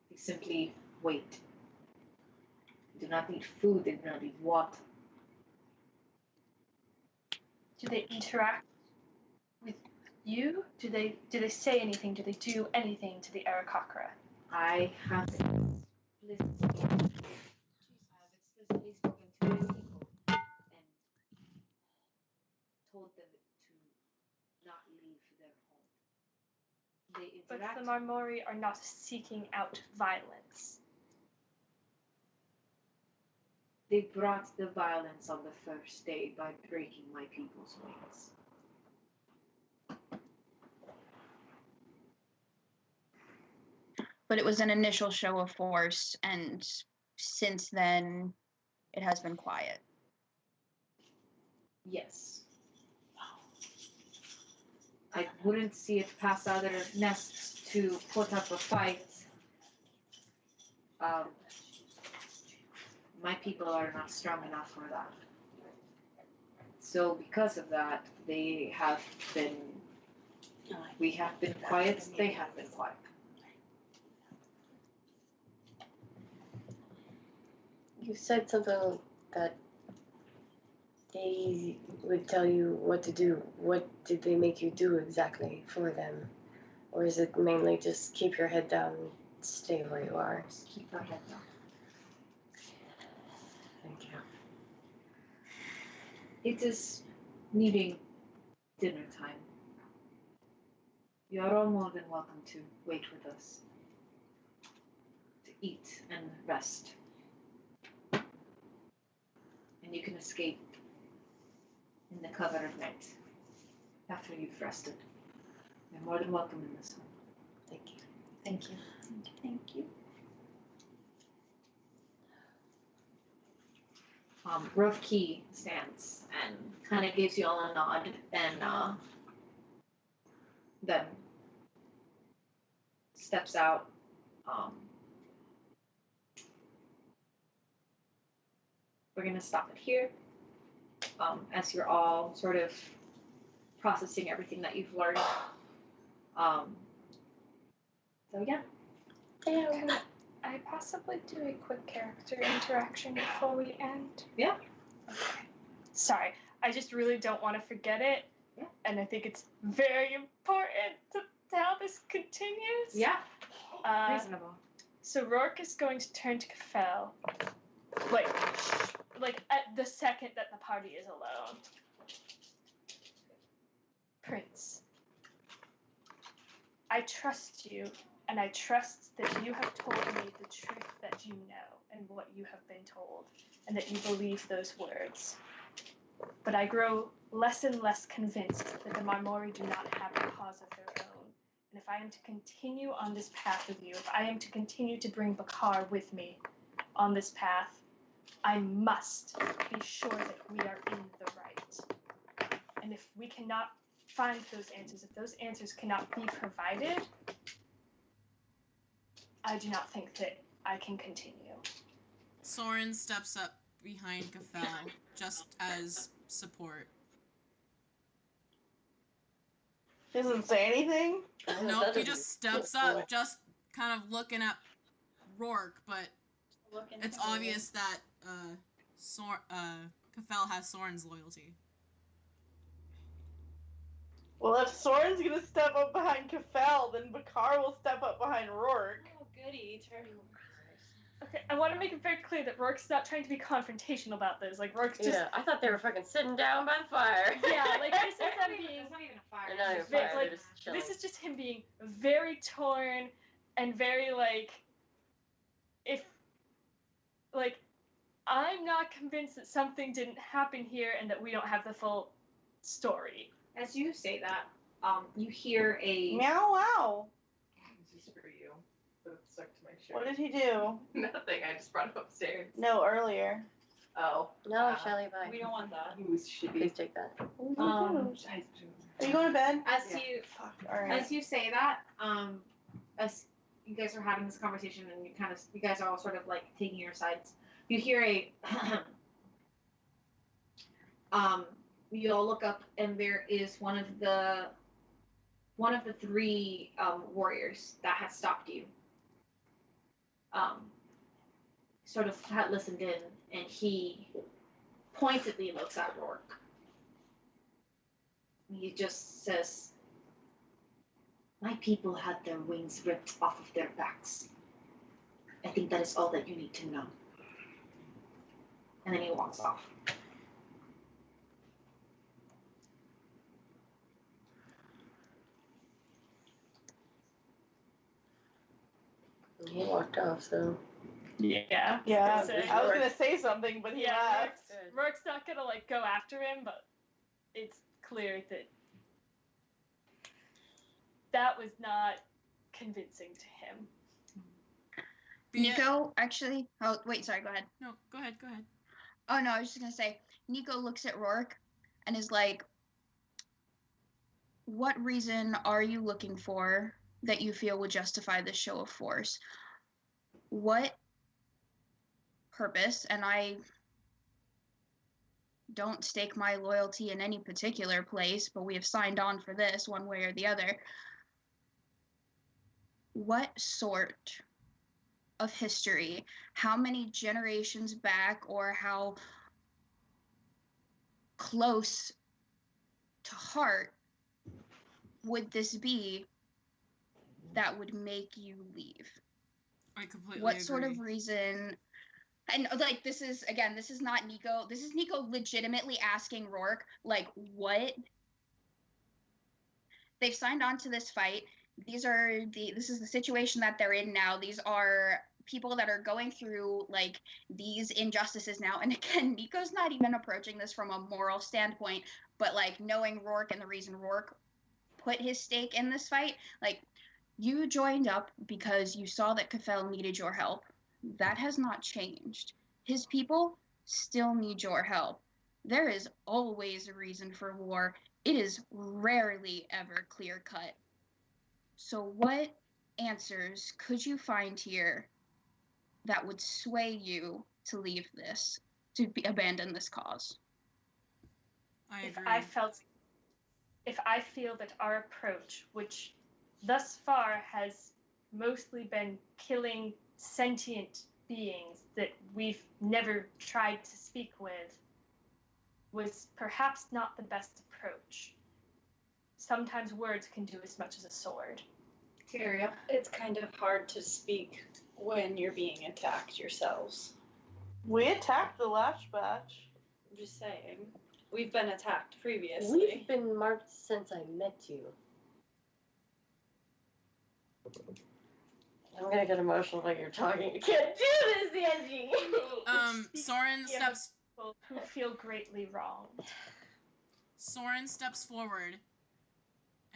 They simply wait. They do not need food. They do not need water. Do they interact with you? Do they say anything? Do they do anything to the Arakakra? I have explicitly spoken to the people and told them to not leave their home. They interact. But the Marmori are not seeking out violence. They brought the violence on the first day by breaking my people's wings. But it was an initial show of force, and since then, it has been quiet. Yes. I wouldn't see it past other nests to put up a fight. My people are not strong enough for that. So because of that, we have been quiet, they have been quiet. You said something that they would tell you what to do. What did they make you do exactly for them? Or is it mainly just keep your head down and stay where you are? Just keep our head down. Thank you. It is nearing dinner time. You are all more than welcome to wait with us, to eat and rest. And you can escape in the cover of night after you've rested. You're more than welcome in this home. Thank you. Thank you. Thank you. Rovki stands and kind of gives you all a nod, and then steps out. We're gonna stop it here, as you're all sort of processing everything that you've learned. So yeah, possibly do a quick character interaction before we end? Yeah. Okay. Sorry, I just really don't want to forget it. Yeah. And I think it's very important to how this continues. Yeah. Reasonable. So Rourke is going to turn to Kafel. Like at the second that the party is alone. Prince, I trust you, and I trust that you have told me the truth that you know and what you have been told, and that you believe those words. But I grow less and less convinced that the Marmori do not have a cause of their own. And if I am to continue on this path with you, if I am to continue to bring Bakar with me on this path, I must be sure that we are in the right. And if we cannot find those answers, if those answers cannot be provided, I do not think that I can continue. Soren steps up behind Kafel, just as support. Doesn't say anything? Nope, he just steps up, just kind of looking at Rourke, but it's obvious that Kafel has Soren's loyalty. Well, if Soren's gonna step up behind Kafel, then Bakar will step up behind Rourke. Oh, goody. Okay, I want to make it very clear that Rourke's not trying to be confrontational about this. Like, Rourke's just... Yeah, I thought they were fucking sitting down by the fire. Yeah, like, this is them being... It's not even a fire. They're not even Ve- fire, like, they're just chilling. This is just him being very torn and very, like... Like, I'm not convinced that something didn't happen here and that we don't have the full story. As you say that, you hear a Meow wow. This is for you. But it's stuck to my shirt. What did he do? Nothing. I just brought him upstairs. No, earlier. Oh. No, Shelly, bye. We don't want that. He was shitty. Please take that. Are you going to bed? As you say that, as you guys are having this conversation and you guys are all sort of like taking your sides, you hear a you all look up and there is one of the three warriors that had stopped you. Sort of had listened in, and he pointedly looks at Rourke. He just says, "My people had their wings ripped off of their backs. I think that is all that you need to know." And then he walks off. He walked off, so... Yeah. Yeah, Say, I was going to say something, but he left. Rourke's not gonna, like, go after him, but it's clear that that was not convincing to him. Nico, actually... Oh, wait, sorry, go ahead. No, go ahead. Oh, no, I was just going to say, Nico looks at Rourke and is like, what reason are you looking for that you feel would justify this show of force? What purpose, and I don't stake my loyalty in any particular place, but we have signed on for this one way or the other. What sort of history, how many generations back, or how close to heart would this be that would make you leave? I completely What agree. sort of reason? And like, this is not Nico. This is Nico legitimately asking Rourke, like, what? They've signed on to this fight. This is the situation that they're in now. These are people that are going through like these injustices now. And again, Nico's not even approaching this from a moral standpoint, but like knowing Rourke and the reason Rourke put his stake in this fight, like, you joined up because you saw that Kafel needed your help. That has not changed. His people still need your help. There is always a reason for war. It is rarely ever clear-cut. So what answers could you find here that would sway you to leave this, to abandon this cause? I agree. If I feel that our approach, which thus far has mostly been killing sentient beings that we've never tried to speak with was perhaps not the best approach. Sometimes words can do as much as a sword. Tyria. It's kind of hard to speak when you're being attacked yourselves. We attacked the last batch. I'm just saying. We've been attacked previously. We've been marked since I met you. I'm gonna get emotional while you're talking. I can't do this, Angie! Soren steps... People who feel greatly wronged. Soren steps forward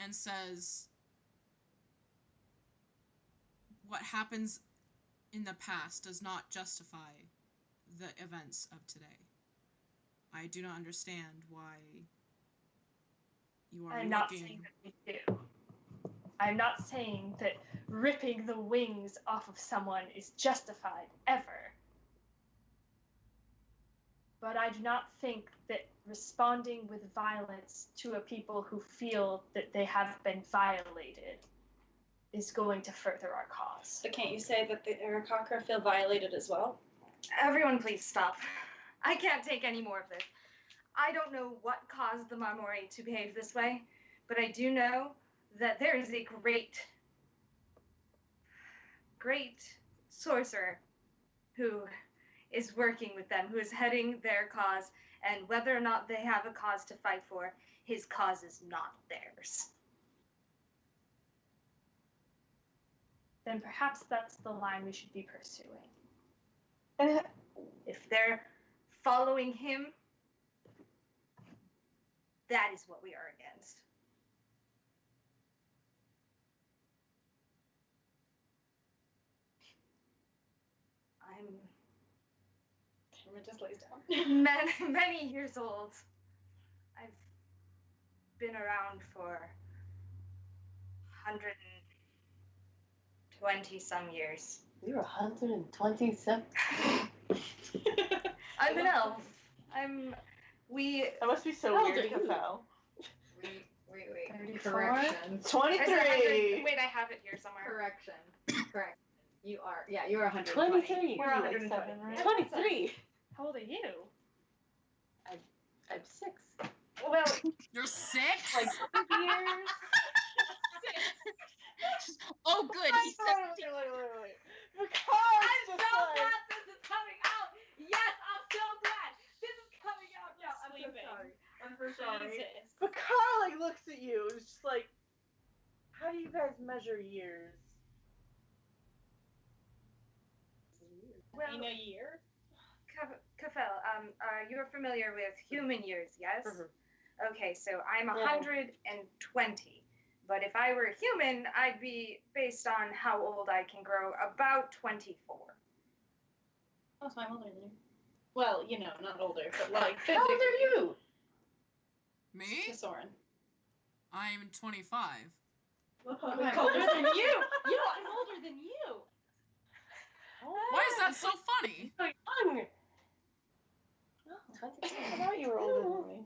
and says, what happens in the past does not justify the events of today. I do not understand why you are I'm not saying that we do. I'm not saying that ripping the wings off of someone is justified, ever. But I do not think that responding with violence to a people who feel that they have been violated is going to further our cause. But can't you say that the Arakakra feel violated as well? Everyone, please stop. I can't take any more of this. I don't know what caused the Marmori to behave this way, but I do know that there is a great sorcerer who is working with them, who is heading their cause, and whether or not they have a cause to fight for, his cause is not theirs. Then perhaps that's the line we should be pursuing. If they're following him, that is what we are against. Camera just lays down. Many years old. I've been around for 120 some years. You're 127. I'm an elf. That must be so How old weird are to you? Cal. Wait. 34? Correction. 23! Wait, I have it here somewhere. Correction. You are 120. 23. We're 120, right? 23. How old are you? I'm 6. Well, You're 6? like years. Oh, good. He's 17. Wait. I'm so glad this is coming out. Yes, I'm so glad this is coming out. No, I'm so sorry. I'm so sorry. But Carl looks at you and is just like, how do you guys measure years? Well, In a year? Kafel, you're familiar with human years, yes? Mhm. Okay, so I'm 120. But if I were human, I'd be, based on how old I can grow, about 24. Oh, so I'm older than you. Well, not older, but like How old are you? Me? to Soren. I'm 25. I'm older than you. I'm older than you. Why is that so funny? So young. 22. I thought you were older than me.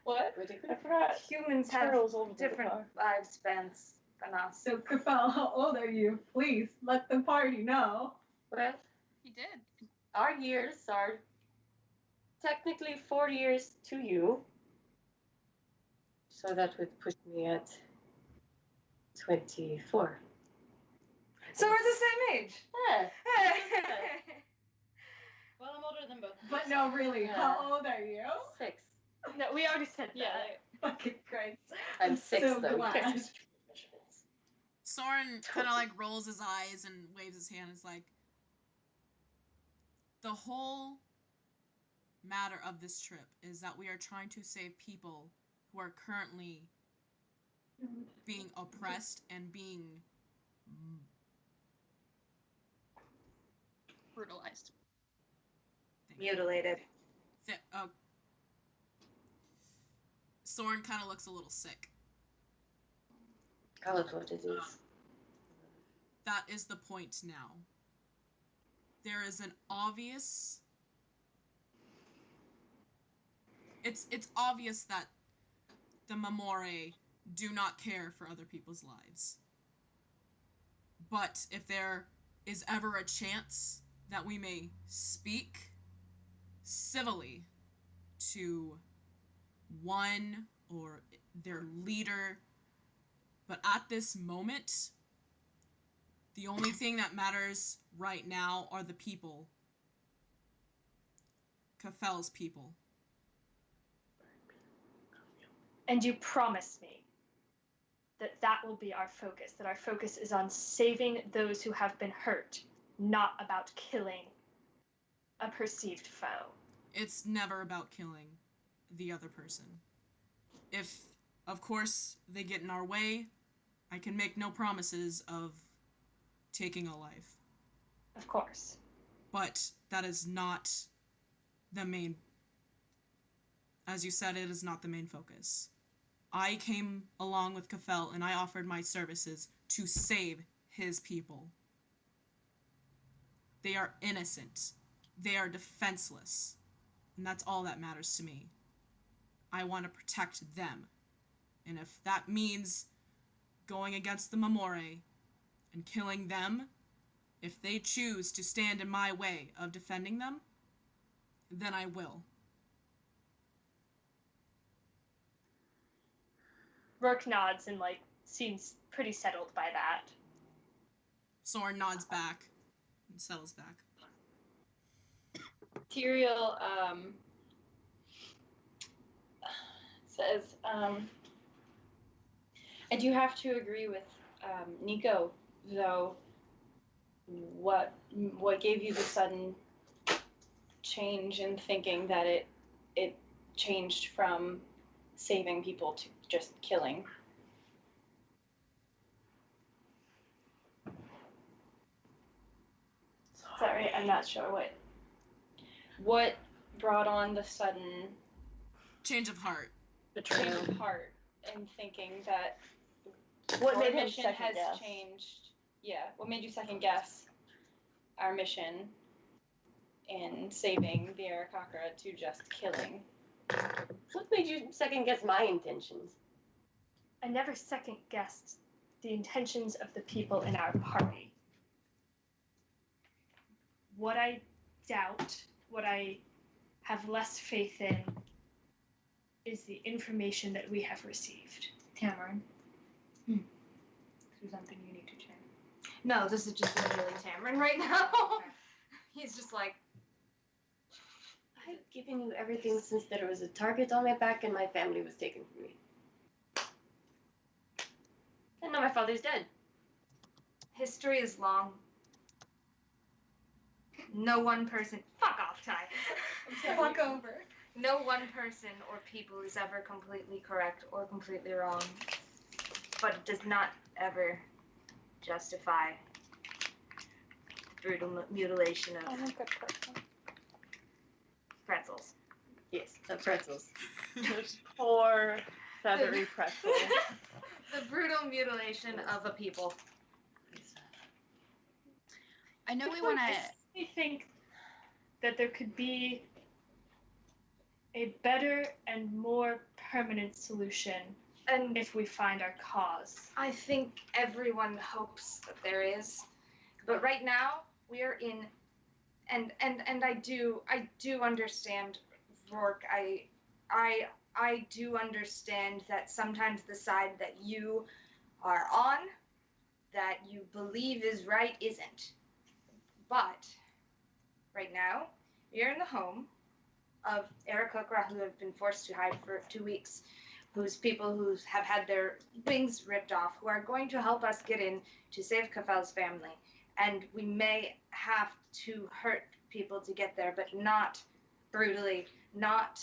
What? I forgot. Humans have Turtle's older than different Picard. lifespans than us. So, Kafel, how old are you? Please, let the party know. Well, He did. our years are technically 4 years to you. So that would put me at 24. So we're the same age. Yeah. Well, I'm older than both. But no, really, how old are you? 6. No, we already said that. Yeah. Okay, great. I'm 6 so though. glad. Soren kind of like rolls his eyes and waves his hand. It's like, the whole matter of this trip is that we are trying to save people who are currently being oppressed and being Brutalized. Mutilated. Soren kind of looks a little sick. Call it what it is. That is the point now. There is an obvious... It's obvious that the Mamore do not care for other people's lives. But if there is ever a chance that we may speak civilly to one or their leader, but at this moment, the only thing that matters right now are the people. Cafel's people. And you promise me that that will be our focus, that our focus is on saving those who have been hurt, not about killing a perceived foe. It's never about killing the other person. If, of course, they get in our way, I can make no promises of taking a life. Of course. But that is not the main... As you said, it is not the main focus. I came along with Cafel and I offered my services to save his people. They are innocent. They are defenseless. And that's all that matters to me. I want to protect them. And if that means going against the Mamore and killing them, if they choose to stand in my way of defending them, then I will. Rourke nods and, seems pretty settled by that. Soren nods back and settles back. Tyrael says, I do have to agree with Nico, though. What gave you the sudden change in thinking that it changed from saving people to just killing? Sorry, I'm not sure what brought on the sudden change of heart. Change of heart and thinking that What our made him mission second has guess? changed. Yeah, what made you second guess our mission in saving the Arakakra to just killing? What made you second guess my intentions? I never second guessed the intentions of the people in our party. What I doubt, what I have less faith in, is the information that we have received. Tamarin. Is there something you need to change? No, this is just literally Tamarin right now. He's just like, I've given you everything since there was a target on my back and my family was taken from me. And now my father's dead. History is long. No one person. Fuck off, Ty. fuck over. No one person or people is ever completely correct or completely wrong, but it does not ever justify brutal mutilation of pretzels. Yes, the pretzels. Those poor feathery pretzels. The brutal mutilation of a people. I know we want to. I think that there could be a better and more permanent solution And if we find our cause. I think everyone hopes that there is, but right now we are in, and I do understand, Rourke. I do understand that sometimes the side that you are on, that you believe is right, isn't. But right now we are in the home of Arakokra, who have been forced to hide for 2 weeks, whose people who have had their wings ripped off, who are going to help us get in to save Kafel's family. And we may have to hurt people to get there, but not brutally, not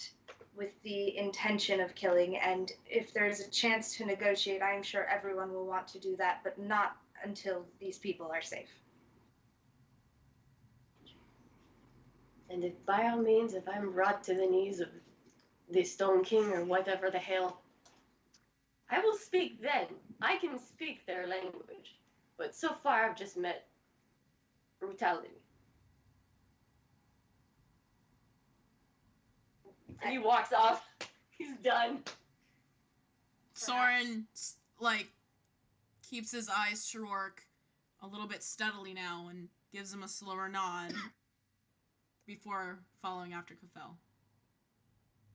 with the intention of killing. And if there's a chance to negotiate, I am sure everyone will want to do that, but not until these people are safe. And if by all means, if I'm brought to the knees of the Stone King or whatever the hell, I will speak then. I can speak their language. But so far I've just met brutality. He walks off. He's done. Soren, keeps his eyes to Rourke, a little bit steadily now and gives him a slower nod before following after Kafel.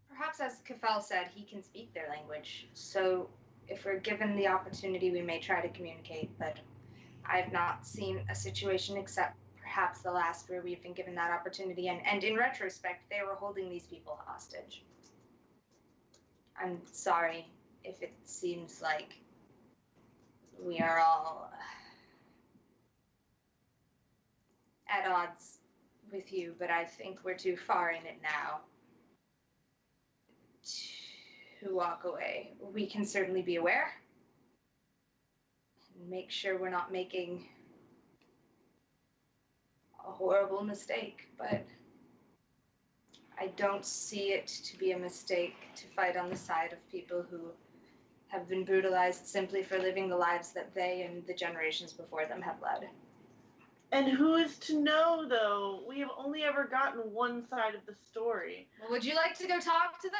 Perhaps, as Kafel said, he can speak their language. So, if we're given the opportunity, we may try to communicate. But I've not seen a situation except perhaps the last where we've been given that opportunity. And in retrospect, they were holding these people hostage. I'm sorry if it seems like we are all at odds with you, but I think we're too far in it now to walk away. We can certainly be aware and make sure we're not making a horrible mistake, but I don't see it to be a mistake to fight on the side of people who have been brutalized simply for living the lives that they and the generations before them have led. And who is to know, though? We have only ever gotten one side of the story. Well, would you like to go talk to them?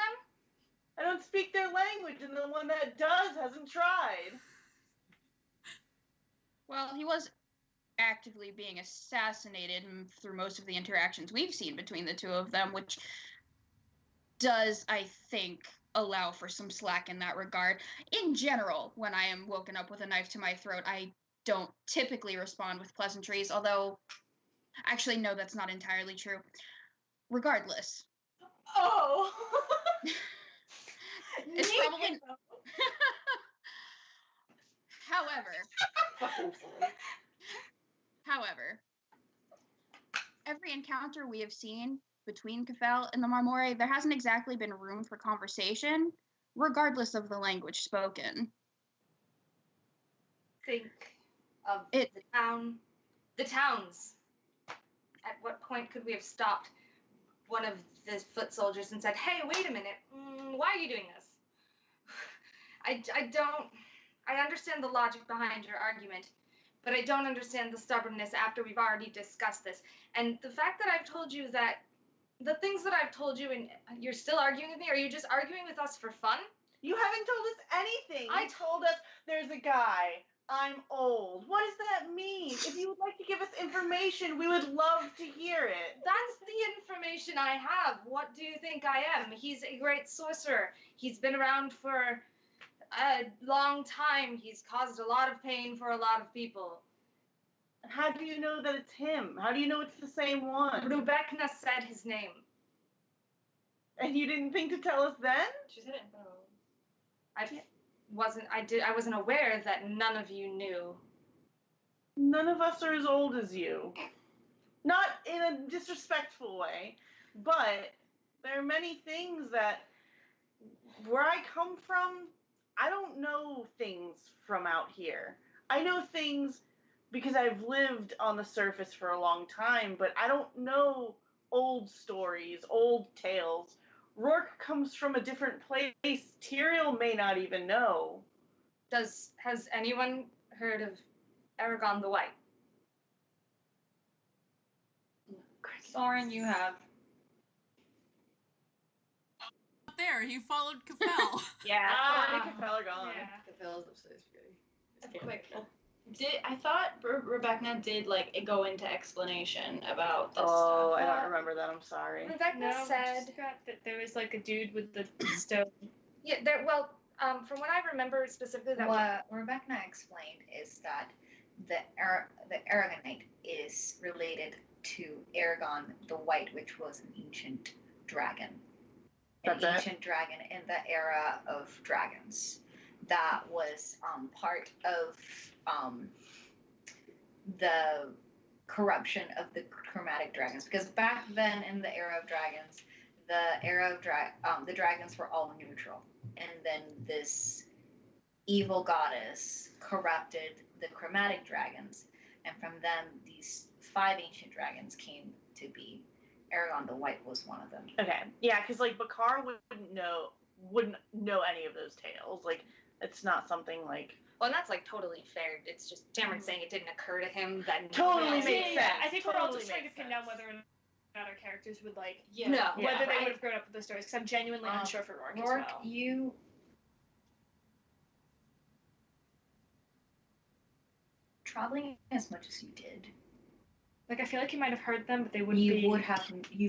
I don't speak their language, and the one that does hasn't tried. Well, he was actively being assassinated through most of the interactions we've seen between the two of them, which does, I think, allow for some slack in that regard. In general, when I am woken up with a knife to my throat, I don't typically respond with pleasantries, although, actually, no, that's not entirely true. Regardless. Oh! It's probably... However, every encounter we have seen between Kafel and the Marmore, there hasn't exactly been room for conversation, regardless of the language spoken. Think of the towns. At what point could we have stopped one of the foot soldiers and said, "Hey, wait a minute, why are you doing this?" I understand the logic behind your argument, but I don't understand the stubbornness after we've already discussed this. And the fact that I've told you that, the things that I've told you, and you're still arguing with me, are you just arguing with us for fun? You haven't told us anything. You told us there's a guy. I'm old. What does that mean? If you would like to give us information, we would love to hear it. That's the information I have. What do you think I am? He's a great sorcerer. He's been around for a long time. He's caused a lot of pain for a lot of people. How do you know that it's him? How do you know it's the same one? Rubekna said his name. And you didn't think to tell us then? She said it. I wasn't aware that none of you knew. None of us are as old as you. Not in a disrespectful way, but there are many things that, where I come from, I don't know things from out here. I know things because I've lived on the surface for a long time, but I don't know old stories, old tales. Rourke comes from a different place. Tyrael may not even know. Has anyone heard of Aragon the White? Soren, you have. There, he followed Kafel. Yeah. Kafel are gone. Kafel's upstairs. Quick. I thought Rebecca did go into explanation about this Oh, stuff. I don't remember that. I'm sorry. Rebecca said that there was a dude with the stone. Yeah, from what I remember specifically, that what Rebecca explained is that the Aragonite is related to Aragon the White, which was an ancient dragon. Ancient dragon in the era of dragons. That was part of the corruption of the chromatic dragons, because back then in the era of dragons, the dragons were all neutral, and then this evil goddess corrupted the chromatic dragons, and from them these 5 ancient dragons came to be. Aragon the White was one of them. Okay, yeah, because Bakar wouldn't know any of those tales. It's not something Well, and that's totally fair. It's just Cameron saying it didn't occur to him that Totally makes sense. I think we're all Totally just trying to makes pin down whether or not our characters would whether they would have grown up with the stories. Because I'm genuinely unsure for Rourke as well. traveling as much as you did, Like, I feel like you might have heard them, but they wouldn't you be would have something he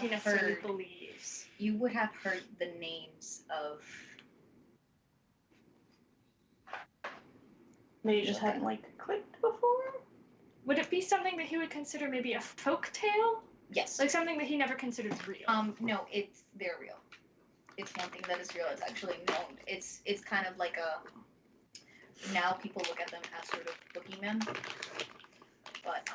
necessarily heard. believes. You would have heard the names of. Maybe you just hadn't like clicked before. Would it be something that he would consider maybe a folk tale? Yes. Like something that he never considered real? No, they're real. It's one thing that is real. It's actually known. It's kind of like a. Now people look at them as sort of boogeymen, but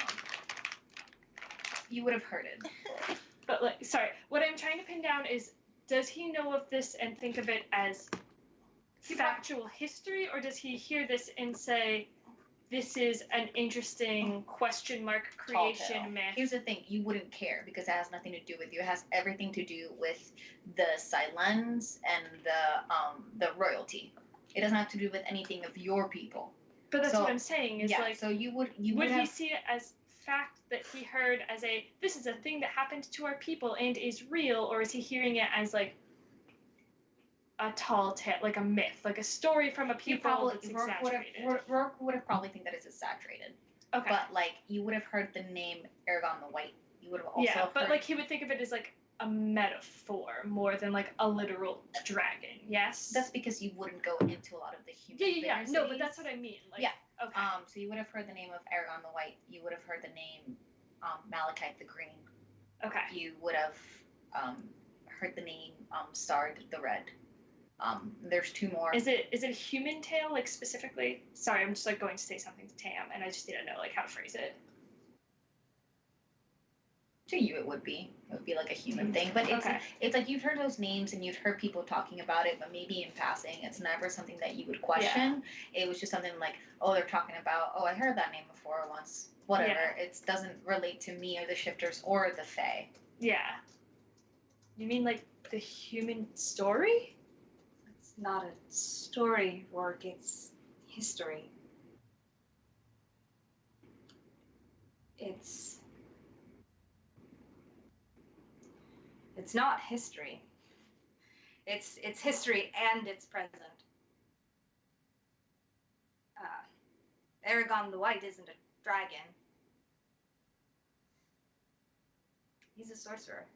you would have heard it. But like, sorry, what I'm trying to pin down is, does he know of this and think of it as factual history, or does he hear this and say, this is an interesting question mark Tall creation tale. myth? Here's the thing: you wouldn't care because it has nothing to do with you. It has everything to do with the Silens and the royalty. It doesn't have to do with anything of your people. But that's So, what I'm saying is yeah, like, so you would would he have, see it as fact that he heard as this is a thing that happened to our people and is real, or is he hearing it as like a tall tale, like a myth, like a story from a people that's exaggerated? Rourke would have probably think that it's exaggerated. Okay. But like you would have heard the name Aragon the White. You would have also Yeah, but heard, like he would think of it as like a metaphor more than like a literal dragon. Yes. that's because you wouldn't go into a lot of the human. Yeah. No, but veracities. that's what I mean. Like, Yeah. Okay. So you would have heard the name of Aragon the White. You would have heard the name Malachite the Green. Okay. You would have heard the name Sard the Red. There's two more. Is it a human tale, like specifically? Sorry, I'm just like going to say something to Tam, and I just need to know like how to phrase it. To you, it would be like a human thing, but it's like you've heard those names and you've heard people talking about it, but maybe in passing, it's never something that you would question. Yeah. It was just something like, oh, they're talking about, oh, I heard that name before once, whatever. Yeah. It doesn't relate to me or the shifters or the Fae. Yeah. You mean like the human story? It's not a story, Rourke. It's history. It's not history. It's history and it's present. Aragon the White isn't a dragon. He's a sorcerer.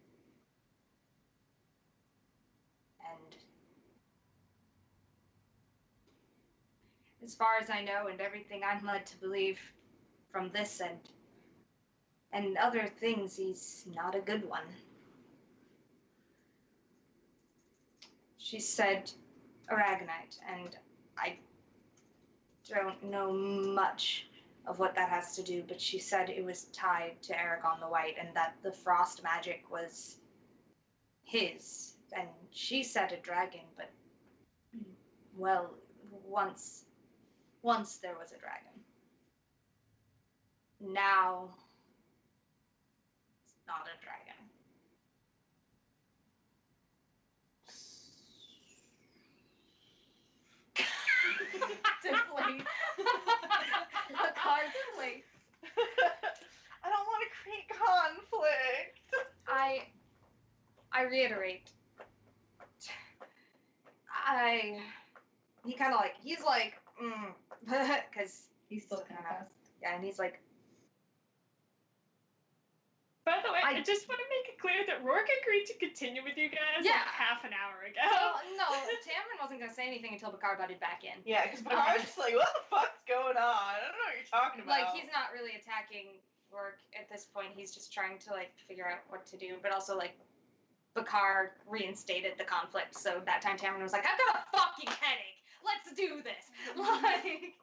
And as far as I know, and everything I'm led to believe from this and other things, he's not a good one. She said Aragonite, and I don't know much of what that has to do, but she said it was tied to Aragon the White, and that the frost magic was his. And she said a dragon, but, well, once there was a dragon. Now, it's not a dragon. Deflate. The card deflates. I don't want to create conflict. I reiterate. He kind of like, he's like, because he's still kind of, yeah, and he's like. By the way, I just want to make it clear that Rourke agreed to continue with you guys like half an hour ago. Well, no, Tamron wasn't going to say anything until Bakar butted back in. Yeah, because Bakar was just like, what the fuck's going on? I don't know what you're talking about. Like, he's not really attacking Rourke at this point. He's just trying to, like, figure out what to do. But also, like, Bakar reinstated the conflict. So that time Tamron was like, I've got a fucking headache. Let's do this. Like,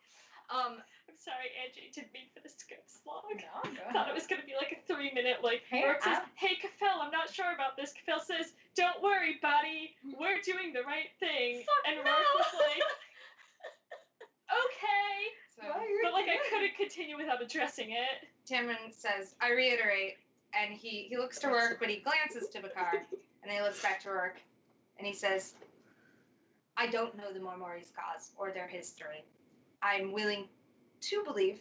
I'm sorry, Angie, didn't mean for this to go this long. No, go ahead. Thought it was going to be like a 3-minute, like, Hey, Rourke says, hey, Kafel, I'm not sure about this. Kafel says, don't worry, buddy, we're doing the right thing. And Rourke was like, okay. But, like, I couldn't continue without addressing it. Tamron says, I reiterate, and he looks to Rourke, but he glances to Bakar, and then he looks back to Rourke, and he says, I don't know the Mormori's cause or their history. I'm willing to believe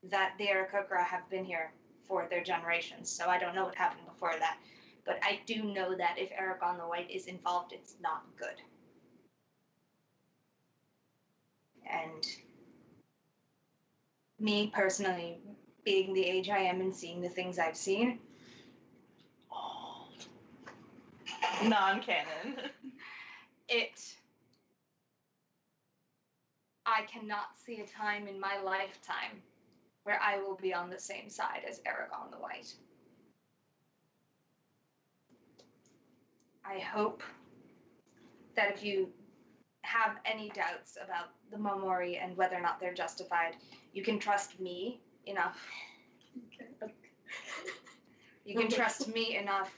that the Aarakocra have been here for their generations, so I don't know what happened before that. But I do know that if Aragon the White is involved, it's not good. And me personally, being the age I am and seeing the things I've seen, Non-canon. I cannot see a time in my lifetime where I will be on the same side as Aragon the White. I hope that if you have any doubts about the Momori and whether or not they're justified, you can trust me enough. You can trust me enough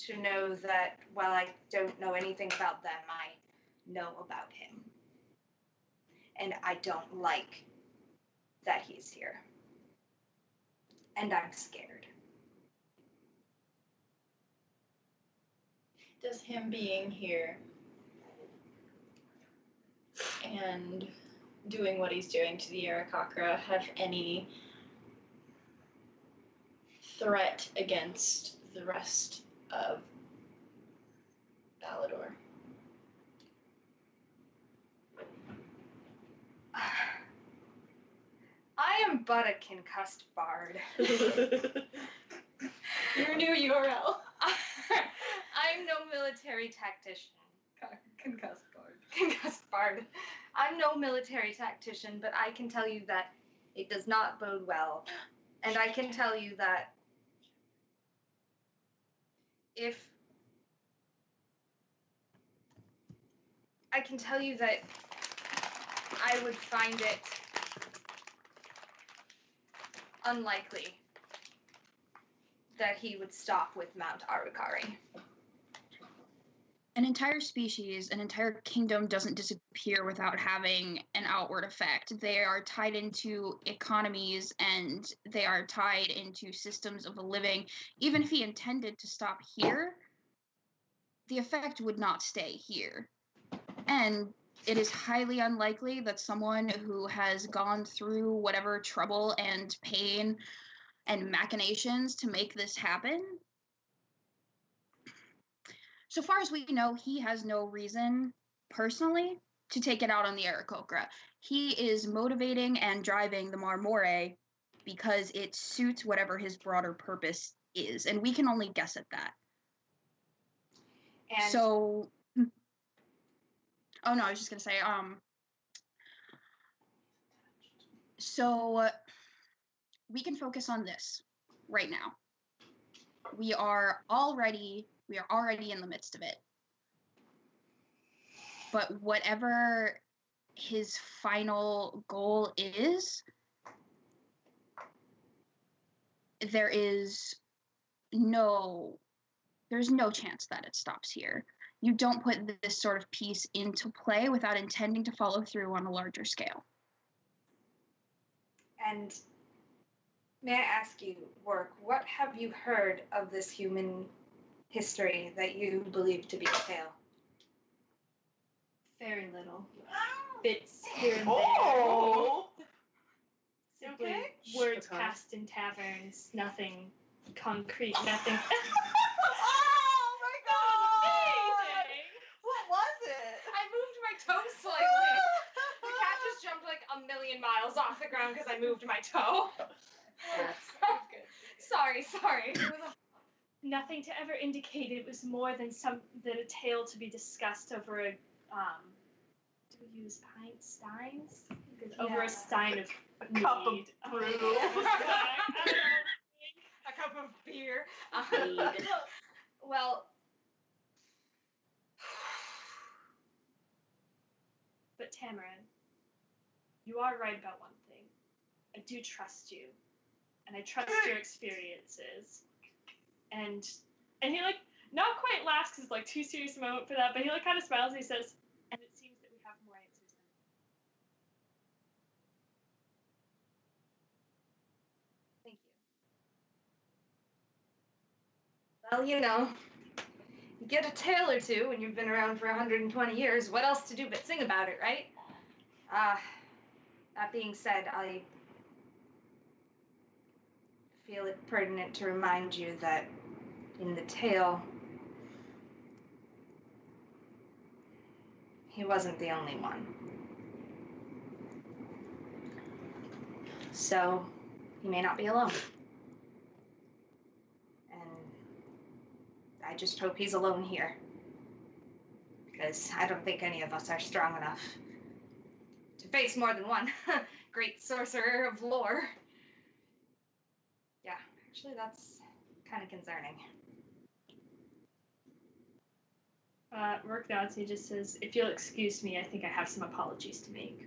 to know that while I don't know anything about them, I know about him. And I don't like that he's here. And I'm scared. Does him being here and doing what he's doing to the Arakakra have any threat against the rest of Balador? I am but a concussed bard. Your new URL. I'm no military tactician. Concussed bard. Concussed bard. I'm no military tactician, but I can tell you that it does not bode well. And I can tell you that I would find it unlikely that he would stop with Mount Arukari. An entire species, an entire kingdom doesn't disappear without having an outward effect. They are tied into economies and they are tied into systems of living. Even if he intended to stop here, the effect would not stay here. And it is highly unlikely that someone who has gone through whatever trouble and pain and machinations to make this happen. So far as we know, he has no reason, personally, to take it out on the Aarakocra. He is motivating and driving the Marmore because it suits whatever his broader purpose is, and we can only guess at that. And So, oh no, I was just gonna say, so we can focus on this right now. We are already in the midst of it. But whatever his final goal is, there's no chance that it stops here. You don't put this sort of piece into play without intending to follow through on a larger scale. And may I ask you, Work, what have you heard of this human history that you believe to be a tale? Very little. Bits here and there. Oh! Simply Okay. words passed in taverns, nothing concrete, nothing. Oh my god! Amazing! What was it? I moved my toe slightly. The cat just jumped like a million miles off the ground because I moved my toe. That's good. Sorry. Nothing to ever indicate it was more than a tale to be discussed over a do we use pint steins? Over a stein of A cup of mead. brew. I don't know. A cup of beer. Mead. Well, But Tamarin, you are right about one thing. I do trust you, and I trust your experiences. And he like not quite laughs because it's like too serious a moment for that, but he like kind of smiles and he says, "And it seems that we have more answers than." thank you. Well, you know, you get a tale or two when you've been around for 120 years. What else to do but sing about it, right? That being said, I feel it pertinent to remind you that in the tale, he wasn't the only one. So he may not be alone. And I just hope he's alone here. Because I don't think any of us are strong enough to face more than one great sorcerer of lore. Yeah, actually that's kind of concerning. Rourke nods. He just says, "If you'll excuse me, I think I have some apologies to make."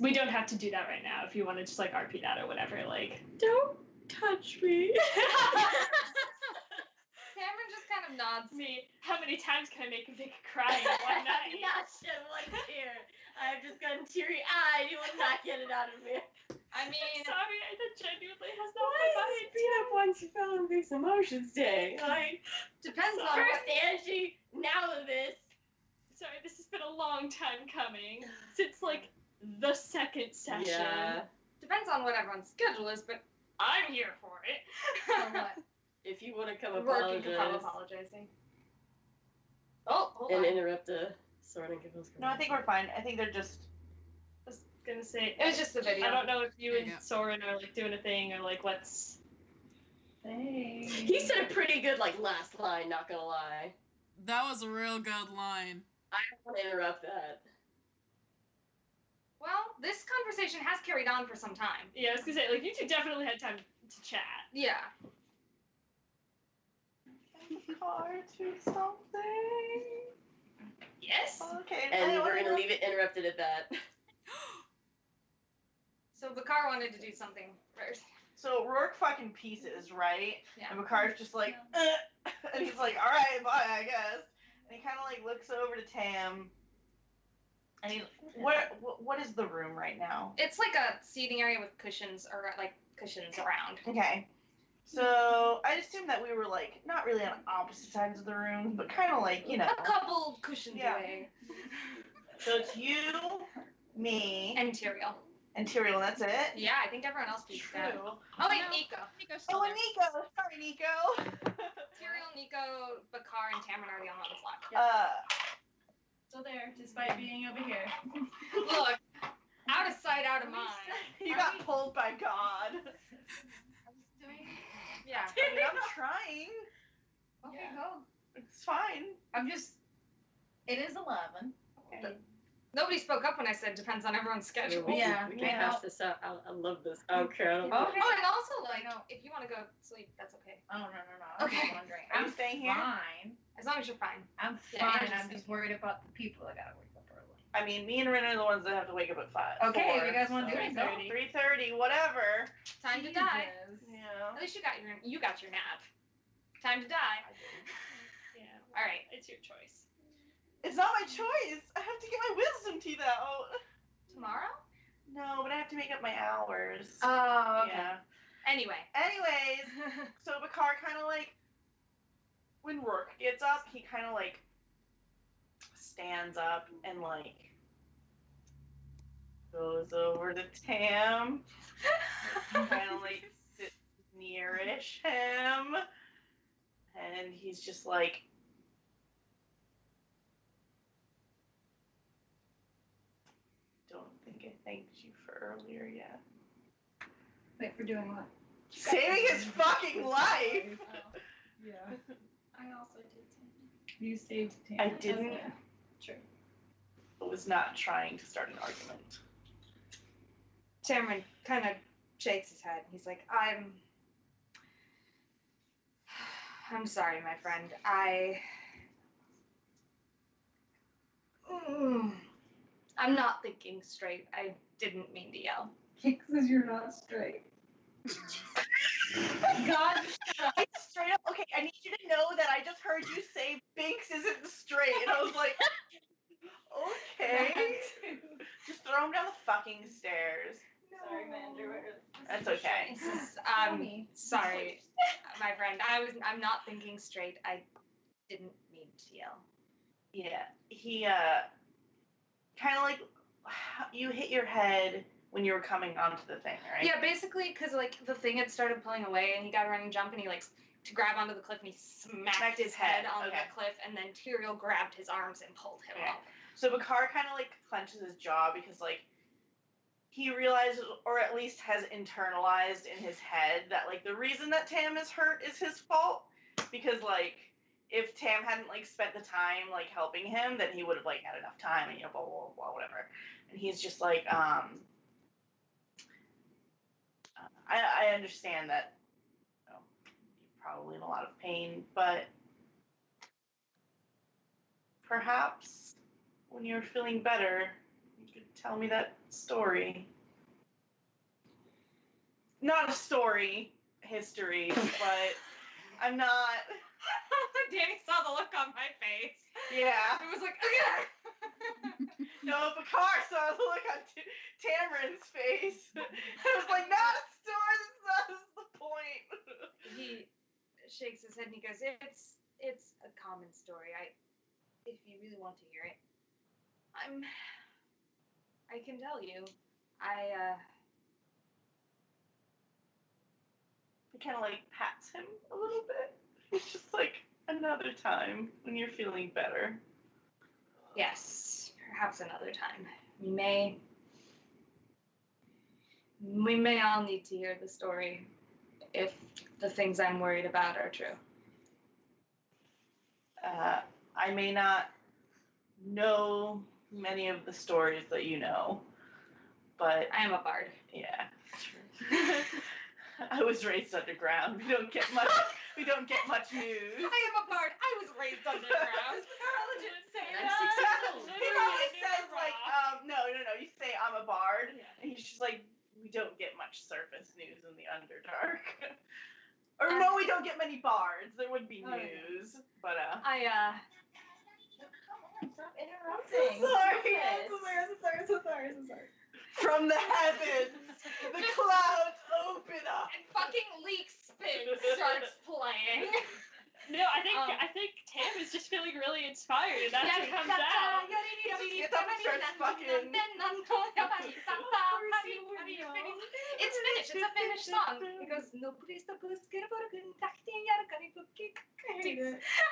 We don't have to do that right now. If you want to just like RP that or whatever, like. Don't touch me. Cameron just kind of nods. Me, how many times can I make a big cry in one night? Not shed one tear. I've just gotten teary-eyed. You will not get it out of me. I mean, sorry, that genuinely has not Why is it beat up once you fell in Big's Emotions Day? Like, depends on first Angie, now this. Sorry, this has been a long time coming. Since like the second session. Yeah. Depends on what everyone's schedule is, but I'm here for it. For what? If you want to come Working apologize apologizing. Oh, hold and on. interrupt the Soren and Gibbons. No, I think we're fine. I think they're just. I was gonna say It was just the video. I don't know if you There and you go. Soren are like doing a thing or like what's. He said a pretty good like last line. Not gonna lie. That was a real good line. I don't want to interrupt that. Well, this conversation has carried on for some time. Yeah, I was gonna say like you two definitely had time to chat. Yeah. Car to something. Yes. Okay. And I we're wanna gonna leave it interrupted at that. So Bakar wanted to do something first. So Rourke fucking pieces, right? Yeah. And Bakar's just like, and he's like, all right, bye, I guess. And he kind of like looks over to Tam. And he, what is the room right now? It's like a seating area with cushions or like cushions around. Okay. So I assume that we were like not really on opposite sides of the room, but kind of like, you know. A couple cushions Yeah. away. So it's you, me, And Tyrael. and Tyrael, and that's it? Yeah, I think everyone else speaks that. True. Oh wait, Nico. Oh, and Nico. Sorry, Nico. Tyrael, Nico, Bakar, and Tamron are the only ones left. Still there, despite being over here. Look, out of sight, out of mind. You got pulled by God. Yeah. I mean, I'm trying. Okay, go. It's fine. I'm just. It is 11. Okay. Nobody spoke up when I said depends on everyone's schedule. We Yeah, can I hash know. this out. I love this. I don't care. I don't Okay. Oh, and also, like, if you want to go sleep, that's okay. Oh, no. I'm Okay. just wondering. Are you I'm staying here? fine. As long as you're fine. I'm Yeah, fine. yeah, I'm just worried about the people that gotta wake up early. I mean, me and Rin are the ones that have to wake up at 5. Okay, if 4, you guys want to do so it, go. 3:30, whatever. Time to die. Yeah. At least you got your nap. Time to die. Yeah. All right. It's your choice. It's not my choice. I have to get my wisdom teeth out. Tomorrow? No, but I have to make up my hours. Oh, okay. Yeah. Anyway. Anyways, so Bakar kind of like, when Rourke gets up, he kind of like stands up and like goes over to Tam, kind of like sits nearish him, and he's just like, don't think I thanked you for earlier yet. Wait, for doing what? Saving his fucking life! Yeah. I also did something. You saved Tam. I didn't. Yeah. True. I was not trying to start an argument. Tamron kind of shakes his head. He's like, I'm sorry, my friend. I'm not thinking straight. I didn't mean to yell. Because you're not straight. God, straight up. Okay, I need you to know that I just heard you say Binks isn't straight, and I was like, okay. Just throw him down the fucking stairs. Sorry, Mandrew. That's okay. Sorry, my friend. I'm not thinking straight. I didn't mean to yell. Yeah, he kind of like you hit your head when you were coming onto the thing, right? Yeah, basically, because like the thing had started pulling away, and he got a running jump, and he like to grab onto the cliff, and he smacked his head on the cliff, and then Tyrael grabbed his arms and pulled him up. So Bakar kind of like clenches his jaw because like he realizes, or at least has internalized in his head, that, like, the reason that Tam is hurt is his fault. Because, like, if Tam hadn't, like, spent the time, like, helping him, then he would have, like, had enough time, and, you know, blah, blah, blah, whatever. And he's just like, I understand that, you know, you're probably in a lot of pain, but perhaps when you're feeling better, you could tell me that story. Not a story, history, but I'm not. Danny saw the look on my face. Yeah. It was like, okay. No, Bakar saw the look on Tamrin's face. I was like, not a story, that's the point. He shakes his head and he goes, it's a common story. If you really want to hear it, I can tell you. He kind of, like, pats him a little bit. It's just like, another time when you're feeling better. Yes, perhaps another time. We may all need to hear the story if the things I'm worried about are true. I may not know many of the stories that you know, but I am a bard. Yeah, true. I was raised underground. We don't get much news. I am a bard. I was raised underground. Carla didn't say And I'm that. 16. He probably says, like, no. You say I'm a bard, and he's just like, we don't get much surface news in the Underdark. Or no, we don't get many bards. There would be news, but Stop interrupting. Sorry. I'm so sorry. From the heavens, the clouds open up. And fucking Leak Spin starts playing. No, I think Tam is just feeling really inspired, and that's what comes out. Gets up and starts fucking. It's Finnish. It's a Finnish song. It goes no please the police get about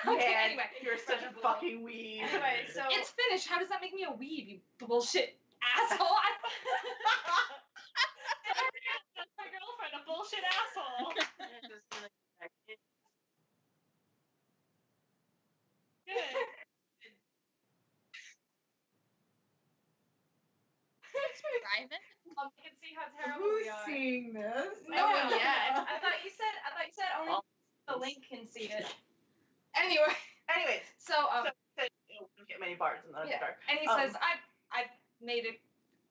Okay, anyway, you're such a fucking weeb. Anyway, so it's Finnish. How does that make me a weeb? You bullshit asshole. That's my girlfriend, a bullshit asshole. Good. Private? You can see how terrible we are. Seeing this? No one yet. I thought you said only the link can see it. Anyways, so we don't get many bards in the Underdark. and he says, I've made it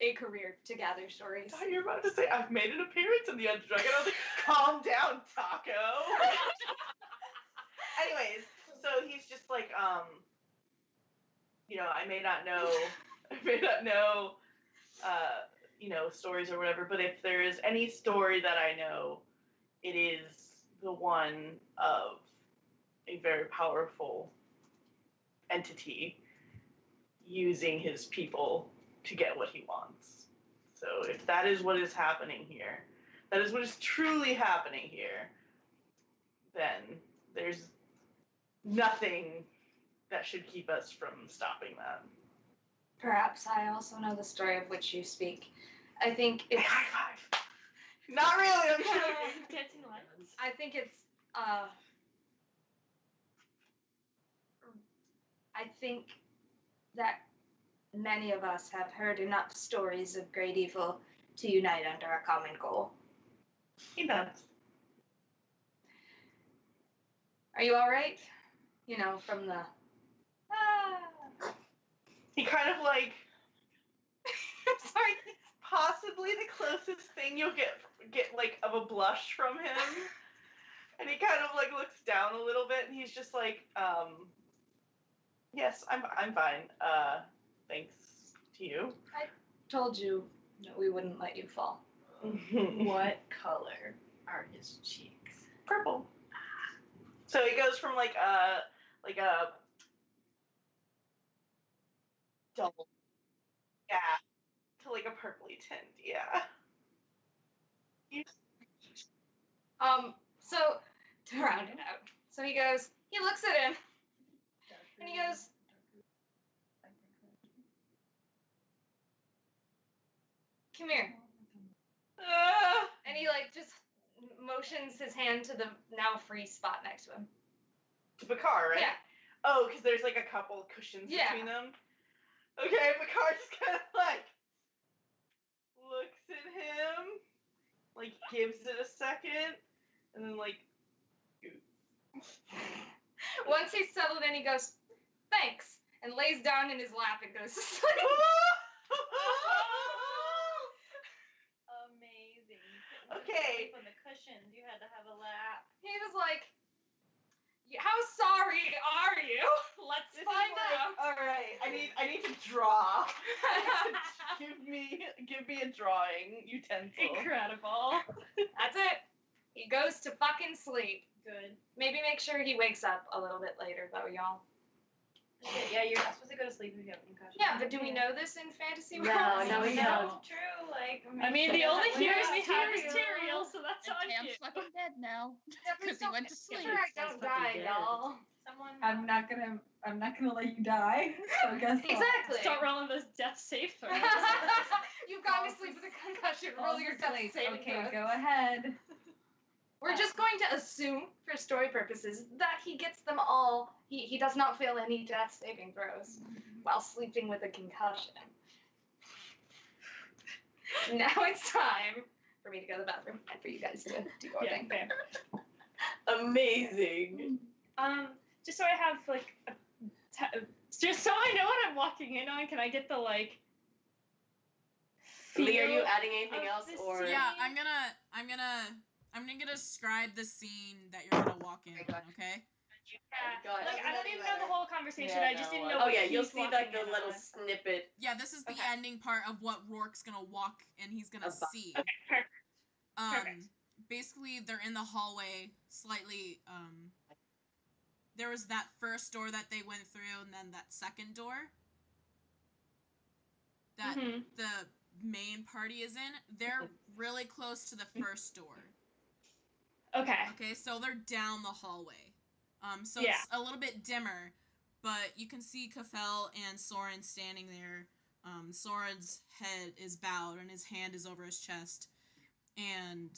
a career to gather stories. I thought you were about to say, I've made an appearance in the Underdark. And I was like, calm down, Taco. Anyways, so he's just like, you know, I may not know, you know, stories or whatever, but if there is any story that I know, it is the one of a very powerful entity using his people to get what he wants. So if that is what is happening here, that is what is truly happening here, then there's nothing that should keep us from stopping that. Perhaps I also know the story of which you speak. I think it's... High five! Not really, I'm joking. Dancing lights. I think it's, I think that many of us have heard enough stories of great evil to unite under a common goal. He does. Are you alright? You know, from the... He kind of like... I'm sorry. Possibly the closest thing you'll get like of a blush from him. And he kind of like looks down a little bit and he's just like, yes, I'm fine. Thanks to you. I told you that we wouldn't let you fall. What color are his cheeks? Purple. So he goes from like a double, yeah, to like a purpley tint, yeah. So to round it out, so he looks at him, and he goes, come here. And he like just motions his hand to the now free spot next to him. To Bakar, right? Yeah. Oh, because there's like a couple cushions Yeah. between them. Okay, Bakar just kind of like looks at him, like gives it a second, and then like. Once he's settled in, he goes, "Thanks," and lays down in his lap and goes to sleep. Amazing. Okay. On the cushions, you had to have a lap. He was like, "How sorry are you? Let's This find is like, out." all right, I need to draw. give me a drawing utensil. Incredible. That's it. He goes to fucking sleep. Good. Maybe make sure he wakes up a little bit later, though, y'all. Yeah, you're not supposed to go to sleep if you have a concussion. Yeah, but do we know this in fantasy world? No, we don't. It's true. Like, I mean, the only heroes we have is Tyrael. Tyrael, so that's on Tam's you. fucking dead now because he went to sleep. Sure, I don't die, y'all. Someone. I'm not gonna let you die. So guess what? Exactly. Start rolling those death save throws. You've gone to sleep with a concussion. Roll your death saving Okay, throws. go ahead. We're just going to assume, for story purposes, that he gets them all. He does not fail any death saving throws while sleeping with a concussion. Now it's time for me to go to the bathroom and for you guys to do your thing. fair. Amazing. Just so I have like, just so I know what I'm walking in on. Can I get the like? Lee, are you feel adding anything of else, this or scene? Yeah, I'm gonna describe the scene that you're gonna walk in on, okay? Go ahead. Like I don't even know the whole conversation. Yeah, I just didn't no, know. Oh what yeah, you'll he's see like the walking in little on. snippet. Yeah, this is the Okay. ending part of what Rourke's gonna walk and he's gonna see. Okay, perfect. Perfect. Basically they're in the hallway, slightly there was that first door that they went through and then that second door that Mhm. the main party is in. They're really close to the first door. Okay. Okay, so they're down the hallway. So Yeah. it's a little bit dimmer, but you can see Kafel and Soren standing there. Soren's head is bowed and his hand is over his chest. And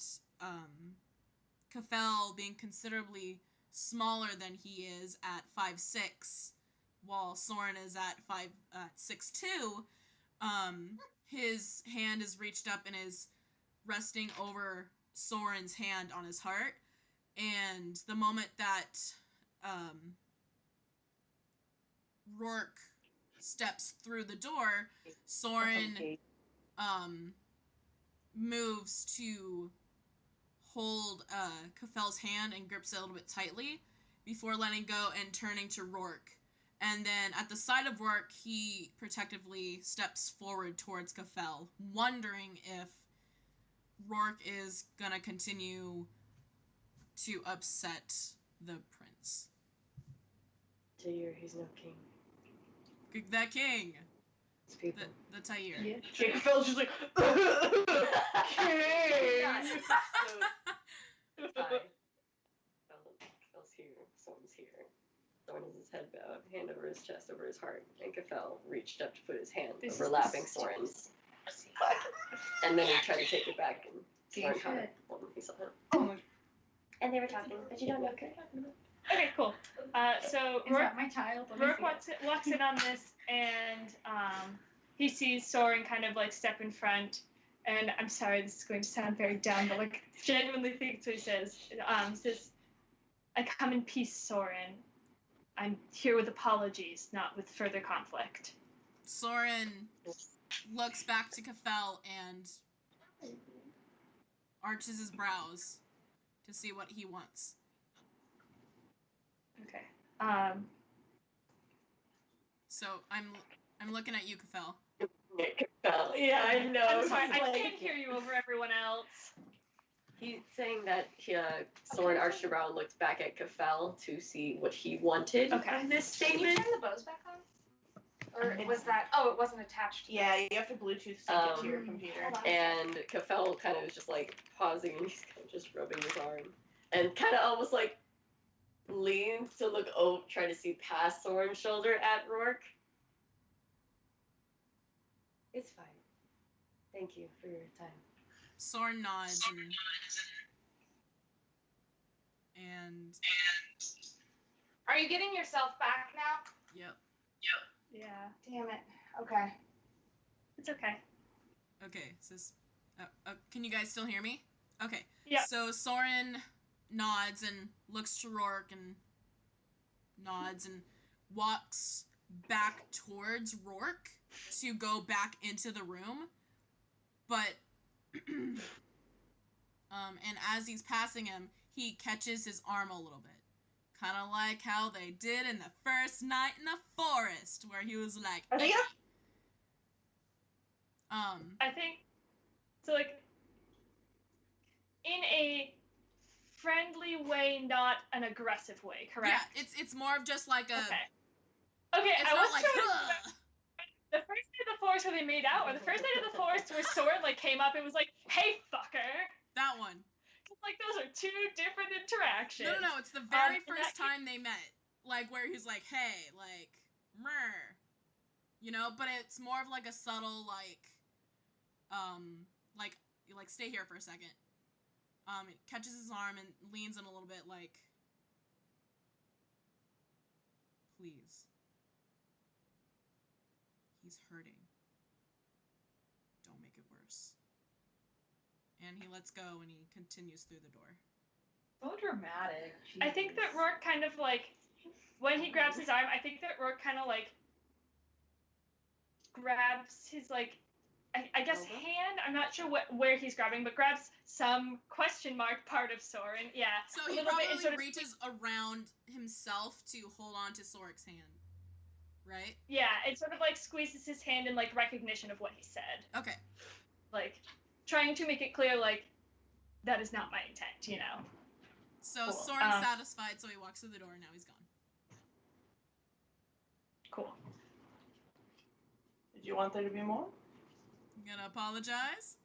Kafel, being considerably smaller than he is at 5'6", while Soren is at 6'2", his hand is reached up and is resting over Soren's hand on his heart. And the moment that Rourke steps through the door, Soren moves to hold Kafel's hand and grips it a little bit tightly before letting go and turning to Rourke. And then at the side of Rourke, he protectively steps forward towards Kafel, wondering if Rourke is gonna continue to upset the prince. Tyr, he's no king. The king. It's people. The Tyr. Yeah. Kafel's just like, king! Kaffel's here. Soren's here. Soren has his head bowed, hand over his chest, over his heart, and Kafel reached up to put his hand overlapping Soren's. And then he tried to take it back, and Soren caught it. He saw him. And they were talking, but you don't know what they're talking about. Okay, cool. So Is Rourke, that my child? Let me Rourke see it. walks in on this, and he sees Soren kind of like step in front. And I'm sorry, this is going to sound very dumb, but like genuinely think what he says. He says, "I come in peace, Soren. I'm here with apologies, not with further conflict." Soren looks back to Kafel and arches his brows to see what he wants. Okay. So I'm looking at you, Kafel. Kafel. Yeah, I know. I'm sorry, I Like, can't hear you over everyone else. He's saying that Soren arched a brow and looked back at Kafel to see what he wanted in this Can you statement. turn the bows back on? Or was that? Oh, it wasn't attached to Yeah, you have to Bluetooth sync it to your computer. And Kafel kind of is just like pausing and he's kind of just rubbing his arm. And kind of almost like leans to look over, try to see past Soren's shoulder at Rourke. It's fine. Thank you for your time. Soren nods and Are you getting yourself back now? yep. Yeah. Damn it. Okay. It's okay. Okay, can you guys still hear me? Okay. Yeah. So Soren nods and looks to Rourke and nods and walks back towards Rourke to go back into the room. But and as he's passing him, he catches his arm a little bit. Kind of like how they did in the first night in the forest, where he was like, Are they up? I think so, like in a friendly way, not an aggressive way, correct? Yeah, it's more of just like a. Okay, It's I not was like, trying to the first night of the forest where they made out, or the first night of the forest where Soren like came up and was like, "Hey, fucker." That one. Like those are two different interactions. No, it's the very first time they met. Like where he's like, "Hey," like, "Mrr," you know. But it's more of like a subtle like stay here for a second. It catches his arm and leans in a little bit, like, please. He's hurting. Don't make it worse. And he lets go and he continues through the door. So dramatic. I think that Rourke kind of like, when he grabs his arm, I think that Rourke kind of like grabs his like, I guess hand. I'm not sure where he's grabbing, but grabs some question mark part of Soren. Yeah. So he probably reaches around himself to hold on to Sorik's hand, right? Yeah, it sort of like squeezes his hand in like recognition of what he said. Okay. Like trying to make it clear, like that is not my intent, you know. So cool. Soren's satisfied, so he walks through the door, and now he's gone. Cool. Did you want there to be more? You gonna apologize?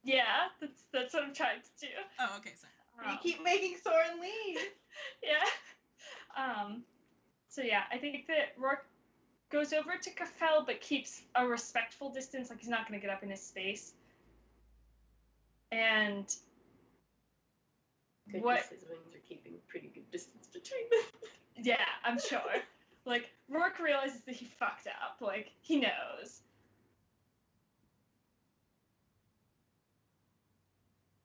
Yeah, that's what I'm trying to do. Oh, okay, sorry. You keep making Soren leave. Yeah. So yeah, I think that Rourke goes over to Kafel, but keeps a respectful distance, like he's not gonna get up in his space. And Goodness, his wings are keeping pretty good distance between them. Yeah, I'm sure. Like, Rourke realizes that he fucked up. Like, he knows.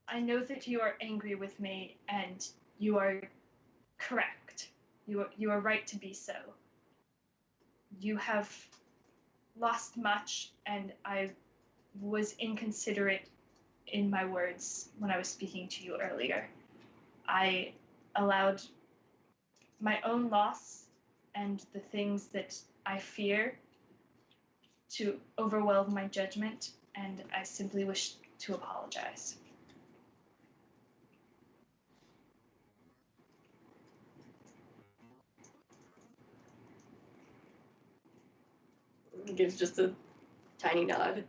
I know that you are angry with me, and you are correct. You are right to be so. You have lost much, and I was inconsiderate in my words when I was speaking to you earlier. I allowed my own loss and the things that I fear to overwhelm my judgment, and I simply wish to apologize. He gives just a tiny nod.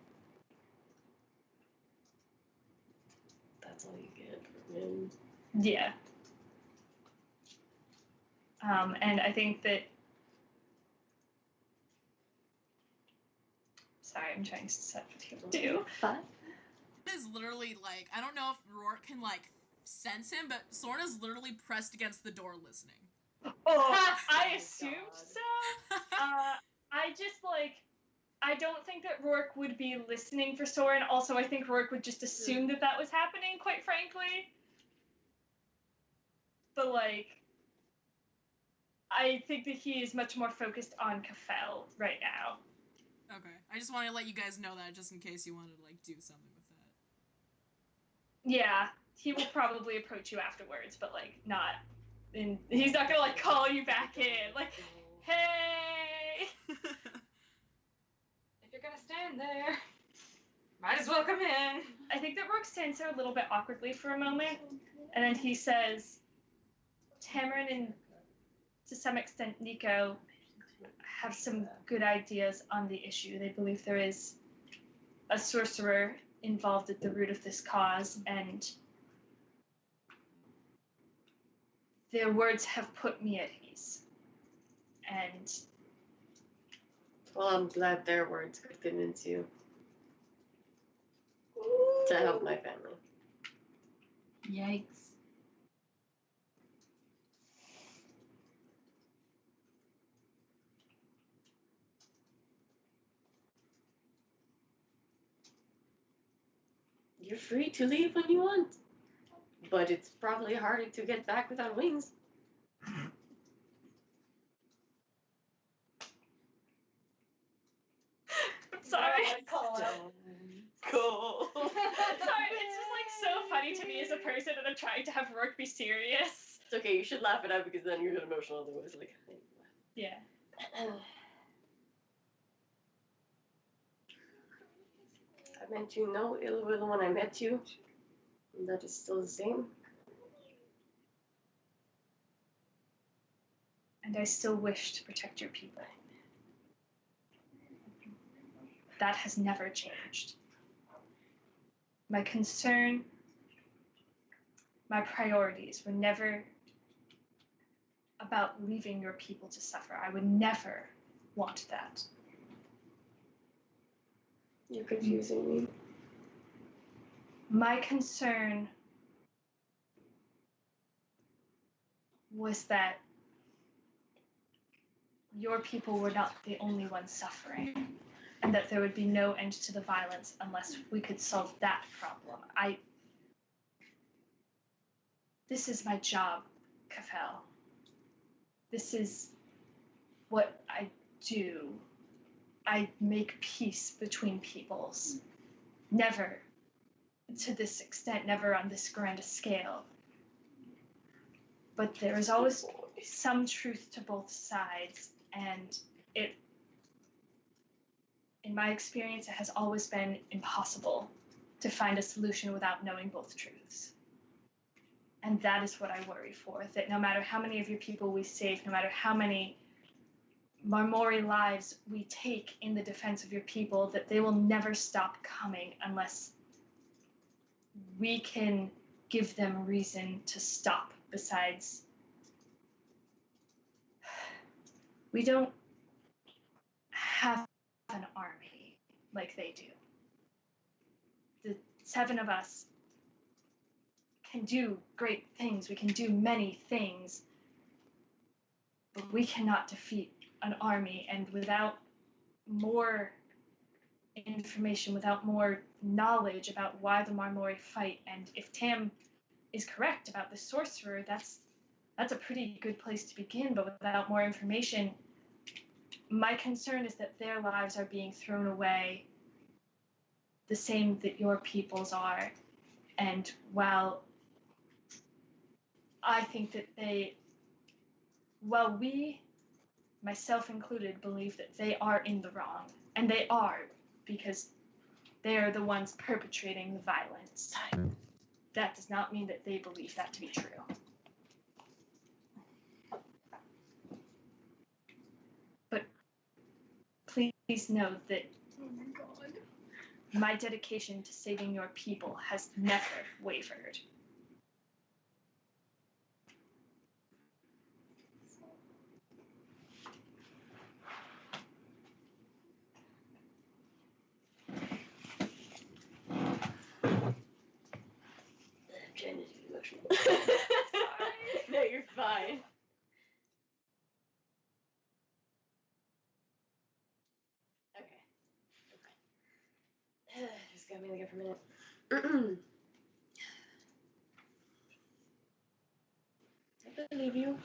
That's all you get from him. Yeah. And I think that... Sorry, I'm trying to decide what he'll do. It is literally like, I don't know if Rourke can like sense him, but Soren is literally pressed against the door listening. Oh, I assumed so. I just like, I don't think that Rourke would be listening for Soren. Also, I think Rourke would just assume that that was happening, quite frankly. But like, I think that he is much more focused on Kafel right now. Okay, I just wanted to let you guys know that just in case you wanted to like do something with that. Yeah, he will probably approach you afterwards, but like not. And he's not gonna like call you back in, like, hey. If you're gonna stand there, might as well come in. I think that Rourke stands there a little bit awkwardly for a moment, and then he says, Tamarin and to some extent Nico have some good ideas on the issue. They believe there is a sorcerer involved at the root of this cause, and their words have put me at ease. And well, I'm glad their words could convince you. to help my family. Yikes. You're free to leave when you want, but it's probably harder to get back without wings. Sorry. Cool. Sorry, it's just like so funny to me as a person that I'm trying to have Rourke be serious. It's okay, you should laugh it out because then you're emotional otherwise. Like, Yeah. I meant you no ill will when I met you. And that is still the same. And I still wish to protect your people. That has never changed. My concern, my priorities were never about leaving your people to suffer. I would never want that. You're confusing me. My concern was that your people were not the only ones suffering, and that there would be no end to the violence unless we could solve that problem. This is my job, Kafel. This is what I do. I make peace between peoples. Never to this extent, never on this grand a scale. But there is always some truth to both sides, and in my experience, it has always been impossible to find a solution without knowing both truths. And that is what I worry for, that no matter how many of your people we save, no matter how many Marmori lives we take in the defense of your people, that they will never stop coming unless we can give them reason to stop. Besides, we don't have an army like they do. The 7 of us can do great things. We can do many things, but we cannot defeat an army. And without more information, without more knowledge about why the Marmori fight, and if Tam is correct about the sorcerer, that's a pretty good place to begin. But without more information, my concern is that their lives are being thrown away the same that your people's are. And while I think that while we, myself included, believe that they are in the wrong, and they are, because they are the ones perpetrating the violence, that does not mean that they believe that to be true. But please know that my dedication to saving your people has never wavered. I'm trying to be emotional. Sorry. No, you're fine. Okay. Just got me again for a minute. I believe you.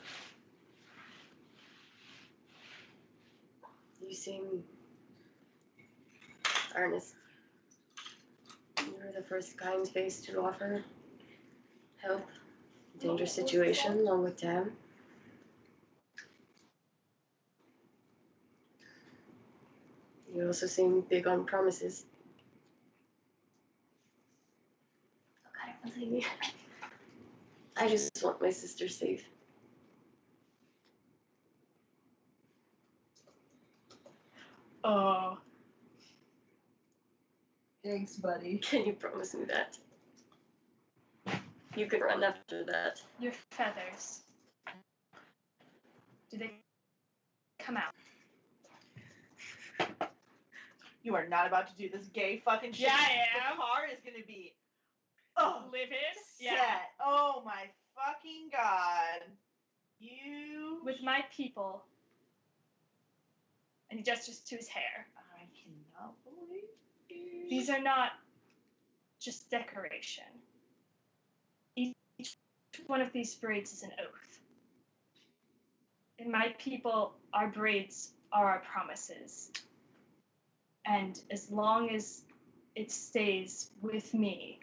You seem earnest. You're the first kind face to offer help. Dangerous situation, along with Tam. You also seem big on promises. Oh God, I believe you. I just want my sister safe. Oh. Thanks, buddy. Can you promise me that? You can run after that. Your feathers. Do they come out? You are not about to do this gay fucking shit. Yeah, I am. The car is gonna be Livid. set. Yeah. Oh my fucking god. You With my people. And he gestures to his hair. I cannot believe you. These are not just decoration. Each one of these braids is an oath. In my people, our braids are our promises. And as long as it stays with me,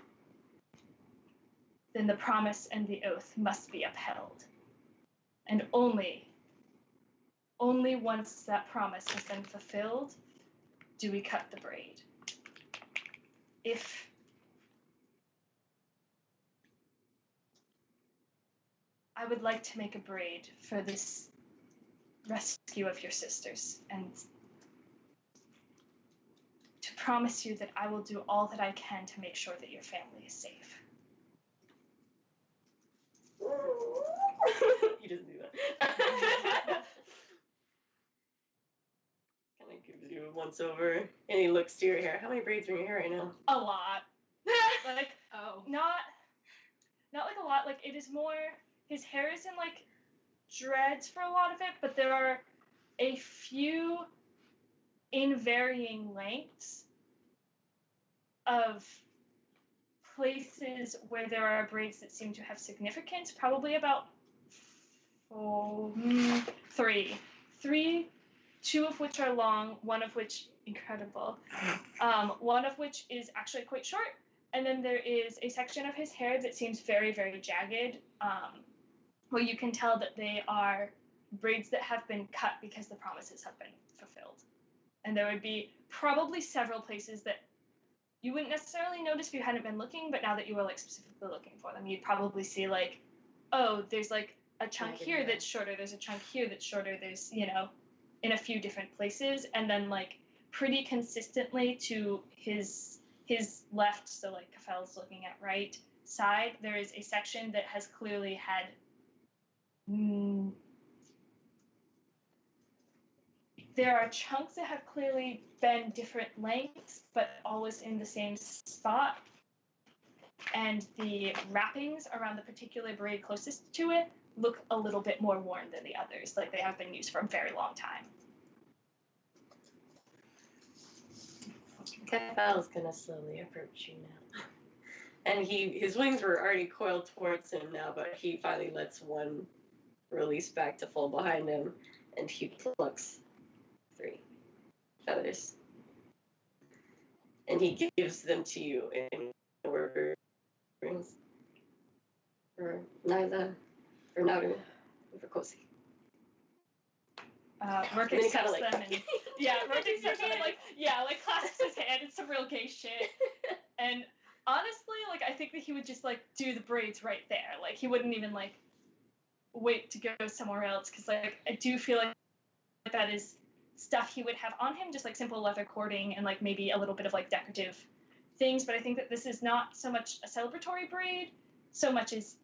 then the promise and the oath must be upheld. And only once that promise has been fulfilled do we cut the braid. If I would like to make a braid for this rescue of your sisters and to promise you that I will do all that I can to make sure that your family is safe. He doesn't do that. Kind of gives you a once over, and he looks to your hair. How many braids are in your hair right now? A lot. Like, not like a lot. Like, it is more, his hair is in, like, dreads for a lot of it, but there are a few in varying lengths of places where there are braids that seem to have significance, probably about three, two of which are long, one of which incredible, one of which is actually quite short, and then there is a section of his hair that seems very, very jagged, where you can tell that they are braids that have been cut because the promises have been fulfilled. And there would be probably several places that you wouldn't necessarily notice if you hadn't been looking, but now that you were like specifically looking for them, you'd probably see like, oh, there's like a chunk here that's shorter, there's a chunk here that's shorter, there's, you know, in a few different places, and then like pretty consistently to his left, so like Kafel's looking at right side, there is a section that has clearly had there are chunks that have clearly been different lengths, but always in the same spot. And the wrappings around the particular braid closest to it look a little bit more worn than the others, like they have been used for a very long time. Kefal's gonna slowly approach you now. And his wings were already coiled towards him now, but he finally lets one release back to fall behind him, and he plucks 3 feathers. And he gives them to you in order for Nyla, for Naru, and for Kosi. Merc And then he accepts kinda, like, them, and Merc accepts them, and like clasps his hand. It's some real gay shit. And honestly, like I think that he would just like do the braids right there. Like he wouldn't even like wait to go somewhere else, because like I do feel like that is stuff he would have on him, just like simple leather cording and like maybe a little bit of like decorative things. But I think that this is not so much a celebratory braid so much as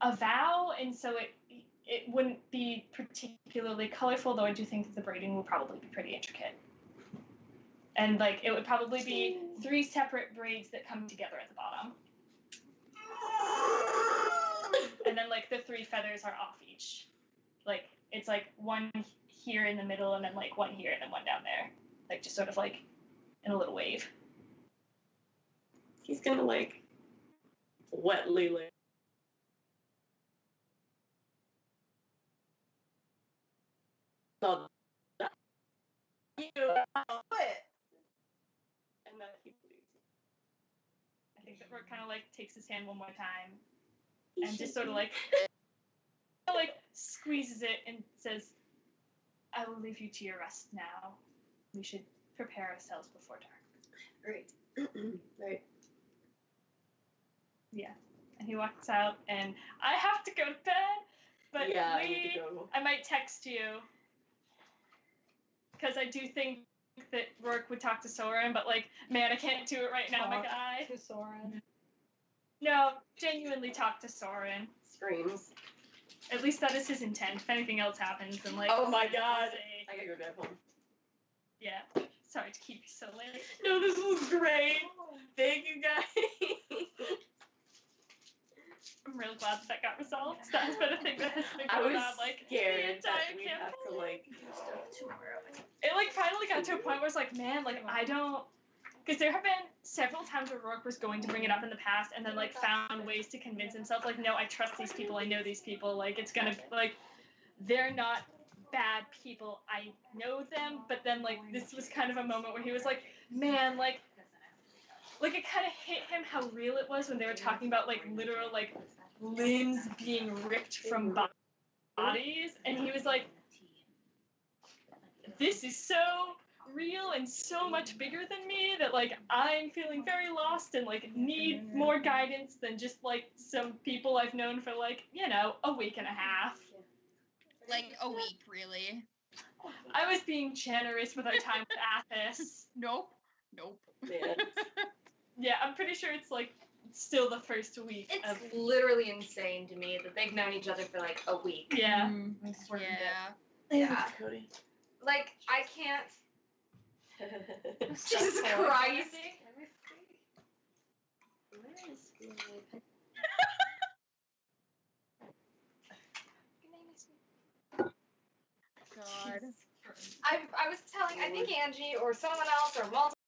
a vow, and so it wouldn't be particularly colorful, though I do think that the braiding will probably be pretty intricate. And like it would probably be 3 separate braids that come together at the bottom. And then like the 3 feathers are off each. Like it's like one here in the middle, and then like one here and then one down there. Like just sort of like in a little wave. He's gonna like wetly like no, you quit. And then he bleeds. I think that Rook kind of like takes his hand one more time and just sort of like squeezes it and says, I will leave you to your rest now. We should prepare ourselves before dark. Great. Right. Yeah. And he walks out, and I have to go to bed, but yeah, I need to go. I might text you. Because I do think that Rourke would talk to Soren, but like, man, I can't do it right now, my guy. To Soren. No, genuinely talk to Soren. Screams. At least that is his intent. If anything else happens, then like. Oh my god. I gotta go back home. Yeah. Sorry to keep you so late. No, this was great. Thank you, guys. I'm real glad that got resolved. That has been a thing that has been I going was on like the scared entire that we'd have to like do stuff tomorrow. It like finally got to a point where it's like, man, like I don't, because there have been several times where Rourke was going to bring it up in the past and then like found ways to convince himself like, no, I trust these people, I know these people, like it's gonna like they're not bad people, I know them. But then like this was kind of a moment where he was like, man, like it kind of hit him how real it was when they were talking about like literal like limbs being ripped from bodies, and he was like, this is so real and so much bigger than me that like I'm feeling very lost and like need more guidance than just like some people I've known for like, you know, a week and a half. Like a week, really. I was being generous with our time with Athos. Nope. Man. Yeah, I'm pretty sure it's like still the first week It's of literally insane to me that they've known each other for like a week. yeah. Yeah. Like, I can't. Jesus Christ. God. I was telling, I think Angie or someone else or multiple